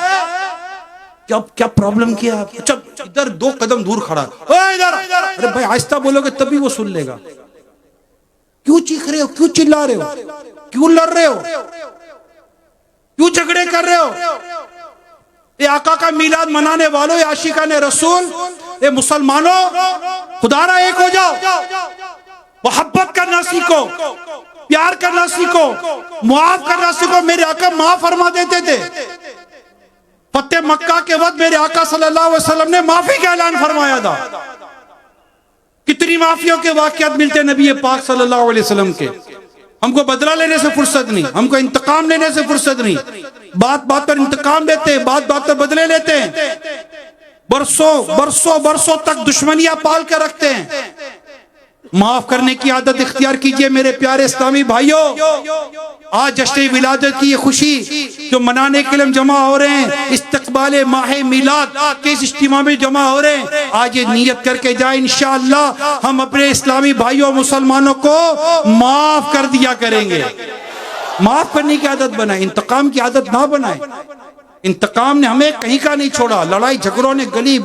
Speaker 1: क्या प्रॉब्लम किया? अच्छा इधर 2 कदम दूर खड़ा, इधर, अरे भाई आहिस्ता बोलोगे तभी वो सुन लेगा। क्यों चीख रहे हो, क्यों चिल्ला रहे हो, क्यों लड़ रहे हो, क्यों झगड़े कर रहे हो? ये आका का मिलाद मनाने वालों, ये आशिकाने रसूल, ये मुसलमानों, खुदारा एक हो जाओ, मोहब्बत करना सीखो, प्यार करना सीखो, मुआफ करना सीखो। मेरे आका माफ फरमा देते थे। फतेह मक्का के वक्त मेरे आका सल्लल्लाहु अलैहि वसल्लम ने माफी का ऐलान फरमाया था। कितनी माफियों के वाकयात मिलते हैं नबी पाक सल्लल्लाहु अलैहि वसल्लम के। हमको बदला लेने से फुर्सत नहीं, हमको इंतकाम लेने से फुर्सत नहीं। बात बात पर इंतकाम लेते हैं, बात बात पर बदले लेते हैं, बरसों तक दुश्मनियां पाल कर रखते हैं। माफ करने की आदत इख्तियार कीजिए मेरे प्यारे इस्लामी भाइयों। आज जश्न विलादत की ये खुशी जो मनाने के लिए हम जमा हो रहे हैं, इस्तकबाल माह मिलाद के इस इज्तिमा में जमा हो रहे हैं, आज ये नियत करके जाए इंशाअल्लाह हम अपने इस्लामी भाइयों मुसलमानों को माफ कर दिया करेंगे। माफ करने की आदत बनाए, इंतकाम की आदत ना बनाए। इंतकाम ने हमें कहीं का नहीं छोड़ा। लड़ाई झगड़ों ने गली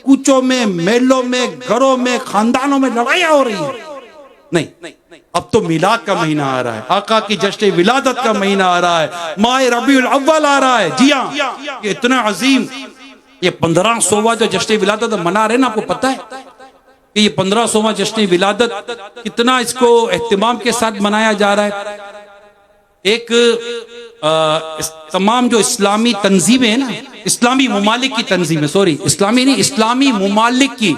Speaker 1: कूचों में, मेलों में, घरों में, खानदानों में लड़ाइयां हो रही है। नहीं, अब तो मिलाद का महीना आ रहा है, आका की जश्न विलादत का महीना आ रहा है, माह रबीउल अव्वल आ रहा है। जी हाँ, ये इतना अजीम, ये 1500वां जो जश्न विलादत मना रहे हैं ना, आपको पता है कि ये 1500वां जश्न विलादत कितना इसको एहतिमाम के साथ मनाया जा रहा है। एक तमाम जो इस्लामी तंजीमें है ना, इस्लामी मुमालिक की तंजीमें, सॉरी इस्लामी नहीं, इस्लामी मुमालिक की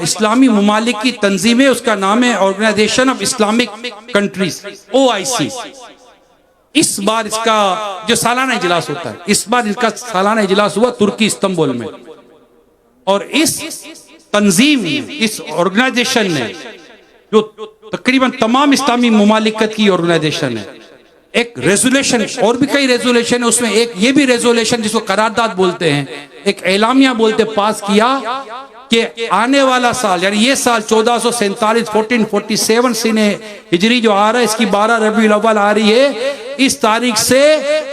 Speaker 1: इस्लामी मुमालिक की तंजीमें, उसका नाम है organization of Islamic countries, OIC। इस बार इसका जो सालाना इजलास होता है, इस बार इसका सालाना इजलास हुआ तुर्की इस्तांबुल में। और इस तंजीम, इस ऑर्गेनाइजेशन ने, जो तकरीबन तमाम इस्लामी मुमालिकत की ऑर्गेनाइजेशन है, एक रेजोल्यूशन, और भी कई रेजोल्यूशन है, उसमें एक ये भी रेजोल्यूशन जिसको करारदाद बोलते हैं, एक एलामिया बोलते, पास किया कि आने वाला साल, यानी ये साल 1447 1447 सीने हिजरी जो आ रहा है, इसकी 12 रबीउल अव्वल आ रही है, इस तारीख से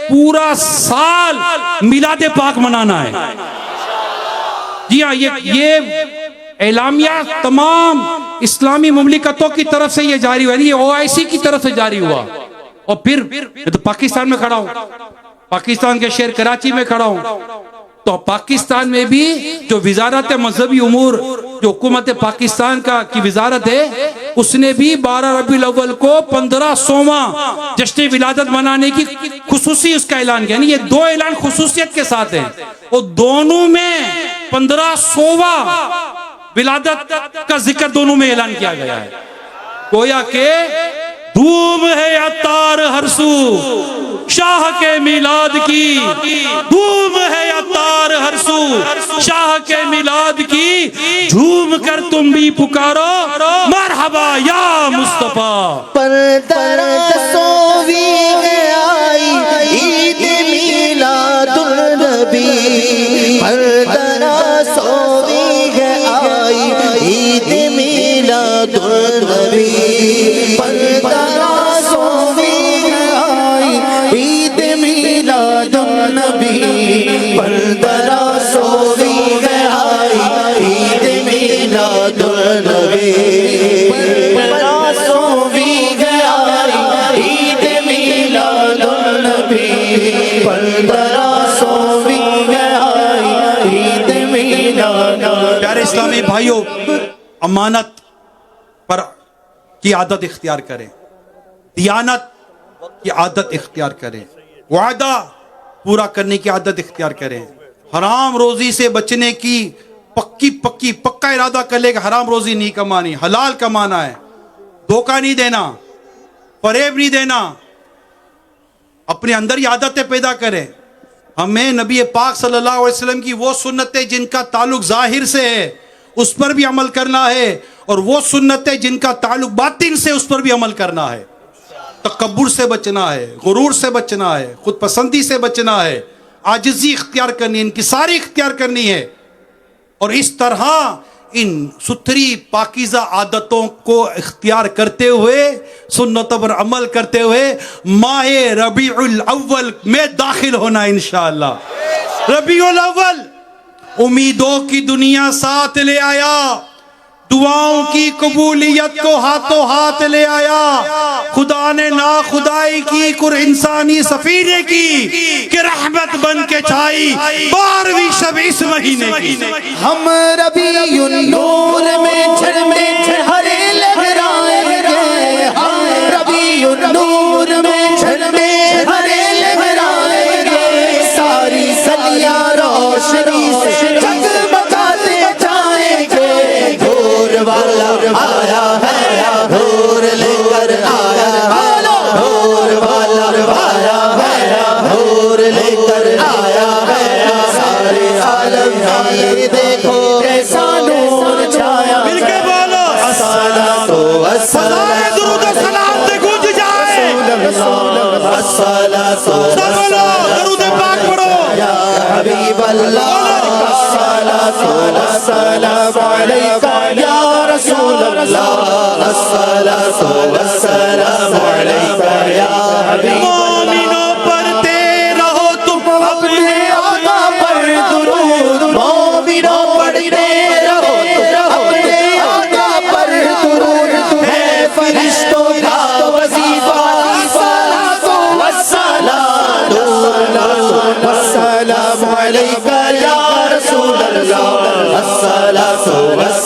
Speaker 1: पूरा साल मिलाद पाक मनाना है। जी हाँ, ये एलामिया तमाम इस्लामी मुमलिकतों की तरफ से ये जारी हुआ, ये OIC की तरफ से जारी हुआ। और फिर तो पाकिस्तान में खड़ा हूं, पाकिस्तान के शहर कराची में खड़ा हूं, तो पाकिस्तान में भी जो विजारत मजहबी उमूर, जो हुकूमत पाकिस्तान का की विजारत है, उसने भी 12 रबीउल अव्वल को 1500वां जश्न विलादत मनाने की खुसूसी उसका ऐलान किया। ये दो ऐलान खुसूसियत के साथ हैं, और दोनों में 1500वां विलादत का जिक्र दोनों में ऐलान किया गया है। गोया के धूम है अतार हरसू शाह के मिलाद की, धूम है अतार हरसू शाह के मिलाद की, झूम कर तुम भी पुकारो मरहबा या मुस्तफा।
Speaker 4: पर तरसोवी आई ईद मिलादुन नबी, पर तरसोवी आई ईद मिलादुन नबी, पर तरसोवी आई ईद मिलादुन नबी, पर तरसोवी आई ईद मिलादुन नबी, पर तरसोवी आई ईद मिलादुन नबी, पर तरसोवी आई ईद मिलादुन।
Speaker 1: प्यारे इस्लामी भाइयों, अमानत पर की आदत इख्तियार करें, दियानत की आदत इख्तियार करें, वादा पूरा करने की आदत इख्तियार करें, हराम रोजी से बचने की पक्का इरादा कर ले कि हराम रोजी नहीं कमानी, हलाल कमाना है, धोखा नहीं देना, फरेब नहीं देना, अपने अंदर ये आदतें पैदा करें। हमें नबी पाक सल्लल्लाहु अलैहि वसल्लम की वो सुन्नतें जिनका ताल्लुक जाहिर से है उस पर भी अमल करना है, और वो सुन्नतें जिनका ताल्लुक बातिन से उस पर भी अमल करना है। तकब्बुर से बचना है, गुरूर से बचना है, खुद पसंदी से बचना है, आजिज़ी इख्तियार करनी है, इनकिसारी इख्तियार करनी है। और इस तरह इन सुथरी पाकीज़ा आदतों को इख्तियार करते हुए, सुन्नतों पर अमल करते हुए माहे रबीउल अव्वल में दाखिल होना इंशाअल्लाह। रबीउल अव्वल उम्मीदों की दुनिया साथ ले आया, दुआओं की कबूलियत को हाथों हाथ ले आया, खुदा ने ना खुदाई की कुर इंसानी सफीने की कि रहमत बन के छाई 12वीं शब इस महीने की।
Speaker 4: हम रबीउन नूर में झरमे हरे लहराएंगे, हम रबीउन नूर में झरमे हरे लहराएंगे, सारी सलियां रोशनी से जगमगाते जाएंगे। ढोल वाला आया है, ढोल लेकर आया है, ढोल वाला आया है, ढोल लेकर आया है, सारे आलम में देखो कैसा नूर छाया।
Speaker 1: मिलके बोलो
Speaker 4: अस्सलातु वस्सलाम,
Speaker 1: दुरूद और सलाम से गूंज जाए,
Speaker 4: अस्सलातु
Speaker 1: सब बोलो दुरूद पाक पढ़ो
Speaker 4: या हबीब अल्लाह, अस्सलातु वस्सलाम अलैका या रसूल अल्लाह, अस्सलातु वस्सलाम अलैका या हबीब।
Speaker 1: मोमिनों पढ़ते रहो तुम
Speaker 4: अपने आका पर दुरूद, मोमिनों पढ़ते रहो अपने आका पर दुरूद, है फरिश्तों का वजीफा अस्सलातु वस्सलाम, वस्सलाम अलैका या रसूल अल्लाह, अस्सलातु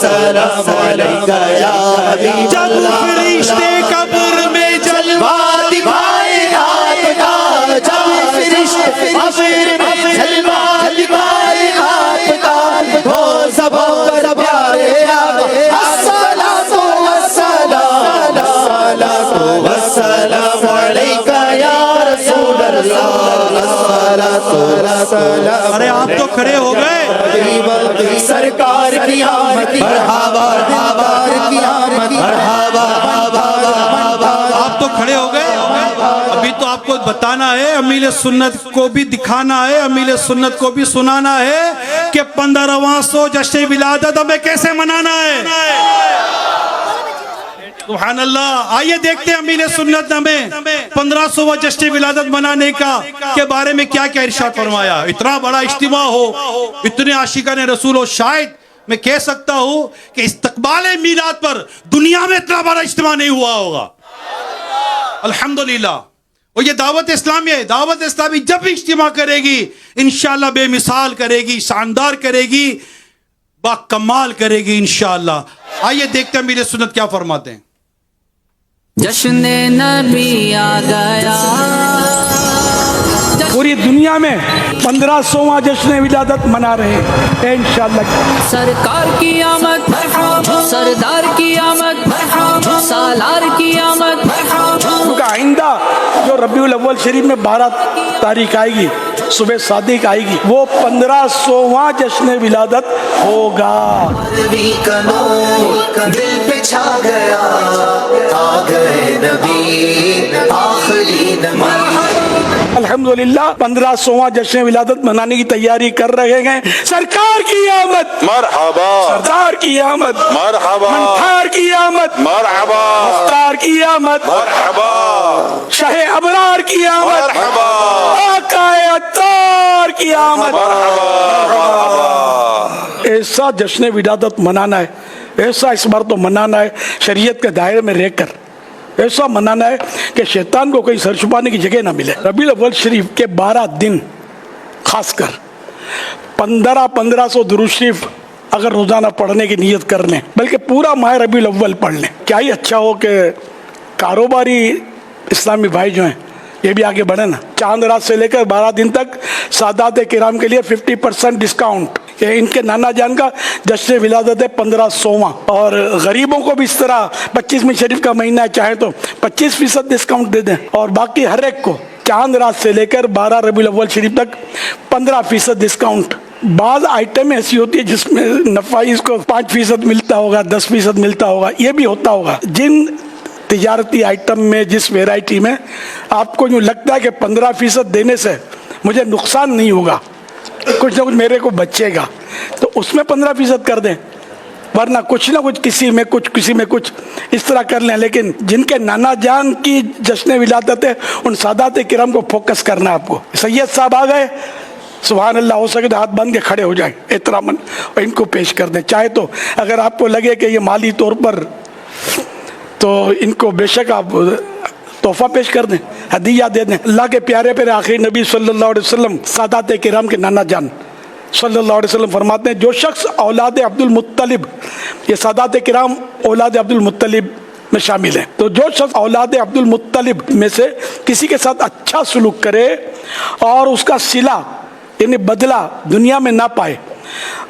Speaker 2: वस्सलाम अलैका या हबीब
Speaker 1: जब फरिश्ते कब्र में जलवा
Speaker 2: दिखाए आपका, जब फरिश्ते कब्र में जलवा दिखाए आपका, हो ज़बां पर प्यारे अस्सलातु वस्सलाम अलैका या रसूल अल्लाह, अस्सलातु वस्सलाम।
Speaker 1: अरे आप तो खड़े हो गए,
Speaker 2: सरकार की आमद मरहबा, सरकार की आमद मरहबा,
Speaker 1: आप तो खड़े हो गए। अभी तो आपको बताना है, अमील सुन्नत को भी दिखाना है, अमील सुन्नत को भी सुनाना है कि 15वां जश्न विलादत हमें कैसे मनाना है। सुभान अल्लाह। आइए देखते हैं अमील सुन्नत हमें 1500वां जश्न विलादत मनाने का के बारे में क्या क्या इरशाद फरमाया। इतना बड़ा इज्तिमा हो, इतने आशिकान रसूल हो, शायद मैं कह सकता हूं कि इस्तकबाल मीलाद पर दुनिया में इतना बड़ा इज्तिमा नहीं हुआ होगा। अल्हम्दुलिल्लाह। और ये दावत इस्लामी है, दावत इस्लामी जब भी इज्तिमा करेगी इंशाअल्लाह बेमिसाल करेगी, शानदार करेगी, बाकमाल करेगी इंशाअल्लाह। आइए देखते हैं अमीर सुन्नत क्या फरमाते हैं।
Speaker 5: जश्न नबी आ गया,
Speaker 6: पूरी दुनिया में 1500वां जश्न विलादत मना रहे हैं इंशाअल्लाह।
Speaker 5: सरकार की आमद, सरदार की आमद, सालार की आमद।
Speaker 6: क्योंकि आइंदा जो रबीउल अव्वल शरीफ में 12 तारीख आएगी, सुबह सादिक आएगी, वो 1500वां जश्न विलादत होगा।
Speaker 2: नबी का नूर दिल पे छा गया, आ गए नबी आखिरी नबी।
Speaker 6: अल्हम्दुलिल्लाह 1500वां जश्न विलादत मनाने की तैयारी कर रहे हैं। सरकार की आमद
Speaker 3: मरहबा,
Speaker 6: सरदार की आमद
Speaker 3: मरहबा,
Speaker 6: मंथार की आमद
Speaker 3: मरहबा,
Speaker 6: मुख्तार की आमद
Speaker 3: मरहबा,
Speaker 6: शाह अबरार की आमद
Speaker 3: मरहबा,
Speaker 6: आकाए अत्तार की आमद। ऐसा जश्न विलादत मनाना है, ऐसा इस बार तो मनाना है शरीयत के दायरे में रहकर, ऐसा मनाना है कि शैतान को कहीं सर छुपाने की जगह ना मिले। रबीउल अव्वल शरीफ के 12 दिन खासकर 1500 दुरूद शरीफ अगर रोजाना पढ़ने की नीयत कर लें, बल्कि पूरा माह रबीउल अव्वल पढ़ लें, क्या ही अच्छा हो कि कारोबारी इस्लामी भाई जो हैं ये भी आगे बढ़े ना। चांद रात से लेकर 12 दिन तक सादात किराम के लिए 50% डिस्काउंट। ये इनके नाना जान का जश्न विलादत है 1500वां। और गरीबों को भी इस तरह 25वीं शरीफ का महीना है, चाहे तो 25% डिस्काउंट दे दें। और बाकी हर एक को चांद रात से लेकर 12 रबीउल अव्वल शरीफ तक 15% डिस्काउंट। बाज़ आइटम ऐसी होती है जिसमें नफाइस को 5% मिलता होगा, 10% मिलता होगा, ये भी होता होगा। जिन तिजारती आइटम में, जिस वेराइटी में आपको यूँ लगता है कि 15% देने से मुझे नुकसान नहीं होगा, कुछ ना कुछ मेरे को बचेगा, तो उसमें 15% कर दें, वरना कुछ ना कुछ किसी में कुछ, किसी में कुछ, इस तरह कर लें। लेकिन जिनके नाना जान की जश्न विलादत है उन सादात किराम को फोकस करना है आपको। सैयद साहब आ गए, सुभान अल्लाह, हो सके तो हाथ बांध के खड़े हो जाए एहतरामन और इनको पेश कर दें। चाहे तो अगर आपको लगे कि ये माली तौर पर, तो इनको बेशक आप तोहफा पेश कर दें, हदिया दे दें। अल्लाह के प्यारे प्यारे आखिरी नबी सल्लल्लाहु अलैहि वसल्लम सादात किराम के नाना जान सल्लल्लाहु अलैहि वसल्लम फरमाते हैं, जो शख्स औलाद अब्दुल मुत्तलिब, ये सादात किराम औलाद अब्दुल मुत्तलिब में शामिल है, तो जो शख्स औलाद अब्दुल मुत्तलिब में से किसी के साथ अच्छा सलूक करे और उसका सिला यानी बदला दुनिया में ना पाए,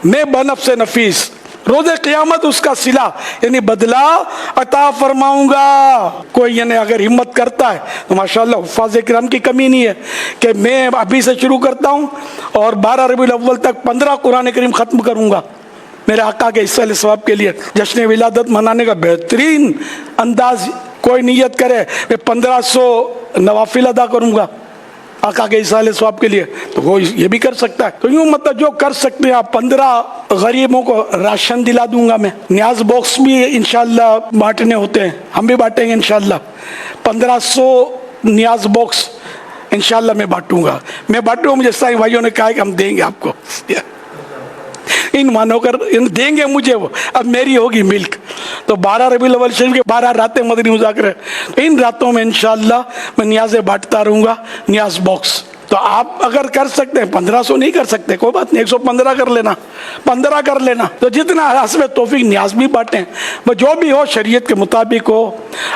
Speaker 6: मैं बनफ्स नफीस रोज़े क़यामत उसका सिला यानी बदला अता फरमाऊंगा। कोई यानी अगर हिम्मत करता है तो माशाअल्लाह हुफ़ाज़ किराम की कमी नहीं है कि मैं अभी से शुरू करता हूँ और 12 रबीउल अव्वल तक 15 कुरान करीम ख़त्म करूँगा मेरे आका के इस्सा सवाब के लिए। जश्न विलादत मनाने का बेहतरीन अंदाज, कोई नियत करे मैं 1500 नवाफिल अदा करूँगा आका के इस्सा सवाब के लिए, तो वो ये भी कर सकता है। तो यूँ मतलब जो कर सकते हैं आप, 15 गरीबों को राशन दिला दूंगा मैं। न्याज बॉक्स भी इंशाल्लाह बांटने होते हैं, हम भी बांटेंगे इंशाल्लाह। 1500 न्याज बॉक्स इंशाल्लाह मैं बांटूंगा। मुझे साईं भाइयों ने कहा कि हम देंगे आपको, इन मानो कर इन देंगे मुझे, वो अब मेरी होगी मिल्क। तो 12 रबीउल अव्वल शरीफ के 12 रातें मदनी मुज़ाकरे, इन रातों में इंशाअल्लाह मैं न्याज़ें बांटता रहूँगा, न्याज बॉक्स। तो आप अगर कर सकते हैं 1500 नहीं कर सकते, कोई बात नहीं, 115 कर लेना, 15 कर लेना। तो जितना हस्ब तौफीक न्याज भी बांटें, वो जो भी हो शरीयत के मुताबिक हो,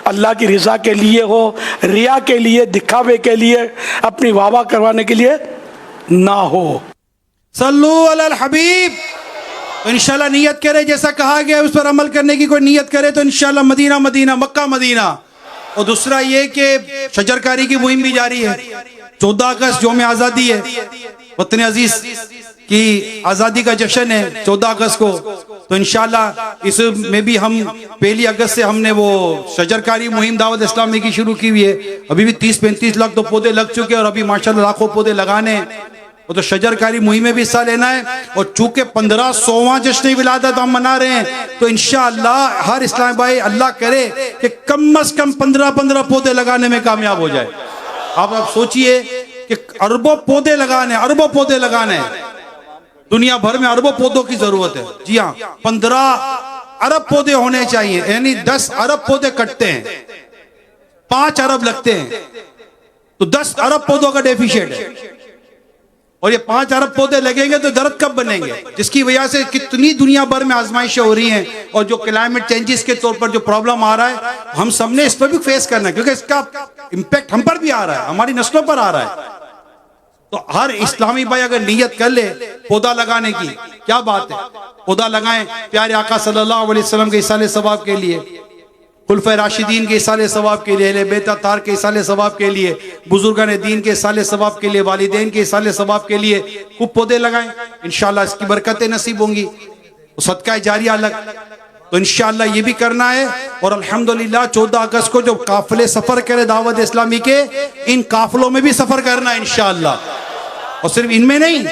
Speaker 6: अल्लाह की रज़ा के लिए हो, रिया के लिए, दिखावे के लिए, अपनी वाह करवाने के लिए ना हो।
Speaker 1: सल्लू अलल हबीब। तो इंशाल्लाह नियत करे, जैसा कहा गया उस पर अमल करने की कोई नियत करे तो इंशाल्लाह मदीना मदीना, मक्का मदीना। और दूसरा ये कि शजरकारी की मुहिम भी जारी है। 14 अगस्त यौम आज़ादी है, वतन अजीज की आज़ादी का जश्न है 14 अगस्त को। तो इंशाल्लाह इसमें भी हम 1 अगस्त से हमने वो शजरकारी मुहिम दावत इस्लामी की शुरू की हुई है। अभी भी 30-35 लाख तो पौधे लग चुके हैं और अभी माशाल्लाह लाखों पौधे लगाने हैं। वो तो शजरकारी मुहिम में भी हिस्सा लेना है। और चूंकि 1500वां जश्न विलादत हम मना रहे हैं तो इंशाअल्लाह हर इस्लामी भाई अल्लाह करे कि कम से कम 15-15 पौधे लगाने में कामयाब हो जाए। आप सोचिए कि अरबों पौधे लगाने, अरबों पौधे लगाने, दुनिया भर में अरबों पौधों की जरूरत है। जी हाँ, 15 अरब पौधे होने चाहिए, यानी 10 अरब पौधे कटते हैं, 5 अरब लगते हैं, तो 10 अरब पौधों का डेफिशिएंट है। और ये 5 अरब पौधे लगेंगे तो दरख्त कब बनेंगे, जिसकी वजह से कितनी दुनिया भर में आजमाइशें हो रही हैं। और जो क्लाइमेट चेंजेस के तौर पर जो प्रॉब्लम आ रहा है, हम सबने इस पर भी फेस करना है, क्योंकि इसका इम्पैक्ट हम पर भी आ रहा है, हमारी नस्लों पर आ रहा है। तो हर इस्लामी भाई अगर नियत कर ले पौधा लगाने की, क्या बात है, पौधा लगाएं प्यारे आका सल्लल्लाहु अलैहि वसल्लम के इसाले सवाब के लिए, खुलफा राशिदीन के इसाले सवाब के लिए, अहले बैत तार के इसाले सवाब के लिए, बुजुर्गान दीन के इसाले सवाब के लिए, वालिदैन के इसाले सवाब के लिए खूब पौधे लगाएं। इंशाल्लाह इसकी बरकतें नसीब होंगी, सदका जारिया अलग। तो इंशाल्लाह ये भी करना है। और अल्हम्दुलिल्लाह 14 अगस्त को जो काफिले सफर करे दावत इस्लामी के, इन काफिलों में भी सफर करना है इंशाल्लाह। और सिर्फ इनमें नहीं,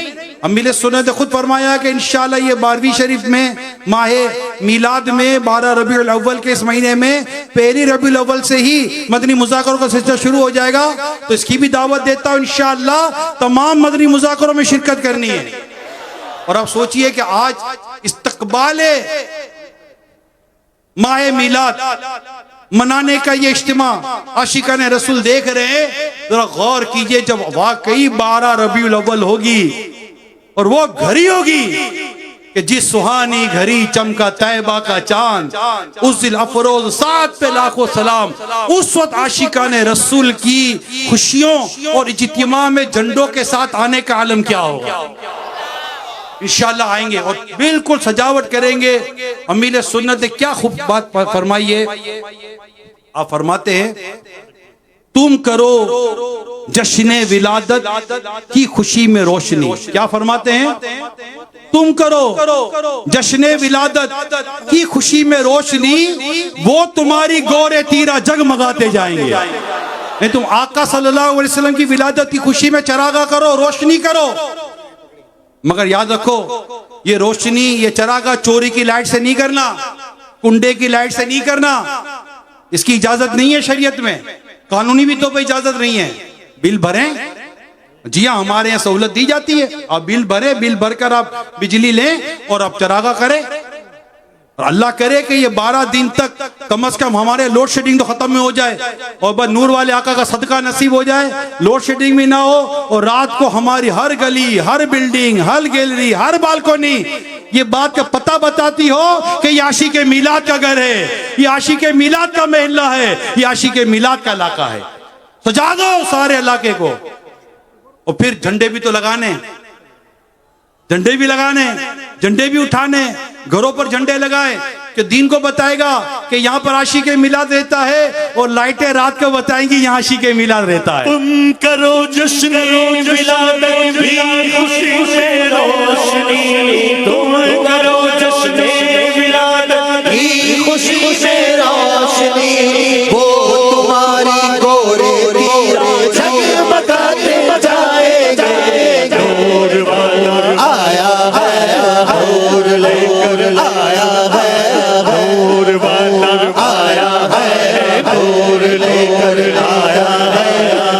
Speaker 1: अमीर सुन्नत खुद फरमाया कि इंशाल्लाह ये 12वीं शरीफ में माहे मिलाद में 12 रबीउल अव्वल के इस महीने में 1 रबीउल अव्वल से ही मदनी मुज़ाकरों का सिलसिला शुरू हो जाएगा। तो इसकी भी दावत देता हूँ, इंशाल्लाह तमाम मदनी मुज़ाकरों में शिरकत करनी है। और आप सोचिए कि आज इस्तकबाले माहे मिलाद मनाने का ये इज्तिमा आशिकान रसूल देख रहे हैं, जरा गौर कीजिए, जब वाकई 12 रबीउल अव्वल होगी और वो घड़ी होगी कि जिस सुहानी घड़ी चमका तैबा का चांद, उस दिल अफरोज साथ पे लाखों सलाम, उस वक्त आशिकान रसूल की खुशियों और इज्तिमा में झंडों के साथ आने का आलम क्या होगा। इंशाल्लाह आएंगे और बिल्कुल सजावट करेंगे। अमीर सुन्नत ने क्या खूब बात फरमाई है, आप फरमाते हैं, तुम करो जश्न विलादत की खुशी में रोशनी। क्या फरमाते हैं, तुम करो जश्न विलादत की खुशी में रोशनी, वो तुम्हारी गोरे तीरा जगमगाते जाएंगे। नहीं, तुम आका सल्लल्लाहु अलैहि वसल्लम की विलादत की खुशी में चरागा करो, रोशनी करो, मगर याद रखो ये रोशनी, ये चरागा चोरी की लाइट से नहीं करना, कुंडे की लाइट से नहीं करना, इसकी इजाजत नहीं है शरीयत में, कानूनी भी तो कोई इजाजत नहीं है। बिल भरें, जी हाँ, हमारे यहाँ सहूलत दी जाती है, आप बिल भरें, बिल भरकर आप बिजली लें और आप चरागा करें। और अल्लाह करे कि ये 12 दिन तक कम से कम हमारे लोड शेडिंग तो खत्म में हो जाए और बस नूर वाले आका का सदका नसीब हो जाए, लोड शेडिंग भी ना हो। और रात को हमारी हर गली, हर बिल्डिंग, हर गैलरी, हर बालकोनी ये बात का पता बताती हो कि ये आशिक मिलाद का घर है, ये आशिक मिलाद का महल्ला है, ये आशिक मिलाद का इलाका है। सजा दो सारे इलाके को। और फिर झंडे भी तो लगाने, झंडे भी लगाने, झंडे भी उठाने, घरों पर झंडे लगाए कि दीन को बताएगा कि यहाँ पर आशिक मिलाद रहता है, और लाइटें रात को बताएंगी यहाँ आशिक मिलाद रहता है।
Speaker 3: तुम करो जश्न विलादत की खुशी में रोशनी, तुम करो जश्न विलादत
Speaker 2: की खुशी से रोशनी, वो तुम्हारी गोरे तीरा जगमगाते जाएंगे।
Speaker 3: नूर वाला
Speaker 2: आया है
Speaker 3: नूर लेकर आया है, नूर वाला आया है, नूर लेकर आया है।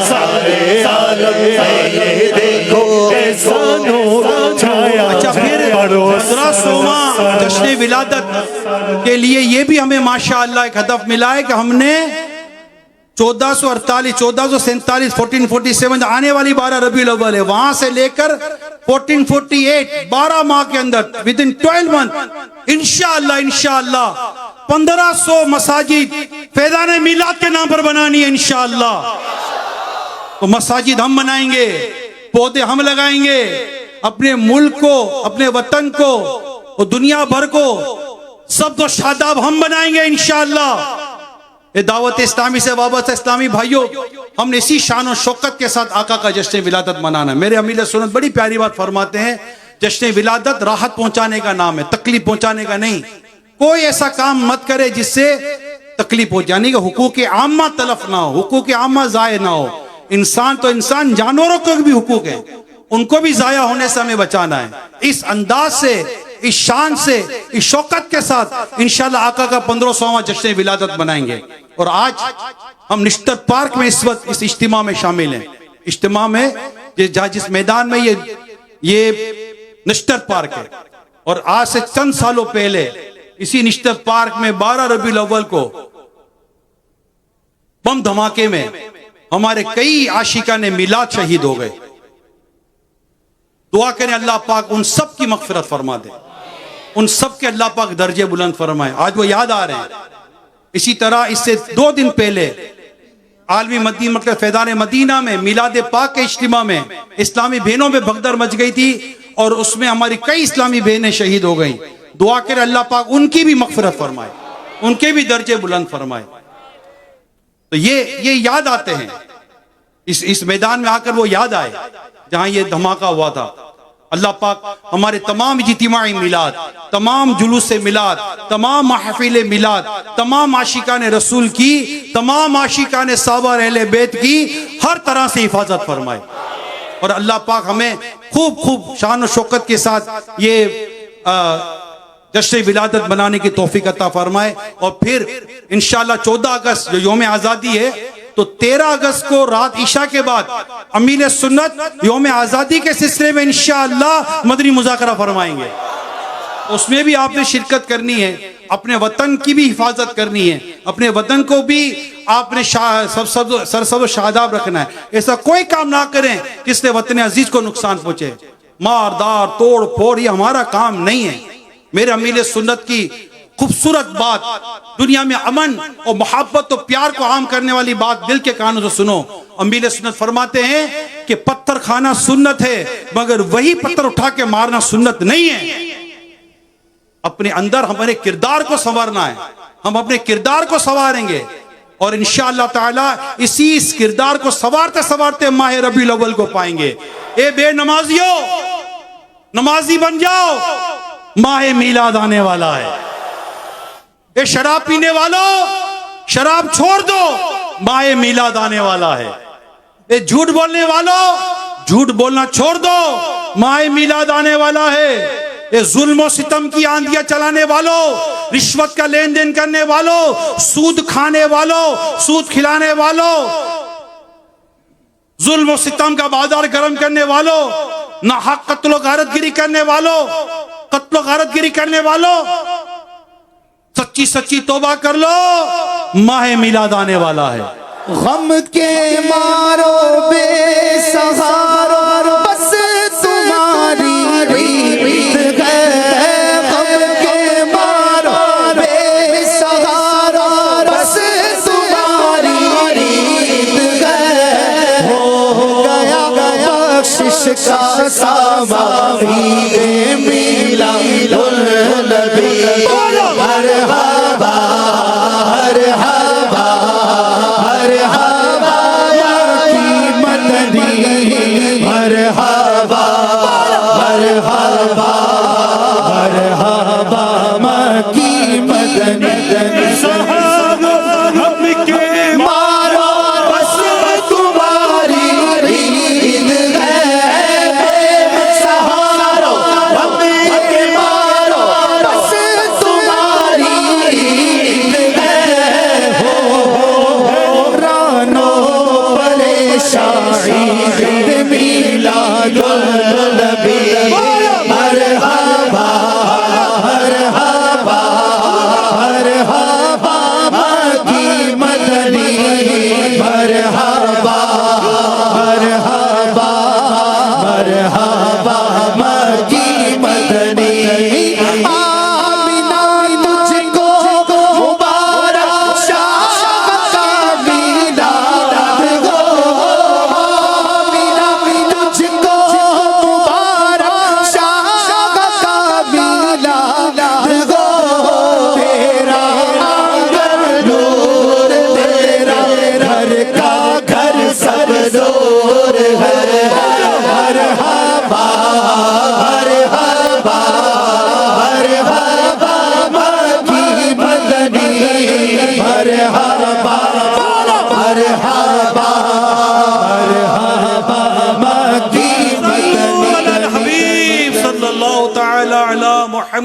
Speaker 3: सारे आलम में ये देखो कैसा नूर छाया।
Speaker 1: अच्छा, फिर 15वां जश्न विलादत के लिए ये भी हमें माशाअल्लाह एक हदफ मिला है कि हमने 1448, 1447, 1447 आने वाली 12 रबीउल अव्वल है। वहां से लेकर 1448 12 माह के अंदर विद इन 12 मंथ इंशाअल्लाह 1500 मसाजिद फैज़ान मिलाद के नाम पर बनानी है इंशाअल्लाह। तो मसाजिद हम बनाएंगे, पौधे हम लगाएंगे, अपने मुल्क को, अपने वतन को और दुनिया भर को सब तो शादाब हम बनाएंगे इंशाअल्लाह। ये दावत इस्लामी से वाबस्ता इस्लामी भाइयों, हमने इसी शान और शौकत के साथ आका का जश्न विलादत मनाना। मेरे अमीर सुन्नत बड़ी प्यारी बात फरमाते हैं, जश्न विलादत राहत पहुंचाने का नाम है, तकलीफ पहुंचाने का नहीं। कोई ऐसा काम मत करे जिससे तकलीफ हो, यानी कि हुकूक आम्मा तलफ ना हो, हुकूक आम्मा जाये ना हो। इंसान तो इंसान, जानवरों को भी हुकूक है, उनको भी जाया होने से हमें बचाना है। इस अंदाज से, इस शान से, इस शौकत के साथ इंशाअल्लाह आका का 1500वां जश्न विलादत बनाएंगे। और आज हम निश्तर पार्क में इस वक्त इस इज्तिमा में शामिल हैं। इज्तिमा में जिस मैदान में ये निश्तर पार्क है, और आज से चंद सालों पहले इसी निश्तर पार्क में 12 रबीउल अव्वल को बम धमाके में हमारे कई आशिका ने मिलाद शहीद हो गए। दुआ करें अल्लाह पाक उन सब की मगफिरत फरमा दे, उन सब के अल्लाह पाक दर्जे बुलंद फरमाए। आज वो याद आ रहे हैं। इसी तरह इससे 2 दिन पहले आलमी मदीना मतलब फैज़ान मदीना में मिलाद पाक के इज्तिमा में इस्लामी बहनों में भगदड़ मच गई थी, और उसमें हमारी कई इस्लामी बहनें शहीद हो गई। दुआ करें अल्लाह पाक उनकी भी मगफिरत फरमाए, उनके भी दर्जे बुलंद फरमाए। तो ये याद आते हैं, इस मैदान में आकर वो याद आए जहां ये धमाका हुआ था। अल्लाह पाक हमारे तमाम इज्तिमाई मिलाद, तमाम जुलूस मिलाद, तमाम महफिल मिलाद, तमाम आशिकान रसूल की, तमाम आशिकान साहबा अहले बैत की हर तरह से हिफाजत फरमाए। और अल्लाह पाक हमें खूब खूब शान और शौकत के साथ ये जश्न विलादत बनाने की तौफीक अता फरमाए। और फिर इंशाअल्लाह 14 अगस्त जो यौम आज़ादी है, तो 13 अगस्त को रात ईशा के बाद अमीर सुन्नत यौम आज़ादी के सिलसिले में इंशाअल्लाह मदनी मुज़ाकरा फरमाएंगे। उसमें भी आपने शिरकत करनी है, अपने वतन की भी हिफाजत करनी है, अपने वतन को भी आपने सरसब्ज़ शादाब रखना है। ऐसा कोई काम ना करें जिससे वतन अजीज को नुकसान पहुंचे। मारदार तोड़ फोड़ ये हमारा काम नहीं है। मेरे अमीर सुन्नत की खूबसूरत बात, दुनिया में अमन और मोहब्बत और प्यार को आम करने वाली बात दिल के कानों से सुनो। अमीर सुन्नत फरमाते हैं कि पत्थर खाना सुन्नत है, मगर वही पत्थर उठा के मारना सुन्नत नहीं है। अपने अंदर हमारे किरदार को संवारना है, हम अपने किरदार को संवारेंगे और इंशाअल्लाह ताला इस किरदार को संवारते संवारते माह रबीउल अव्वल को पाएंगे। ए बेनमाजियों, नमाजी बन जाओ, माह मिलाद आने वाला है। ए शराब पीने वालों, शराब छोड़ दो, माह मिलाद आने वाला है। ए झूठ बोलने वालों, झूठ बोलना छोड़ दो, माह मिलाद आने वाला है। ये जुल्म और सितम की आंधियां चलाने वालों, रिश्वत का लेन देन करने वालों, सूद खाने वालों, सूद खिलाने वालों, जुल्म और सितम का बाजार गर्म करने वालों, नाहक कत्ल गारतगिरी करने वालों, कत्ल गारतगिरी करने वालों, सच्ची सच्ची तौबा कर लो, माह मिलाद आने वाला है।
Speaker 4: गम के मारो बेसहारा बस तुम्हारी रीत है। गम के मारो बेसहारा बस तुम्हारी रीत है। हो गया बख्शिश का सामावी मिलादुन नबी। मरहबा मरहबा मरहबा की मदनी, मरहबा मरहबा मरहबा की मदनी। मारो बस तुम्हारी रीत है। सहारो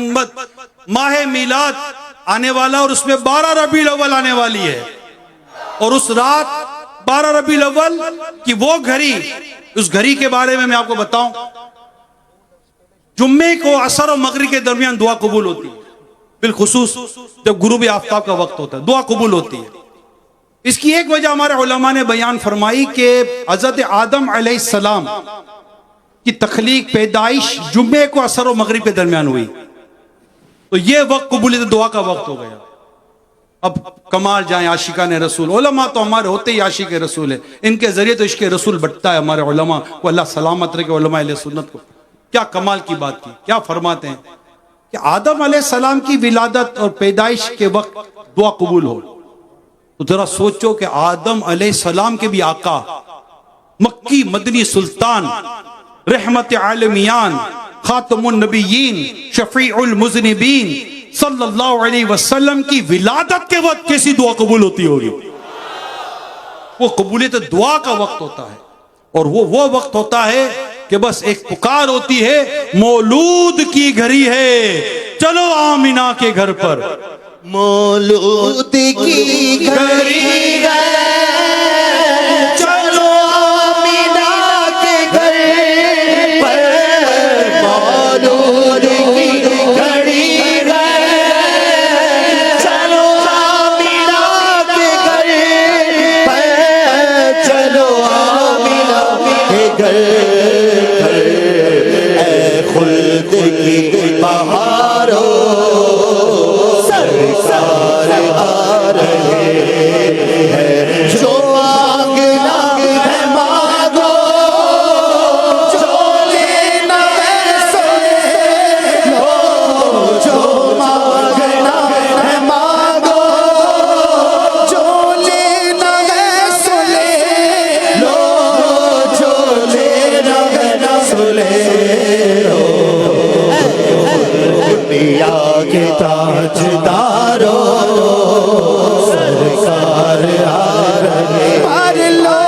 Speaker 1: मोहम्मद, माह मिलाद आने वाला और उसमें 12 रबीउल अव्वल आने वाली है। और उस रात 12 रबीउल अव्वल की वो घड़ी, उस घड़ी के बारे में मैं आपको बताऊं, जुम्मे को असर और मगरिब के दरमियान दुआ कबूल होती है, बिलखुसूस जब गुरूब आफ्ताब का वक्त होता है, दुआ कबूल होती है। इसकी एक वजह हमारे उलमा ने बयान फरमाई कि हज़रत आदम अलैहिस्सलाम की तख्लीक, पैदाइश जुम्मे को असर और मगरिब के दरमियान हुई, तो ये वक्त कबूलियत दुआ का वक्त हो गया। अब कमाल जाए आशिकाने रसूल, उलमा तो हमारे होते ही आशिक रसूल है, इनके जरिए तो इश्क रसूल बढ़ता है। हमारे उलमा को अल्लाह सलामत रखे, उलमा अहले सुन्नत को। क्या कमाल की बात की, क्या फरमाते हैं कि आदम अलैहिस्सलाम की विलादत और पैदाइश के वक्त दुआ कबूल हो, तो जरा सोचो कि आदम अलैहिस्सलाम के भी आका, मक्की मदनी सुल्तान, रहमत आलमियान, खातमुन नबिय्यीन, शफीउल मुज़निबीन सल्लल्लाहु अलैहि वसल्लम की विलादत के वक्त कैसी दुआ कबूल होती होगी। वो कबूलियत दुआ का वक्त होता है, और वो वक्त होता है कि बस एक पुकार होती है, मौलूद की घड़ी है, चलो आमिना के घर पर।
Speaker 2: मौलूद की घड़ी है, चलो आमिना के घर पर। मौलूद की घड़ी है, चलो आमिना के घर पर। चलो आमिना के घर पर। ऐ खुल्द की बहारों, सरकार आ रहे हैं। जो मांगना है मांगो, जो लेना है सो लो। जो मांगना है मांगो, जो लेना है सो ले लो। जो लेना है सो ले लो। दुनिया के ताजदारों, सरकार आ रहे। भर लो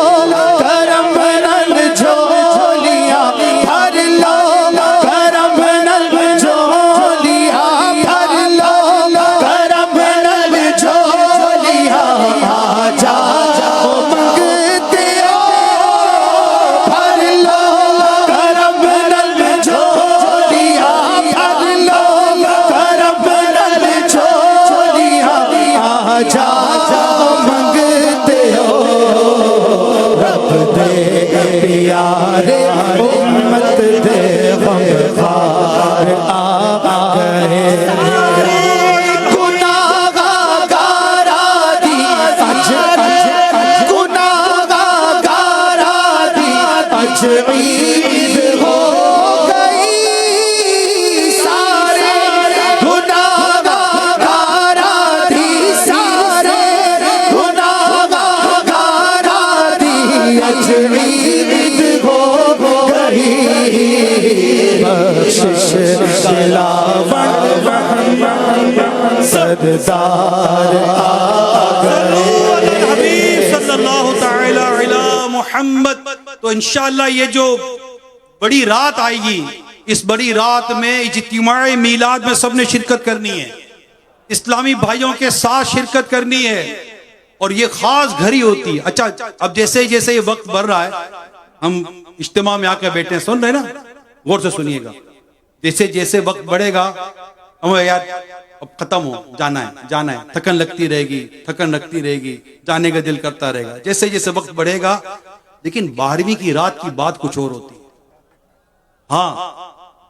Speaker 2: करम नल झोलियां, भर लो करम नल झोलियां, भर लो करम नल झोलियां। आ जाओ मंगते हो, भर लो करम नल झोलियां, भर लो करम नल झोलियां। आ जाओ मंगते हो, रब दे प्यारे उम्मत दे गमखार आ गए। गुनाहगारा दी गुनाहगारा दी अज ईद हो गई। सारे गुनाहगारा दी, सारे गुनाहगारा दी अज ईद हो गई। बख्शिश सरदार आ गए।
Speaker 1: हबीब सल्लल्लाहु तआला अला मुहम्मद। तो इंशाअल्लाह ये जो बड़ी रात आएगी, इस बड़ी रात में इज्तिमाए मीलाद में सबने शिरकत करनी है, इस्लामी भाइयों के साथ शिरकत करनी है, और ये खास घड़ी होती है। अच्छा, अब जैसे जैसे ये वक्त बढ़ रहा है, हम इज्तिमा में आकर बैठे हैं, सुन रहे ना, गौर से सुनिएगा। जैसे जैसे वक्त बढ़ेगा, हम यार अब खत्म हो जाना है, जाना है, थकन लगती रहेगी, थकन लगती रहेगी, जाने का दिल करता रहेगा। जैसे जैसे वक्त बढ़ेगा, लेकिन 12वीं की रात की बात कुछ और होती है। हाँ,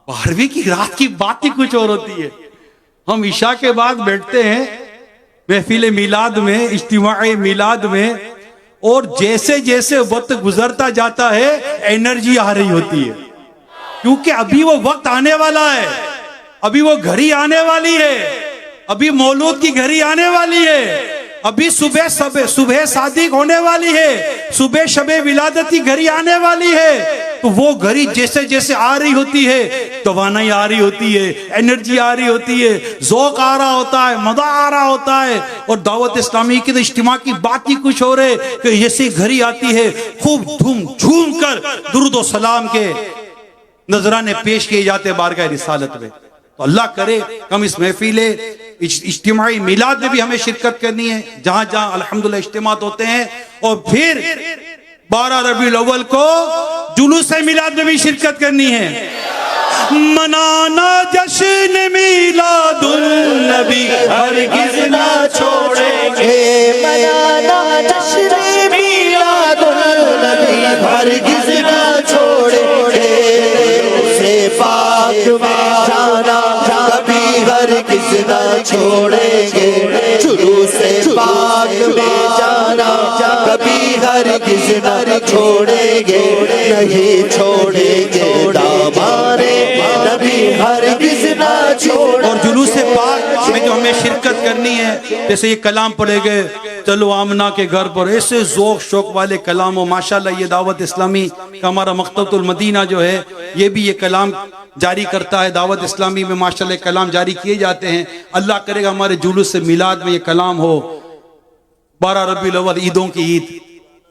Speaker 1: 12वीं की रात की बात ही कुछ और होती है। हम इशा के बाद बैठते हैं महफिल मिलाद में, इज्तिमाए मिलाद में, और जैसे जैसे वक्त गुजरता जाता है एनर्जी आ रही होती है, क्योंकि अभी वो वक्त आने वाला है, अभी वो घड़ी आने वाली है, अभी मौलूद की घड़ी आने वाली है, अभी सुबह सादिक होने वाली है, सुबह शबे विलादत की घड़ी आने वाली है। तो वो घड़ी जैसे जैसे आ रही होती है, तवानाई आ रही होती है, एनर्जी आ रही होती है, ज़ौक़ आ रहा होता है, मज़ा आ रहा होता है। और दावत इस्लामी की तो इज्तिमा की बात ही कुछ हो रहे कि जैसे घड़ी आती है, खूब धूम झूम कर दुरूद और सलाम के नजराने पेश किए जाते बारगाह रिसालत में। तो अल्लाह करे हम इस महफिले इज्तिमाई मिलाद में भी हमें शिरकत करनी है, जहां जहां अल्हम्दुलिल्लाह इज्तिमात होते हैं। और फिर 12 रबीउल अव्वल को जुलूस मिलाद में भी शिरकत करनी है। मनाना जश्न मिलादुल नबी हरगिज़ ना छोड़ेंगे,
Speaker 2: मनाना जश्न मिलादुल नबी हरगिज़ ना छोड़ेंगे, से पाक में जाना कभी हरगिज़ ना छोड़ेंगे, जुलूस पाक में जाना कभी हरगिज़ ना छोड़ेंगे, नहीं छोड़ेंगे दामाने नबी हरगिज़ ना छोड़ेंगे।
Speaker 1: और जुलूस पाक में जो हमें शिरकत करनी है, जैसे ये कलाम पढ़ेंगे चलो आमना के घर पर, ऐसे ज़ौक़ शौक़ वाले कलाम हो। माशाल्लाह ये दावत इस्लामी का हमारा मकतबतुल मदीना जो है ये भी ये कलाम जारी करता है। दावत इस्लामी में माशाल्लाह कलाम जारी किए जाते हैं। अल्लाह करेगा हमारे जुलूस से मिलाद में ये कलाम हो। 12 रबीउल अव्वल ईदों की ईद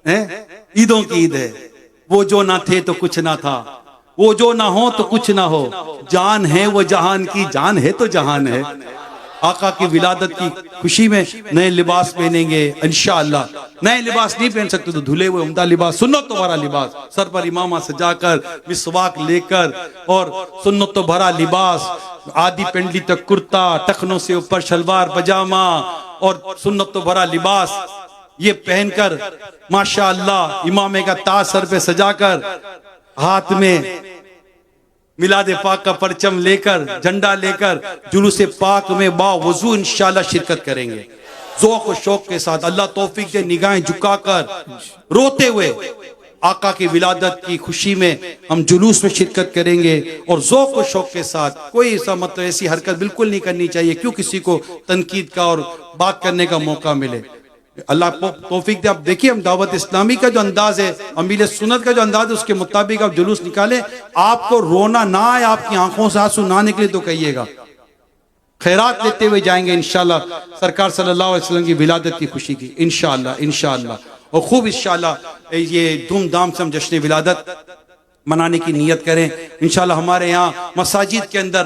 Speaker 1: है, ईदों की ईद है। वो जो ना थे तो कुछ ना था, वो जो ना हो तो कुछ ना हो, जान है वो जहान की, जान है तो जहान है। आका की विलादत की खुशी में नए लिबास पहनेंगे इंशाअल्लाह। नए लिबास नहीं पहन सकते तो धुले हुए उम्दा लिबास, सुन्नत तो भरा लिबास, सर पर इमामा सजाकर मिसवाक लेकर, और सुन्नत तो भरा लिबास, आधी पेंडली तक कुर्ता, टखनों से ऊपर शलवार पजामा और सुन्नत तो भरा लिबास ये पहनकर माशाअल्लाह इमामे का ताज सर पे सजाकर, हाथ में मिलाद पाक का परचम लेकर, झंडा लेकर जुलूस पाक में बावजू इंशाअल्लाह शिरकत करेंगे ज़ौक़ और शौक़ के साथ। अल्लाह तौफीक दे, निगाहें झुकाकर रोते हुए आका की विलादत की खुशी में हम जुलूस में शिरकत करेंगे और ज़ौक़ और शौक़ के साथ। कोई ऐसा मतलब ऐसी हरकत बिल्कुल नहीं करनी चाहिए क्यों किसी को तनकीद का और बात करने का मौका मिले। अल्लाह तौफीक दे। आप देखिए हम दावत इस्लामी का जो अंदाज है, अमील सुन्नत का जो अंदाज है, उसके मुताबिक आप जुलूस निकालें। आपको रोना ना आए, आपकी आंखों से आंसू ना निकले तो कहिएगा, खैरात लेते हुए जाएंगे इंशाअल्लाह सरकार सल्लल्लाहु अलैहि वसल्लम की विलादत की खुशी की इंशाअल्लाह इंशाअल्लाह। और खूब इंशाअल्लाह ये धूमधाम से हम जश्न विलादत मनाने की नीयत करें इंशाअल्लाह। हमारे यहाँ मसाजिद के अंदर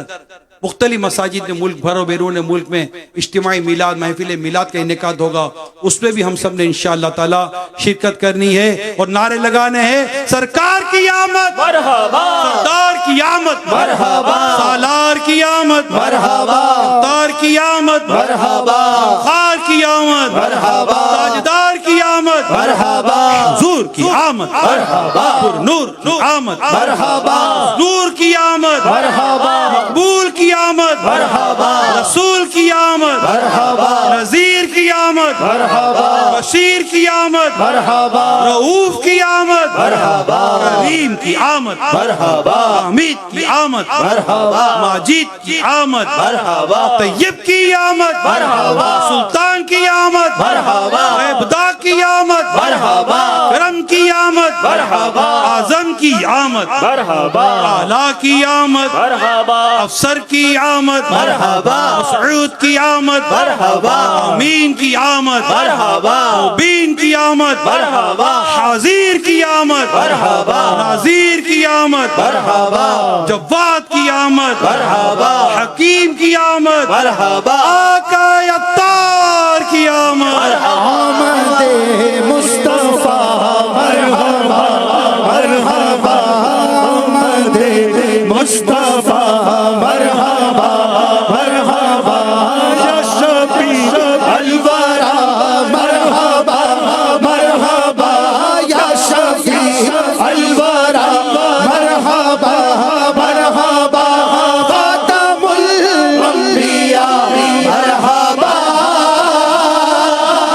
Speaker 1: मुख्तलिफ मसाजिद में मुल्क भर और बैरून मुल्क में इज्तिमाई मिलाद महफिल मिलाद का इनेकाद होगा, उसमें भी हम सब ने इंशाअल्लाह ताला शिरकत करनी है और नारे लगाने हैं सरकार की आमद मरहबा, सरदार की आमद मरहबा, सालार की आमद मरहबा, सरदार की आमद मरहबा, खार की आमद मरहबा, ताजदार की आमद मरहबा, हुजूर की आमद मरहबा, नूर की आमद मरहबा, नूर की आमद मरहबा, मकबूल की आमद मरहबा, रसूल की आमद मरहबा, नज़ीर की आमद मरहबा, बशीर की आमद मरहबा, रऊफ की आमद मरहबा, करीम की आमद मरहबा, हमीद की आमद मरहबा, माजिद की आमद मरहबा, तैयब की आमद मरहबा, सुल्तान की आमद मरहबा, इब्दा की आमद मरहबा, करम की आमद मरहबा, आज़म की आमद मरहबा, आला की आमद मरहबा, अफसर की आमद मरहबा, मसऊद की आमद मरहबा, अमीन की आमद मरहबा, मुबीन की आमद मरहबा, हाजिर की आमद मरहबा, नाज़ीर की आमद मरहबा, जव्वाद की आमद मरहबा, हकीम की आमद मरहबा, आका अत्तार की आमद
Speaker 2: आमदे मुस्तफा मरहबा मरहबा, आमदे मुस्तफा मरहबा मरहबा, या शफी अलवरा मरहबा मरहबा, या शफी अलवरा मरहबा मरहबा, खातमुल अंबिया मरहबा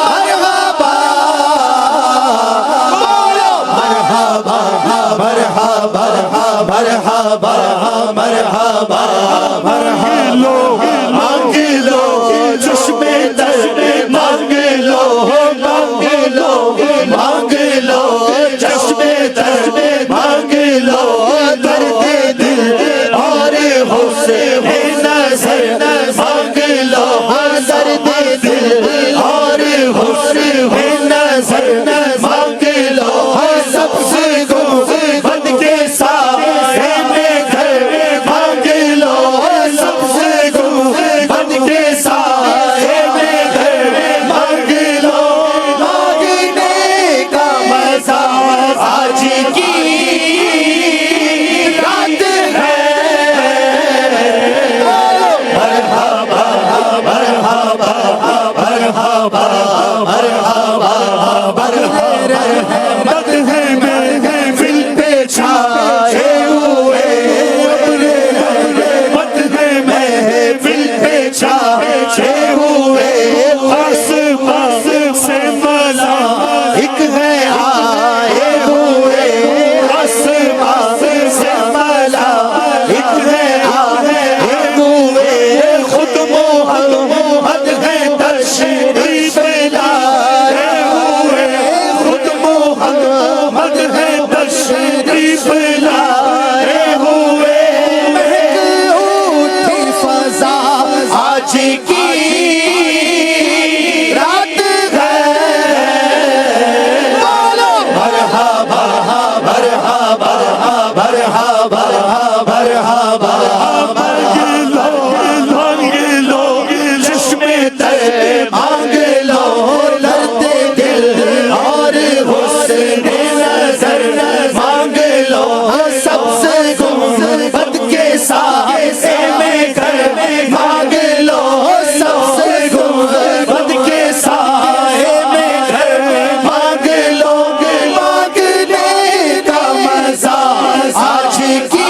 Speaker 2: मरहबा
Speaker 3: मोहम्मद है तशरीफ लाए हुए।
Speaker 4: महक उठी फजा आज की रात है। बोलो मरहबा मरहबा मरहबा मरहबा।
Speaker 3: मांग लो चश्मे तर
Speaker 4: मांग लो लड़ते दिल और हुस्न नजर। मांग लो सबसे गुंबद के साए में घर। मांग लो सबसे गुंबद के साए में घर। मांग लो मांगने का मजा आज की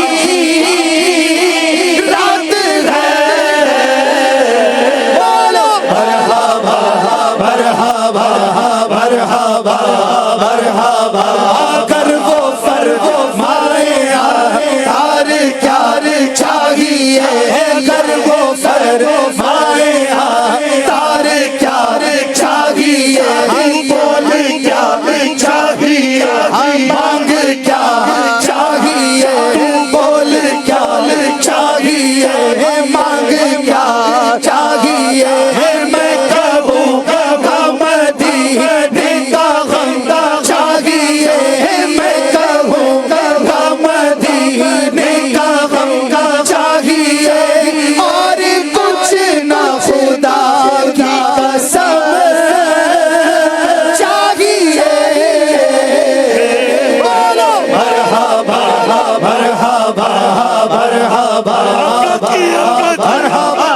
Speaker 4: रात है। बोलो मरहबा मरहबा मरहबा मरहबा। कर वो फरमाए तार प्यार चाहिए। कर वो फरमाए तार प्यार चाहिए। बोल क्या चाहिए मांग क्या चाहिए। बोल क्या चाहिए मांग क्या चाहिए। मैं कहूँगा मदीने का गम चाहिए। मैं कहूँगा मदीने का गम चाहिए। और कुछ ना खुदा की कसम चाहिए। बोलो मरहबा मरहबा मरहबा मरहबा मरहबा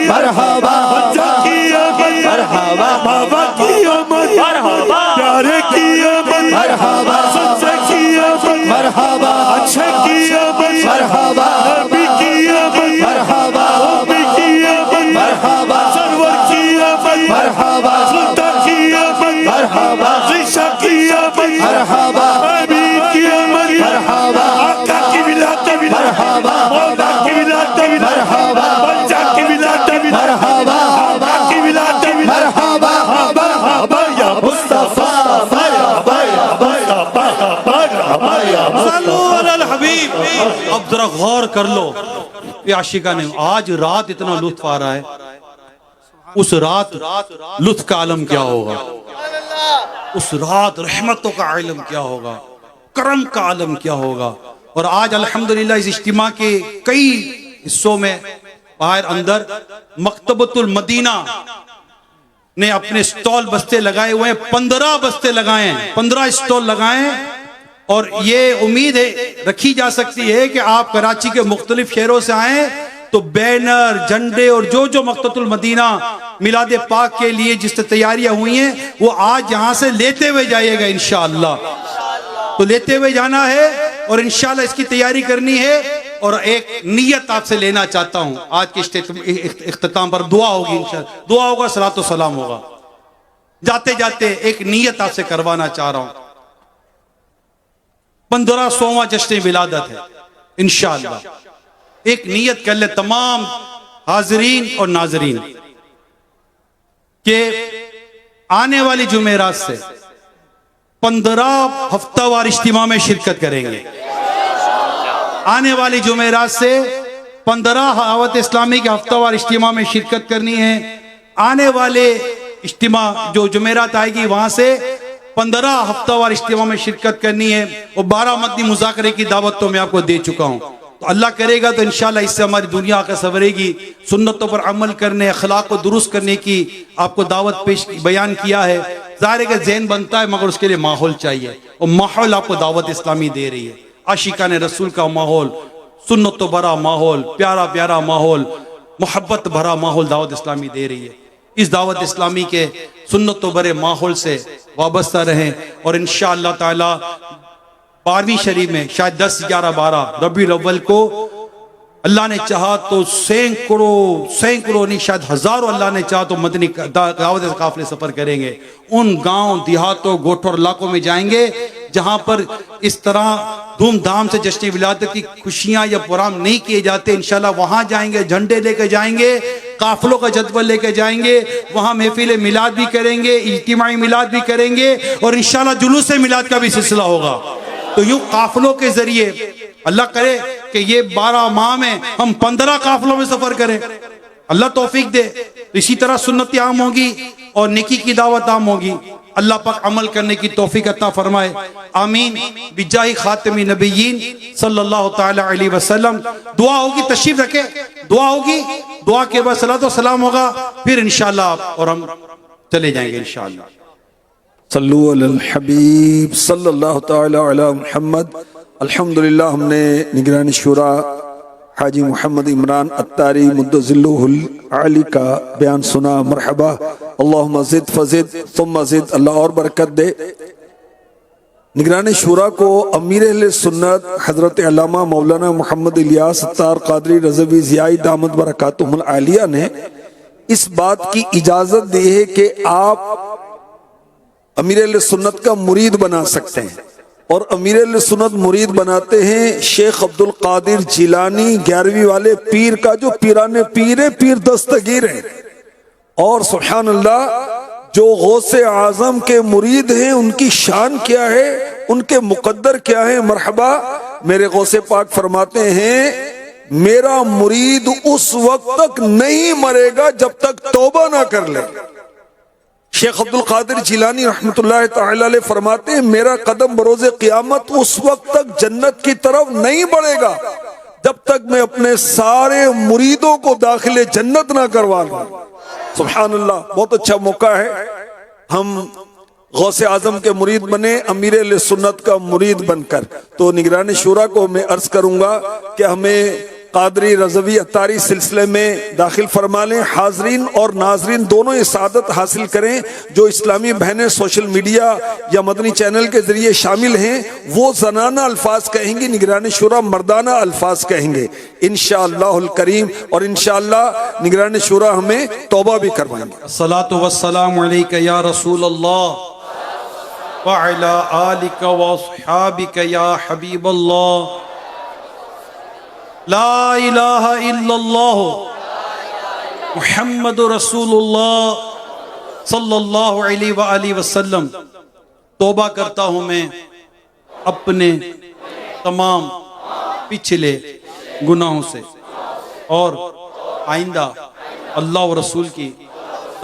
Speaker 4: मरहबा मरहबा
Speaker 3: बाबा की अमर प्यारे की अमर
Speaker 4: मरहबा
Speaker 3: सच्चे की अमर
Speaker 4: मरहबा
Speaker 3: अच्छे की अमर
Speaker 4: मरहबा
Speaker 3: नबी की अमर
Speaker 4: मरहबा
Speaker 3: नबी की अमर
Speaker 4: मरहबा
Speaker 3: सरवर की अमर
Speaker 4: मरहबा
Speaker 3: सुल्तान की अमर
Speaker 4: मरहबा
Speaker 3: ईशा की अमर
Speaker 4: मरहबा
Speaker 3: नबी की अमर
Speaker 4: मरहबा
Speaker 3: आका की विलायत
Speaker 4: मरहबा
Speaker 3: मौला की विलायत
Speaker 4: मरहबा
Speaker 3: बच्चा की विलायत
Speaker 4: मरहबा
Speaker 3: बाबा की विलायत
Speaker 4: मरहबा
Speaker 3: मरहबा या मुस्तफा मरहबा या मुस्तफा मरहबा या
Speaker 1: सल्लु अलल हबीब। अब जरा गौर कर लो ये आशिका ने आज रात इतना लुत्फ आ रहा है। उस रात लुत्फ का आलम क्या होगा। उस रात रहमतों का आलम क्या होगा। करम का आलम क्या होगा। और आज अल्हम्दुलिल्लाह इस इज्तिमा के कई हिस्सों में बाहर अंदर मकतबतुल मदीना ने अपने स्टॉल बस्ते लगाए हुए हैं। 15 बस्ते लगाए हैं, 15 स्टॉल लगाए हैं। और ये उम्मीद है रखी जा सकती है कि आप कराची के मुख्तलिफ शहरों से आए तो बैनर झंडे और जो जो मकतबतुल मदीना मिलाद पाक के लिए जिस तैयारियां हुई हैं वो आज यहाँ से लेते हुए जाइएगा इंशाअल्लाह। तो लेते हुए जाना है और इंशाअल्लाह इसकी तैयारी करनी है। और एक नियत आपसे लेना चाहता हूं आज के इख्तिताम पर। दुआ होगी इंशाअल्लाह, दुआ होगा, सलातो सलाम होगा। जाते जाते एक नियत आपसे करवाना चाह रहा हूं। 1500वां जश्न विलादत है इंशाअल्लाह। एक नियत कर ले तमाम हाजरीन और नाजरीन के आने वाली जुमेरात से 15 हफ्तावार इज्तिमा में शिरकत करेंगे। आने वाली जुमेरात से 15 दावत इस्लामी के हफ्तावार इज्तिमा में शिरकत करनी है। आने वाले इज्तिमा जो जुमेरात आएगी वहां से 15 हफ्तावार इज्तिमा में शिरकत करनी है। और 12 मदनी मुज़ाकरे की दावत तो मैं आपको दे चुका हूं। तो अल्लाह करेगा तो इंशाअल्लाह इससे हमारी दुनिया का सवरेगी। सुन्नतों पर अमल करने, अखलाक को दुरुस्त करने की आपको दावत पेश बयान किया है। ज़ाहिर है कि ज़हन बनता है मगर उसके लिए माहौल चाहिए और माहौल आपको दावत इस्लामी दे रही है। आशिकाने रसूल का माहौल, सुन्नतों भरा माहौल, प्यारा प्यारा माहौल, मोहब्बत भरा माहौल दावत इस्लामी दे रही है। इस दावत इस्लामी के सुन्नतों भरे माहौल से वाबस्ता रहें और इंशाअल्लाह ताला 12वीं शरीफ में शायद 10, 11, 12 रबीउल अव्वल को अल्लाह ने चाहा तो सैकड़ों नहीं शायद हजारों, अल्लाह ने चाहा तो मदनी दावत काफिले सफर करेंगे। उन गांव देहातों गोठों और इलाकों में जाएंगे जहां पर इस तरह धूमधाम से जश्न विलादत की खुशियां या प्रोग्राम नहीं किए जाते, इंशाल्लाह वहां जाएंगे, झंडे लेके जाएंगे, काफिलों का जदवल लेके जाएंगे, वहां महफिल मिलाद भी करेंगे, इज्तिमाई मिलाद भी करेंगे और इंशाल्लाह जुलूस मिलाद का भी सिलसिला होगा। तो यूं काफिलों के जरिए अल्लाह करे कि ये 12 माह में हम 15 काफिलों में सफर करें, अल्लाह तौफीक दे। तो इसी तरह सुन्नत आम होगी और नेकी की दावत आम होगी। अल्लाह पाक अमल करने की तौफीक अता फरमाए, आमीन। बिजाही खातिमी नबीयीन सल्लल्लाहु ताला अलैहि वसल्लम। दुआ होगी, तशरीफ रखे, दुआ होगी, दुआ के बाद सलातो सलाम होगा, फिर इंशाअल्लाह और हम चले जाएंगे इंशाअल्लाह।
Speaker 7: सल्लु अलल हबीब सल्लल्लाहु ताला अला मुहम्मद। अल्हम्दुलिल्लाह, हमने निगरानी शुरा हाजी मोहम्मद इमरान अत्तारी मुद्दज़िल्लुहुल आली का बयान सुना। मरहबा, अल्लाहुम्मा ज़िद फ़ज़िद सुम्मा ज़िद, अल्लाह और बरकत दे। निगरानी शुरा को अमीर अहले सुन्नत हज़रत अल्लामा मौलाना मोहम्मद इलियास अत्तार क़ादरी रज़वी ज़ियाई दामत बरकातुहुल आलिया ने इस बात की इजाज़त दी है कि आप अमीर अहले सुन्नत का मुरीद बना सकते हैं, और अमीर अहले सुन्नत मुरीद बनाते हैं शेख अब्दुल कादिर जिलानी 11वीं वाले पीर का, जो पीराने पीर है, पीर दस्तगीर है। और सुभान अल्लाह, जो गौसे आजम के मुरीद हैं उनकी शान क्या है, उनके मुकद्दर क्या है। मरहबा, मेरे गौसे पाक फरमाते हैं मेरा मुरीद उस वक्त तक नहीं मरेगा जब तक तौबा ना कर ले। शेख अब्दुल कादिर जिलानी रहमतुल्लाह तआला अलैह फरमाते हैं मेरा कदम बरोज़े क़यामत उस वक्त तक जन्नत की तरफ नहीं बढ़ेगा जब तक मैं अपने सारे मुरीदों को दाखिले जन्नत ना करवा लूं। सुभान अल्लाह, बहुत अच्छा मौका है हम गौसे आजम के मुरीद बने, अमीर अहले सुन्नत का मुरीद बनकर। तो निगरानी शुरा को मैं अर्ज करूंगा कि हमें कादरी रज़वी अत्तारी सिलसिले में दाखिल फरमा लें। हाजरीन और नाजरीन दोनों ये सादत हासिल करें। जो इस्लामी बहनें सोशल मीडिया या मदनी चैनल के जरिए शामिल हैं वो ज़नाना अल्फाज कहेंगे, निगरानी शुरा मर्दाना अल्फाज कहेंगे इंशाअल्लाहुल करीम। और इंशाअल्लाह निगरानी शुरा हमें तौबा भी करवाएंगे।
Speaker 1: अस्सलातु वस्सलामु अलैका या रसूल अल्लाह व अला आलिका व अस्हाबिका या हबीब अल्लाह। ला इलाहा इल्लल्लाह मुहम्मदुर रसूलुल्लाह सल्लल्लाहु अलैहि वसल्लम। तौबा करता हूँ मैं अपने तमाम पिछले गुनाहों से और आइंदा अल्लाह और रसूल की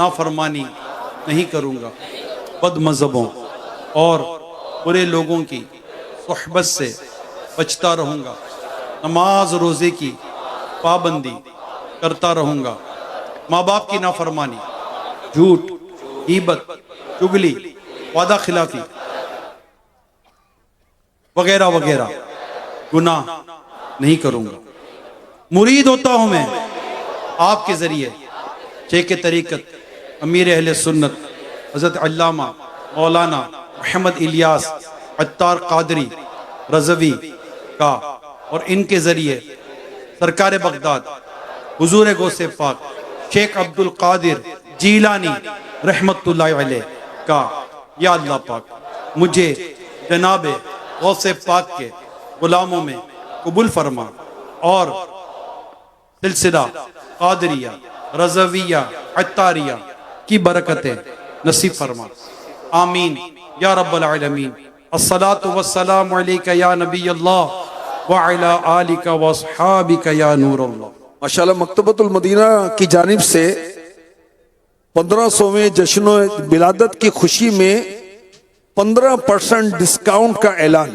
Speaker 1: नाफरमानी नहीं करूँगा, बद मज़हबों और बुरे लोगों की सोहबत से बचता रहूँगा, नमाज रोज़े की पाबंदी करता रहूँगा, माँ बाप की नाफरमानी, झूठ, गीबत, चुगली, वादा खिलाफी वगैरह वगैरह गुनाह नहीं करूँगा। मुरीद होता हूँ मैं आपके ज़रिए शेख तरीक़त अमीर अहले सुन्नत हज़रत अल्लामा मौलाना मोहम्मद इलियास अत्तार क़ादरी रज़वी का, और इनके ज़रिए सरकार बगदाद हुजूर गौसे पाक शेख अब्दुल कादिर जीलानी रहमतुल्लाह अलैह का, या अल्लाह पाक मुझे जनाब गौसे पाक के गुलामों में कबूल फरमा और सिलसिला कादरिया रज़विया अत्तारिया की बरकतें नसीब फरमा, आमीन या रब्बल आलमीन। अस्सलातु वस्सलामु अलैका या नबी अल्लाह व अला आलिका व अस्हाबिका या नूर अल्लाह।
Speaker 7: माशाअल्लाह, मकतबतुल मदीना की जानिब से 1500वें जश्न विलादत की खुशी में 15% डिस्काउंट का ऐलान।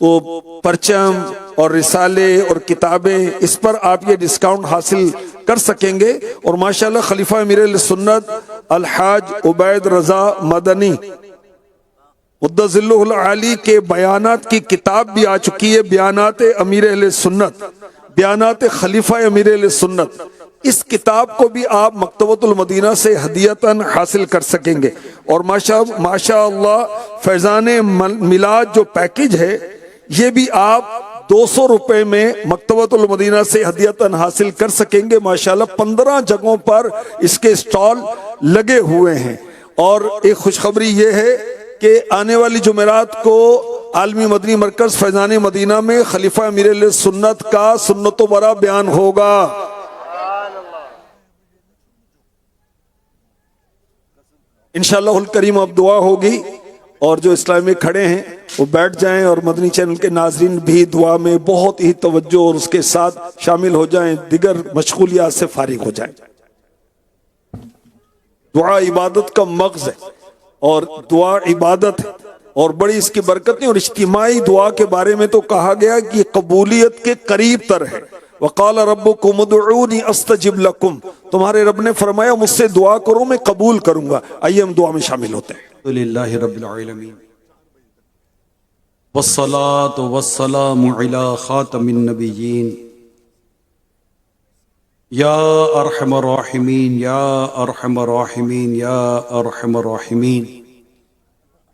Speaker 7: तो परचम और रिसाले और किताबें, इस पर आप ये डिस्काउंट हासिल कर सकेंगे। और माशाअल्लाह खलीफा अमीर अहले सुन्नत अलहाज उबैद रजा मदनी मुद्दज़िल्लुहुल आली के बयानात की किताब भी आ चुकी है, बयानात अमीर अहले सुन्नत, बयानात खलीफा अमीर अहले सुन्नत। इस किताब को भी आप मकतबतुल मदीना से हदियतन हासिल कर सकेंगे। और माशाअल्लाह फैज़ान मिलाद जो पैकेज है ये भी आप 200 रुपए में मकतबतुल मदीना से हदियतन हासिल कर सकेंगे। माशाअल्लाह 15 जगहों पर इसके स्टॉल लगे हुए हैं। और एक खुशखबरी ये है कि आने वाली जुमेरात को आलमी मदनी मरकज फैजान मदीना में खलीफा अमीर सुन्नत का सुन्नतो बरा बयान होगा। इंशाअल्लाहुल करीम अब दुआ होगी और जो इस्लामी खड़े हैं वो बैठ जाएं और मदनी चैनल के नाजरीन भी दुआ में बहुत ही तवज्जो और उसके साथ शामिल हो जाएं, दिगर मशगूलियात से फारिग हो जाएं। दुआ इबादत का मग़ज़ है और दुआ इबादत है और बड़ी इसकी बरकत है। और इज्तिमाई दुआ के बारे में तो कहा गया कि कबूलियत के करीब तर है। वक़ाल रब्बुकुम उदऊनी अस्तजिब लकुम, तुम्हारे रब ने फरमाया मुझसे दुआ करो मैं कबूल करूंगा। आइए हम दुआ में शामिल होते हैं।
Speaker 1: अल्हम्दुलिल्लाहि रब्बिल आलमीन वस्सलातु वस्सलामु अला खातमिन नबिय्यीन या अरहमर राहिमीन या अरहमर राहिमीन या अरहमर राहिमीन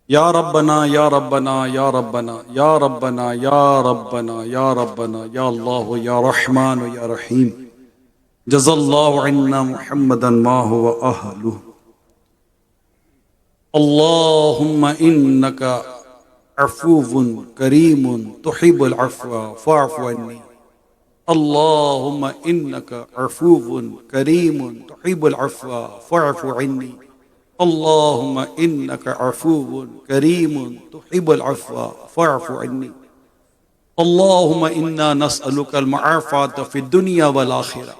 Speaker 1: या रब्बना या रब्बना या रब्बना या रब्बना या रब्बना या रब्बना या अल्लाह या रहमान या रहीम जज़ल्लाहु अन्ना मुहम्मदन मा हुवा अहलुहु अल्लाहुम्मा इन्नका अफ़ूवुन करीमुन तुहिब्बुल अफ़्वा फ़अफ़ु अन्नी अल्लाहुम्मा इन्नका अफ़ूवुन करीमुन तुहिब्बुल अफ़्वा फ़अफ़ु अन्नी अल्लाहुम्मा इन्नका अफ़ूवुन करीमुन तुहिब्बुल अफ़्वा फ़अफ़ु अन्नी अल्लाहुम्मा इन्ना नस्अलुकल मुआफ़ात फ़िद दुनिया वल आखिरह